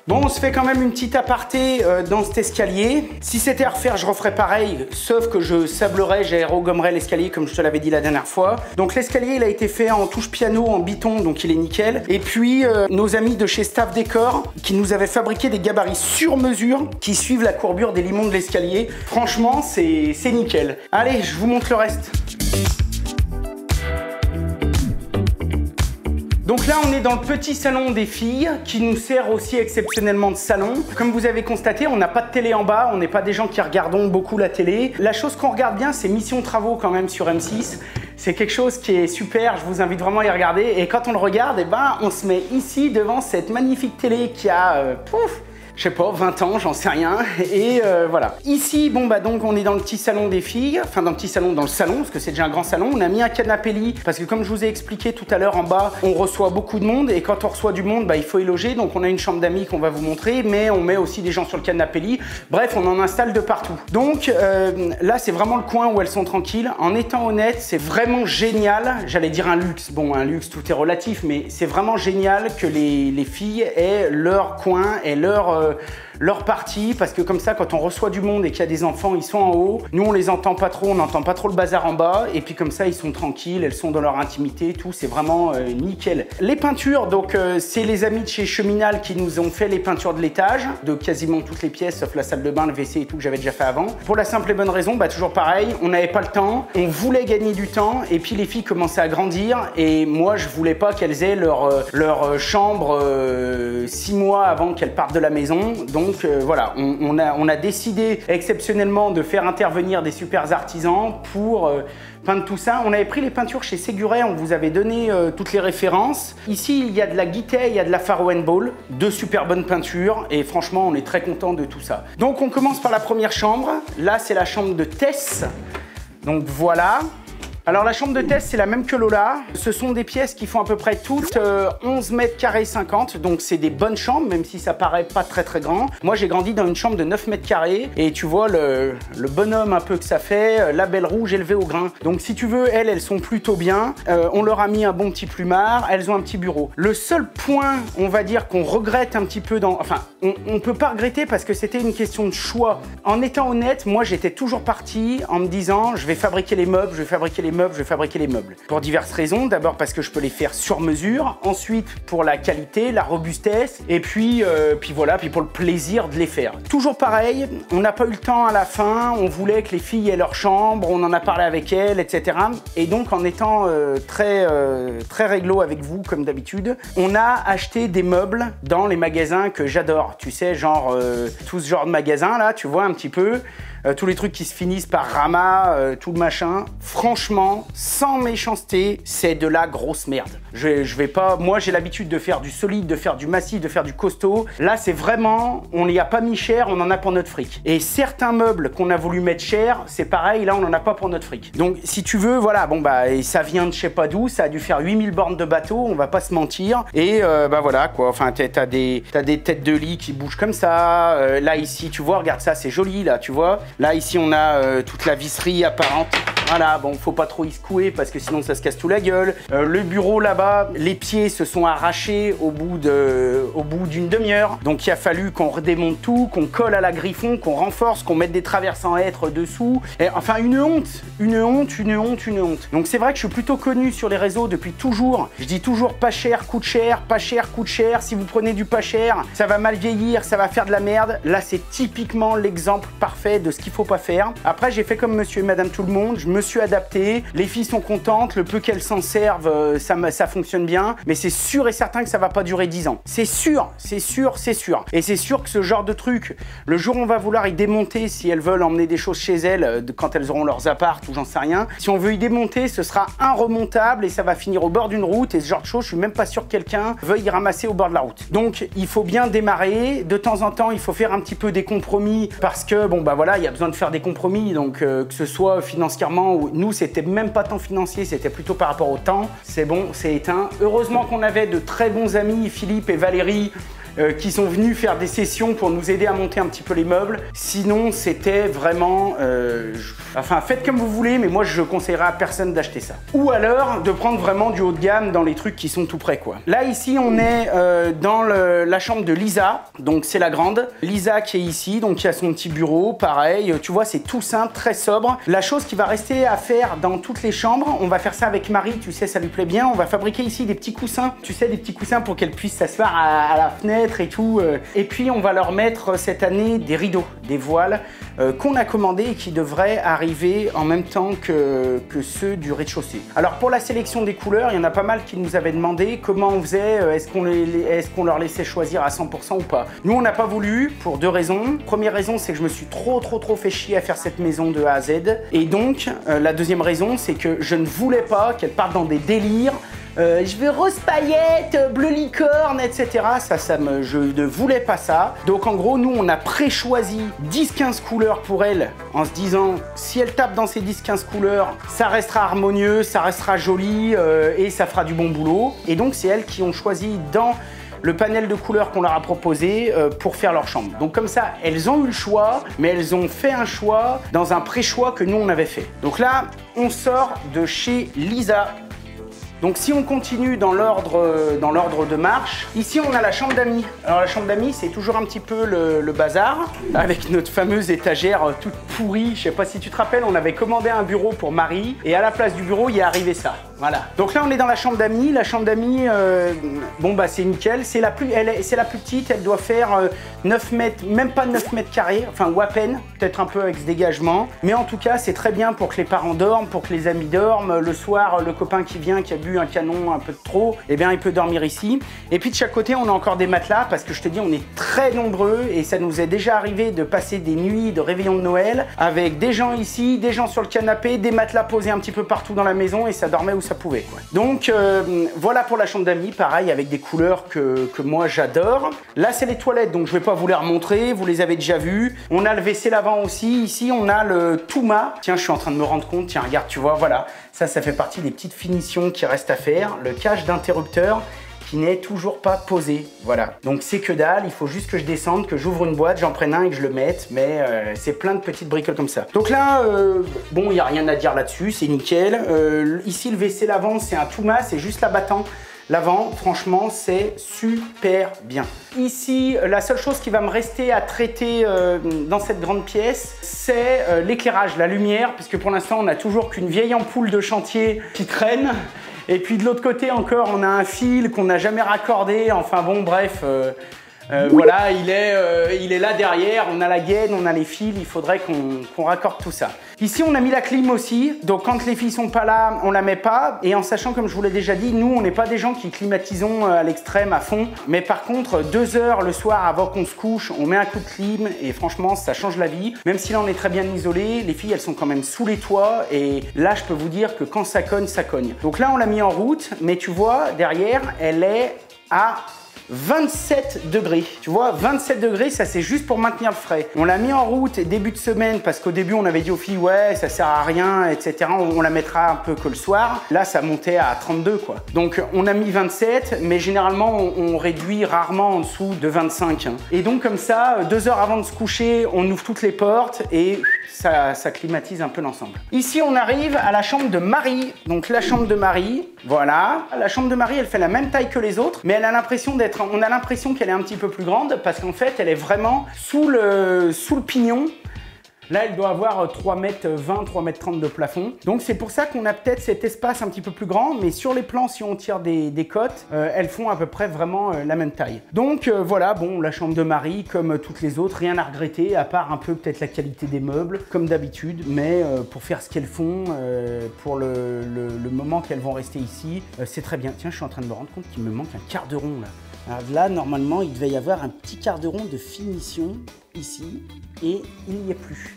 A: Bon, on se fait quand même une petite aparté dans cet escalier. Si c'était à refaire, je referais pareil, sauf que je sablerais, j'aérogommerais l'escalier comme je te l'avais dit la dernière fois. Donc l'escalier, il a été fait en touche piano, en biton, donc il est nickel. Et puis, nos amis de chez Staff Décor, qui nous avaient fabriqué des gabarits sur mesure, qui suivent la courbure des limons de l'escalier. Franchement, c'est nickel. Allez, je vous montre le reste. Donc là, on est dans le petit salon des filles qui nous sert aussi exceptionnellement de salon. Comme vous avez constaté, on n'a pas de télé en bas, on n'est pas des gens qui regardons beaucoup la télé. La chose qu'on regarde bien, c'est Mission Travaux quand même sur M6. C'est quelque chose qui est super, je vous invite vraiment à y regarder. Et quand on le regarde, eh ben, on se met ici devant cette magnifique télé qui a... je sais pas, 20 ans, j'en sais rien. Et voilà. Ici, bon bah donc on est dans le petit salon des filles, enfin dans le petit salon, dans le salon, parce que c'est déjà un grand salon. On a mis un canapé lit, parce que comme je vous ai expliqué tout à l'heure en bas, on reçoit beaucoup de monde, et quand on reçoit du monde, bah il faut y loger. Donc on a une chambre d'amis qu'on va vous montrer, mais on met aussi des gens sur le canapé lit. Bref, on en installe de partout. Donc là, c'est vraiment le coin où elles sont tranquilles. En étant honnête, c'est vraiment génial. J'allais dire un luxe. Bon, un luxe, tout est relatif, mais c'est vraiment génial que les filles aient leur coin et leur partie, parce que comme ça, quand on reçoit du monde et qu'il y a des enfants, ils sont en haut. Nous, on les entend pas trop, on n'entend pas trop le bazar en bas. Et puis comme ça, ils sont tranquilles, elles sont dans leur intimité, tout. C'est vraiment nickel. Les peintures, donc c'est les amis de chez Cheminal qui nous ont fait les peintures de l'étage, de quasiment toutes les pièces, sauf la salle de bain, le WC et tout que j'avais déjà fait avant. Pour la simple et bonne raison, bah toujours pareil, on n'avait pas le temps, on voulait gagner du temps, et puis les filles commençaient à grandir, et moi, je voulais pas qu'elles aient leur chambre 6 mois avant qu'elles partent de la maison. Donc voilà, on a décidé exceptionnellement de faire intervenir des super artisans pour peindre tout ça. On avait pris les peintures chez Séguret, on vous avait donné toutes les références. Ici, il y a de la Guittet, il y a de la Faro & Ball, deux super bonnes peintures, et franchement, on est très content de tout ça. Donc on commence par la première chambre. Là, c'est la chambre de Tess. Donc voilà. Alors la chambre de Tess, c'est la même que Lola. Ce sont des pièces qui font à peu près toutes 11 mètres carrés 50, donc c'est des bonnes chambres, même si ça paraît pas très grand. Moi, j'ai grandi dans une chambre de 9 mètres carrés, et tu vois le bonhomme un peu que ça fait, la belle rouge élevée au grain. Donc si tu veux, elles sont plutôt bien. On leur a mis un bon petit plumard, elles ont un petit bureau. Le seul point, on va dire, qu'on regrette un petit peu dans... Enfin, on peut pas regretter parce que c'était une question de choix. En étant honnête, moi, j'étais toujours parti en me disant, je vais fabriquer les meubles, je vais fabriquer les meubles, je vais fabriquer les meubles. Pour diverses raisons. D'abord parce que je peux les faire sur mesure. Ensuite, pour la qualité, la robustesse. Et puis voilà, puis pour le plaisir de les faire. Toujours pareil, on n'a pas eu le temps à la fin. On voulait que les filles aient leur chambre. On en a parlé avec elles, etc. Et donc, en étant très réglo avec vous, comme d'habitude, on a acheté des meubles dans les magasins que j'adore. Tu sais, genre, tout ce genre de magasins, là, tu vois, un petit peu. Tous les trucs qui se finissent par Rama, tout le machin. Franchement, franchement, sans méchanceté, c'est de la grosse merde. Je vais pas... Moi, j'ai l'habitude de faire du solide, de faire du massif, de faire du costaud. Là, c'est vraiment... On n'y a pas mis cher, on en a pour notre fric. Et certains meubles qu'on a voulu mettre cher, c'est pareil, là, on n'en a pas pour notre fric. Donc, si tu veux, voilà, bon, bah, et ça vient de je sais pas d'où, ça a dû faire 8000 bornes de bateau, on va pas se mentir. Et, bah, voilà, quoi. Enfin, t'as des têtes de lit qui bougent comme ça. Là, ici, tu vois, regarde ça, c'est joli, là, tu vois. Là, ici, on a toute la visserie apparente. Voilà, bon, faut pas trop y secouer parce que sinon ça se casse tout la gueule. Le bureau là-bas, les pieds se sont arrachés au bout d'une demi-heure. Donc il a fallu qu'on redémonte tout, qu'on colle à la griffon, qu'on renforce, qu'on mette des traverses en hêtre dessous. Et, enfin, une honte, une honte, une honte, une honte. Donc c'est vrai que je suis plutôt connu sur les réseaux depuis toujours. Je dis toujours pas cher, coûte cher, pas cher, coûte cher. Si vous prenez du pas cher, ça va mal vieillir, ça va faire de la merde. Là, c'est typiquement l'exemple parfait de ce qu'il faut pas faire. Après, j'ai fait comme monsieur et madame tout le monde. Je me suis adapté, les filles sont contentes, le peu qu'elles s'en servent, ça fonctionne bien, mais c'est sûr et certain que ça va pas durer 10 ans. C'est sûr, c'est sûr, c'est sûr. Et c'est sûr que ce genre de truc, le jour où on va vouloir y démonter, si elles veulent emmener des choses chez elles, quand elles auront leurs apparts ou j'en sais rien, si on veut y démonter, ce sera inremontable et ça va finir au bord d'une route et ce genre de choses, je suis même pas sûr que quelqu'un veuille y ramasser au bord de la route. Donc il faut bien démarrer, de temps en temps il faut faire un petit peu des compromis parce que bon bah voilà, il y a besoin de faire des compromis, donc que ce soit financièrement ou nous, c'était même pas tant financier, c'était plutôt par rapport au temps. C'est bon, c'est éteint. Heureusement qu'on avait de très bons amis, Philippe et Valérie, qui sont venus faire des sessions pour nous aider à monter un petit peu les meubles. Sinon, c'était vraiment... Enfin, faites comme vous voulez, mais moi, je conseillerais à personne d'acheter ça. Ou alors, de prendre vraiment du haut de gamme dans les trucs qui sont tout près, quoi. Là, ici, on est dans la chambre de Lisa. Donc, c'est la grande. Lisa qui est ici, donc qui a son petit bureau. Pareil, tu vois, c'est tout simple, très sobre. La chose qui va rester à faire dans toutes les chambres, on va faire ça avec Marie, tu sais, ça lui plaît bien. On va fabriquer ici des petits coussins. Tu sais, des petits coussins pour qu'elle puisse s'asseoir à la fenêtre et tout. Et puis on va leur mettre cette année des rideaux, des voiles qu'on a commandés et qui devraient arriver en même temps que ceux du rez-de-chaussée. Alors pour la sélection des couleurs, il y en a pas mal qui nous avaient demandé comment on faisait, est-ce qu'on leur laissait choisir à 100% ou pas. Nous on n'a pas voulu pour deux raisons. Première raison, c'est que je me suis trop fait chier à faire cette maison de A à Z. Et donc la deuxième raison, c'est que je ne voulais pas qu'elle parte dans des délires. Je veux rose paillette, bleu licorne, etc. Je ne voulais pas ça. Donc en gros, nous, on a pré-choisi 10-15 couleurs pour elle en se disant, si elle tape dans ces 10-15 couleurs, ça restera harmonieux, ça restera joli et ça fera du bon boulot. Et donc, c'est elles qui ont choisi dans le panel de couleurs qu'on leur a proposé pour faire leur chambre. Donc comme ça, elles ont eu le choix, mais elles ont fait un choix dans un pré-choix que nous, on avait fait. Donc là, on sort de chez Lisa. Donc si on continue dans l'ordre de marche, ici on a la chambre d'amis. Alors la chambre d'amis, c'est toujours un petit peu le bazar, avec notre fameuse étagère toute pourrie. Je sais pas si tu te rappelles, on avait commandé un bureau pour Marie, et à la place du bureau, il est arrivé ça. Voilà. Donc là on est dans la chambre d'amis. La chambre d'amis, bon bah c'est nickel. C'est la plus petite, elle doit faire 9 mètres, même pas 9 mètres carrés, enfin ou à peine, peut-être un peu avec ce dégagement. Mais en tout cas, c'est très bien pour que les parents dorment, pour que les amis dorment. Le soir, le copain qui vient, qui a bu un canon un peu de trop, eh bien il peut dormir ici. Et puis de chaque côté, on a encore des matelas parce que je te dis, on est très nombreux et ça nous est déjà arrivé de passer des nuits de réveillon de Noël avec des gens ici, des gens sur le canapé, des matelas posés un petit peu partout dans la maison et ça dormait où ça pouvait, quoi. Donc voilà pour la chambre d'amis, pareil avec des couleurs que moi j'adore. Là c'est les toilettes, donc je vais pas vous les remontrer, vous les avez déjà vues. On a le WC lavant aussi, ici on a le Touma. Tiens, je suis en train de me rendre compte, tiens regarde, tu vois, voilà. Ça fait partie des petites finitions qui restent à faire. Le cache d'interrupteur qui n'est toujours pas posé, voilà. Donc c'est que dalle, il faut juste que je descende, que j'ouvre une boîte, j'en prenne un et que je le mette, mais c'est plein de petites bricoles comme ça. Donc là, bon, il n'y a rien à dire là-dessus, c'est nickel. Ici, le WC lavant, c'est un Touma, c'est juste l'abattant. L'avant, franchement, c'est super bien. Ici, la seule chose qui va me rester à traiter dans cette grande pièce, c'est l'éclairage, la lumière, puisque pour l'instant, on n'a toujours qu'une vieille ampoule de chantier qui traîne. Et puis de l'autre côté encore, on a un fil qu'on n'a jamais raccordé. Enfin bon, bref, Voilà, il est là derrière, on a la gaine, on a les fils, il faudrait qu'on raccorde tout ça. Ici, on a mis la clim aussi, donc quand les filles sont pas là, on la met pas. Et en sachant, comme je vous l'ai déjà dit, nous, on n'est pas des gens qui climatisons à l'extrême, à fond. Mais par contre, 2 heures le soir avant qu'on se couche, on met un coup de clim et franchement, ça change la vie. Même si là, on est très bien isolé, les filles, elles sont quand même sous les toits. Et là, je peux vous dire que quand ça cogne, ça cogne. Donc là, on l'a mis en route, mais tu vois, derrière, elle est à 27 degrés. Tu vois, 27 degrés, ça c'est juste pour maintenir le frais. On l'a mis en route début de semaine parce qu'au début, on avait dit aux filles, ouais, ça sert à rien, etc. On la mettra un peu que le soir. Là, ça montait à 32, quoi. Donc, on a mis 27, mais généralement, on réduit rarement en dessous de 25. Et donc, comme ça, 2 heures avant de se coucher, on ouvre toutes les portes et ça climatise un peu l'ensemble. Ici, on arrive à la chambre de Marie. Donc, la chambre de Marie, voilà. La chambre de Marie, elle fait la même taille que les autres, mais elle a l'impression d'être... On a l'impression qu'elle est un petit peu plus grande parce qu'en fait, elle est vraiment sous le pignon. Là, elle doit avoir 3,20 m, 3,30 m de plafond. Donc, c'est pour ça qu'on a peut-être cet espace un petit peu plus grand. Mais sur les plans, si on tire des cotes, elles font à peu près vraiment la même taille. Donc, voilà, bon, la chambre de Marie, comme toutes les autres, rien à regretter, à part un peu peut-être la qualité des meubles, comme d'habitude. Mais pour faire ce qu'elles font, pour le moment qu'elles vont rester ici, c'est très bien. Tiens, je suis en train de me rendre compte qu'il me manque un quart de rond, là. Alors là, normalement, il devait y avoir un petit quart de rond de finition ici et il n'y est plus.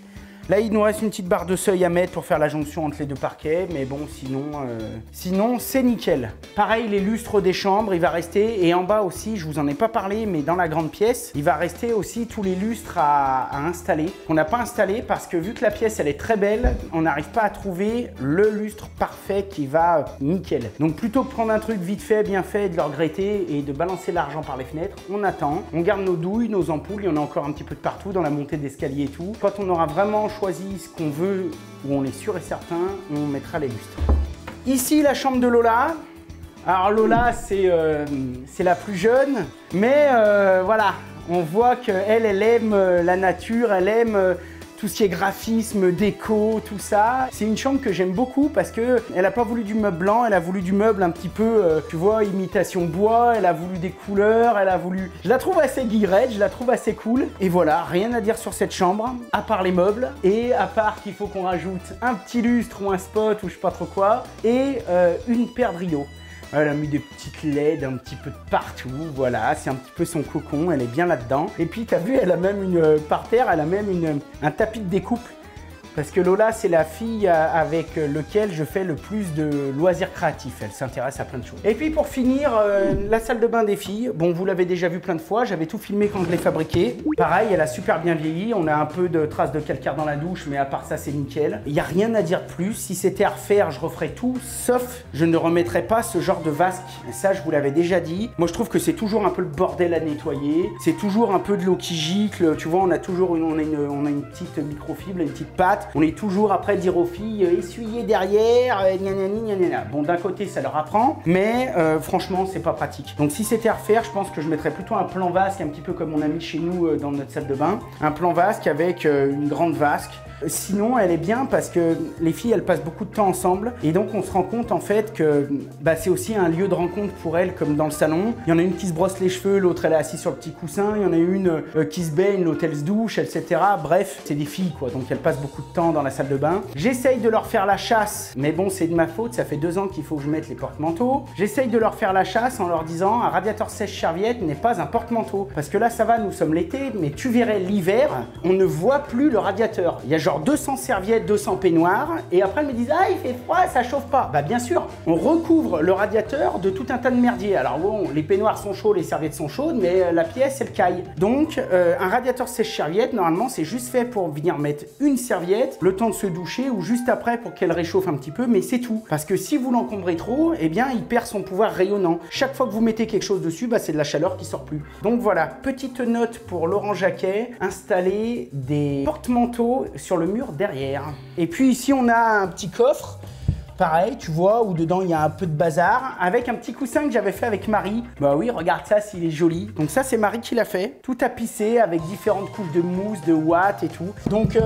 A: Là, il nous reste une petite barre de seuil à mettre pour faire la jonction entre les deux parquets, mais bon, sinon c'est nickel. Pareil, les lustres des chambres, il va rester, et en bas aussi, je vous en ai pas parlé, mais dans la grande pièce, il va rester aussi tous les lustres à installer, qu'on n'a pas installé parce que vu que la pièce, elle est très belle, on n'arrive pas à trouver le lustre parfait qui va nickel. Donc plutôt que prendre un truc vite fait, bien fait, et de le regretter et de balancer l'argent par les fenêtres, on attend, on garde nos douilles, nos ampoules, il y en a encore un petit peu de partout dans la montée d'escalier et tout. Quand on aura vraiment choisi ce qu'on veut, où on est sûr et certain, on mettra les lustres. Ici, la chambre de Lola. Alors Lola, c'est la plus jeune, mais voilà, on voit qu'elle aime la nature, elle aime tout ce qui est graphisme, déco, tout ça. C'est une chambre que j'aime beaucoup parce que elle n'a pas voulu du meuble blanc, elle a voulu du meuble un petit peu, tu vois, imitation bois, elle a voulu des couleurs, elle a voulu... Je la trouve assez guillerette, je la trouve assez cool. Et voilà, rien à dire sur cette chambre, à part les meubles, et à part qu'il faut qu'on rajoute un petit lustre ou un spot ou je sais pas trop quoi, et une paire de rideaux. Elle a mis des petites LED un petit peu de partout, voilà, c'est un petit peu son cocon, elle est bien là-dedans. Et puis, t'as vu, elle a même par terre, elle a même un tapis de découpe. Parce que Lola, c'est la fille avec laquelle je fais le plus de loisirs créatifs. Elle s'intéresse à plein de choses. Et puis pour finir, la salle de bain des filles. Bon, vous l'avez déjà vu plein de fois. J'avais tout filmé quand je l'ai fabriqué. Pareil, elle a super bien vieilli. On a un peu de traces de calcaire dans la douche, mais à part ça, c'est nickel. Il n'y a rien à dire de plus. Si c'était à refaire, je referais tout, sauf je ne remettrais pas ce genre de vasque. Et ça, je vous l'avais déjà dit. Moi, je trouve que c'est toujours un peu le bordel à nettoyer. C'est toujours un peu de l'eau qui gicle. Tu vois, on a toujours on a une petite microfibre, une petite pâte. On est toujours après dire aux filles essuyez derrière, gna. Bon, d'un côté ça leur apprend, mais franchement c'est pas pratique. Donc si c'était à refaire, je pense que je mettrais plutôt un plan vasque, un petit peu comme on a mis chez nous dans notre salle de bain. Un plan vasque avec une grande vasque. Sinon, elle est bien parce que les filles, elles passent beaucoup de temps ensemble et donc on se rend compte en fait que c'est aussi un lieu de rencontre pour elles comme dans le salon. Il y en a une qui se brosse les cheveux, l'autre elle est assise sur le petit coussin, il y en a une qui se baigne, l'autre elle se douche, etc. Bref, c'est des filles quoi, donc elles passent beaucoup de temps dans la salle de bain. J'essaye de leur faire la chasse, mais bon, c'est de ma faute, ça fait 2 ans qu'il faut que je mette les porte-manteaux. J'essaye de leur faire la chasse en leur disant un radiateur sèche-serviette n'est pas un porte-manteau. Parce que là, ça va, nous sommes l'été, mais tu verrais l'hiver, on ne voit plus le radiateur. Il y a genre 200 serviettes, 200 peignoirs, et après elles me disent ah il fait froid, ça chauffe pas. Bah bien sûr, on recouvre le radiateur de tout un tas de merdier. Alors bon, les peignoirs sont chauds, les serviettes sont chaudes, mais la pièce elle caille. Donc un radiateur sèche-serviette, normalement c'est juste fait pour venir mettre une serviette, le temps de se doucher ou juste après pour qu'elle réchauffe un petit peu, mais c'est tout. Parce que si vous l'encombrez trop, eh bien il perd son pouvoir rayonnant. Chaque fois que vous mettez quelque chose dessus, c'est de la chaleur qui sort plus. Donc voilà, petite note pour Laurent Jacquet, installer des porte-manteaux sur le mur derrière. Et puis ici on a un petit coffre. pareil, tu vois, où dedans il y a un peu de bazar, avec un petit coussin que j'avais fait avec Marie. Bah oui, regarde ça, s'il est joli. Donc ça, c'est Marie qui l'a fait, tout tapissé avec différentes couches de mousse, de ouate et tout. Donc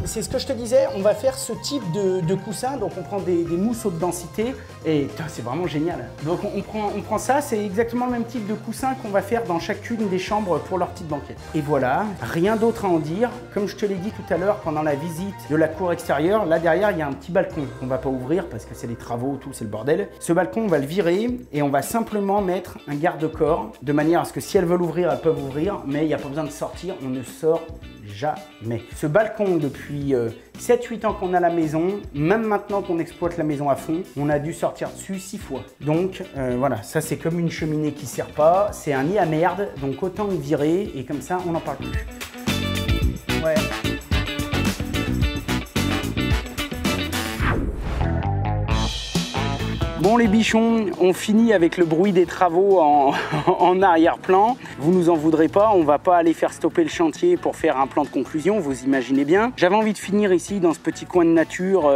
A: c'est ce que je te disais, on va faire ce type de coussin. Donc on prend des mousses haute densité et c'est vraiment génial. Donc on prend ça, c'est exactement le même type de coussin qu'on va faire dans chacune des chambres pour leur petite banquette. Et voilà, rien d'autre à en dire. Comme je te l'ai dit tout à l'heure pendant la visite de la cour extérieure, là derrière il y a un petit balcon qu'on va pas ouvrir parce que c'est les travaux, tout, c'est le bordel. Ce balcon, on va le virer et on va simplement mettre un garde-corps de manière à ce que si elles veulent ouvrir, elles peuvent ouvrir, mais il n'y a pas besoin de sortir, on ne sort jamais. Ce balcon, depuis 7-8 ans qu'on a la maison, même maintenant qu'on exploite la maison à fond, on a dû sortir dessus 6 fois. Donc voilà, ça c'est comme une cheminée qui ne sert pas, c'est un nid à merde, donc autant le virer et comme ça on n'en parle plus. Ouais. Bon les bichons, on finit avec le bruit des travaux en arrière-plan. Vous nous en voudrez pas, on va pas aller faire stopper le chantier pour faire un plan de conclusion, vous imaginez bien. J'avais envie de finir ici dans ce petit coin de nature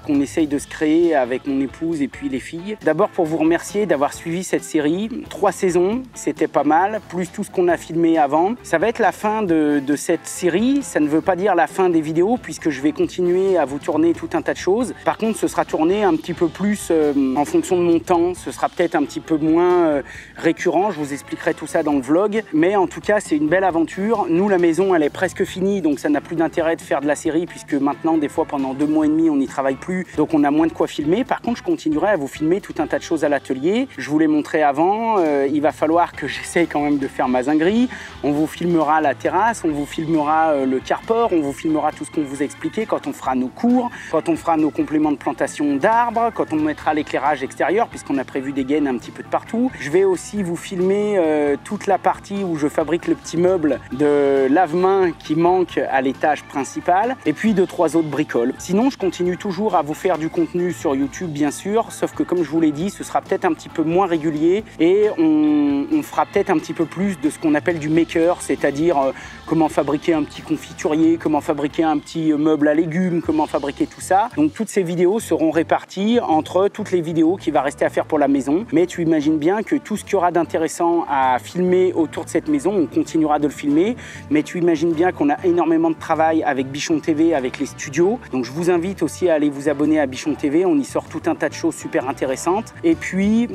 A: qu'on essaye de se créer avec mon épouse et puis les filles. D'abord pour vous remercier d'avoir suivi cette série. 3 saisons, c'était pas mal, plus tout ce qu'on a filmé avant. Ça va être la fin de cette série, ça ne veut pas dire la fin des vidéos puisque je vais continuer à vous tourner tout un tas de choses. Par contre, ce sera tourné un petit peu plus en fonction de mon temps, ce sera peut-être un petit peu moins récurrent, je vous expliquerai tout ça dans le vlog, mais en tout cas c'est une belle aventure. Nous la maison elle est presque finie, donc ça n'a plus d'intérêt de faire de la série puisque maintenant des fois pendant 2 mois et demi on n'y travaille plus, donc on a moins de quoi filmer. Par contre je continuerai à vous filmer tout un tas de choses à l'atelier, je vous l'ai montré avant, il va falloir que j'essaye quand même de faire ma zinguerie, on vous filmera la terrasse, on vous filmera le carport, on vous filmera tout ce qu'on vous a expliqué quand on fera nos cours, quand on fera nos compléments de plantation d'arbres, quand on mettra l'éclairage extérieur puisqu'on a prévu des gaines un petit peu de partout. Je vais aussi vous filmer toute la partie où je fabrique le petit meuble de lave-main qui manque à l'étage principal et puis 2-3 autres bricoles. Sinon je continue toujours à vous faire du contenu sur YouTube bien sûr, sauf que comme je vous l'ai dit ce sera peut-être un petit peu moins régulier et on fera peut-être un petit peu plus de ce qu'on appelle du maker, c'est-à-dire comment fabriquer un petit confiturier, comment fabriquer un petit meuble à légumes, comment fabriquer tout ça. Donc toutes ces vidéos seront réparties entre toutes les vidéos qui va rester à faire pour la maison, mais tu imagines bien que tout ce qu'il y aura d'intéressant à filmer autour de cette maison, on continuera de le filmer, mais tu imagines bien qu'on a énormément de travail avec Bichon TV, avec les studios, donc je vous invite aussi à aller vous abonner à Bichon TV, on y sort tout un tas de choses super intéressantes, et puis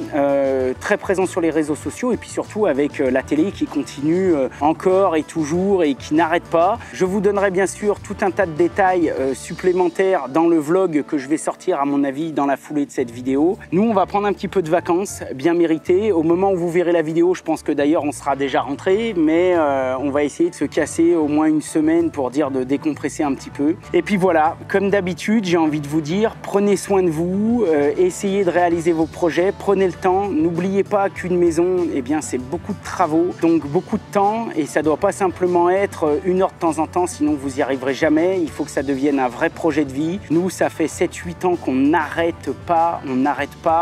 A: très présent sur les réseaux sociaux, et puis surtout avec la télé qui continue encore et toujours et qui n'arrête pas. Je vous donnerai bien sûr tout un tas de détails supplémentaires dans le vlog que je vais sortir à mon avis dans la foulée de cette vidéo. Nous, on va prendre un petit peu de vacances, bien méritées. Au moment où vous verrez la vidéo, je pense que d'ailleurs on sera déjà rentré, mais on va essayer de se casser au moins une semaine pour dire de décompresser un petit peu. Et puis voilà, comme d'habitude, j'ai envie de vous dire, prenez soin de vous, essayez de réaliser vos projets, prenez le temps. N'oubliez pas qu'une maison, eh bien, c'est beaucoup de travaux, donc beaucoup de temps, et ça doit pas simplement être 1 heure de temps en temps, sinon vous y arriverez jamais. Il faut que ça devienne un vrai projet de vie. Nous, ça fait 7-8 ans qu'on n'arrête pas,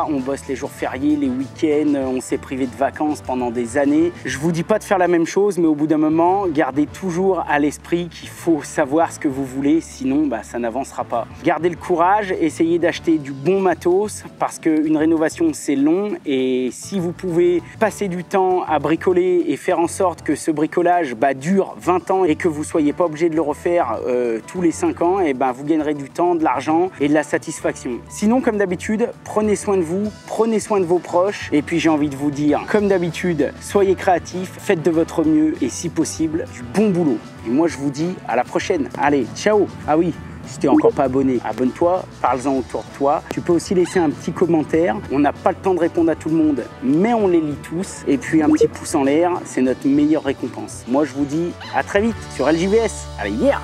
A: on bosse les jours fériés, les week-ends, on s'est privé de vacances pendant des années. Je vous dis pas de faire la même chose, mais au bout d'un moment, gardez toujours à l'esprit qu'il faut savoir ce que vous voulez, sinon ça n'avancera pas. Gardez le courage, essayez d'acheter du bon matos, parce qu'une rénovation c'est long, et si vous pouvez passer du temps à bricoler et faire en sorte que ce bricolage dure 20 ans et que vous soyez pas obligé de le refaire tous les 5 ans, et vous gagnerez du temps, de l'argent et de la satisfaction. Sinon, comme d'habitude, prenez soin de vous, prenez soin de vos proches, et puis j'ai envie de vous dire, comme d'habitude, soyez créatifs, faites de votre mieux et si possible, du bon boulot. Et moi je vous dis à la prochaine. Allez, ciao. Ah oui, si tu n'es encore pas abonné, abonne-toi, parle-en autour de toi. Tu peux aussi laisser un petit commentaire. On n'a pas le temps de répondre à tout le monde, mais on les lit tous. Et puis un petit pouce en l'air, c'est notre meilleure récompense. Moi je vous dis à très vite sur LJVS. Allez, yeah!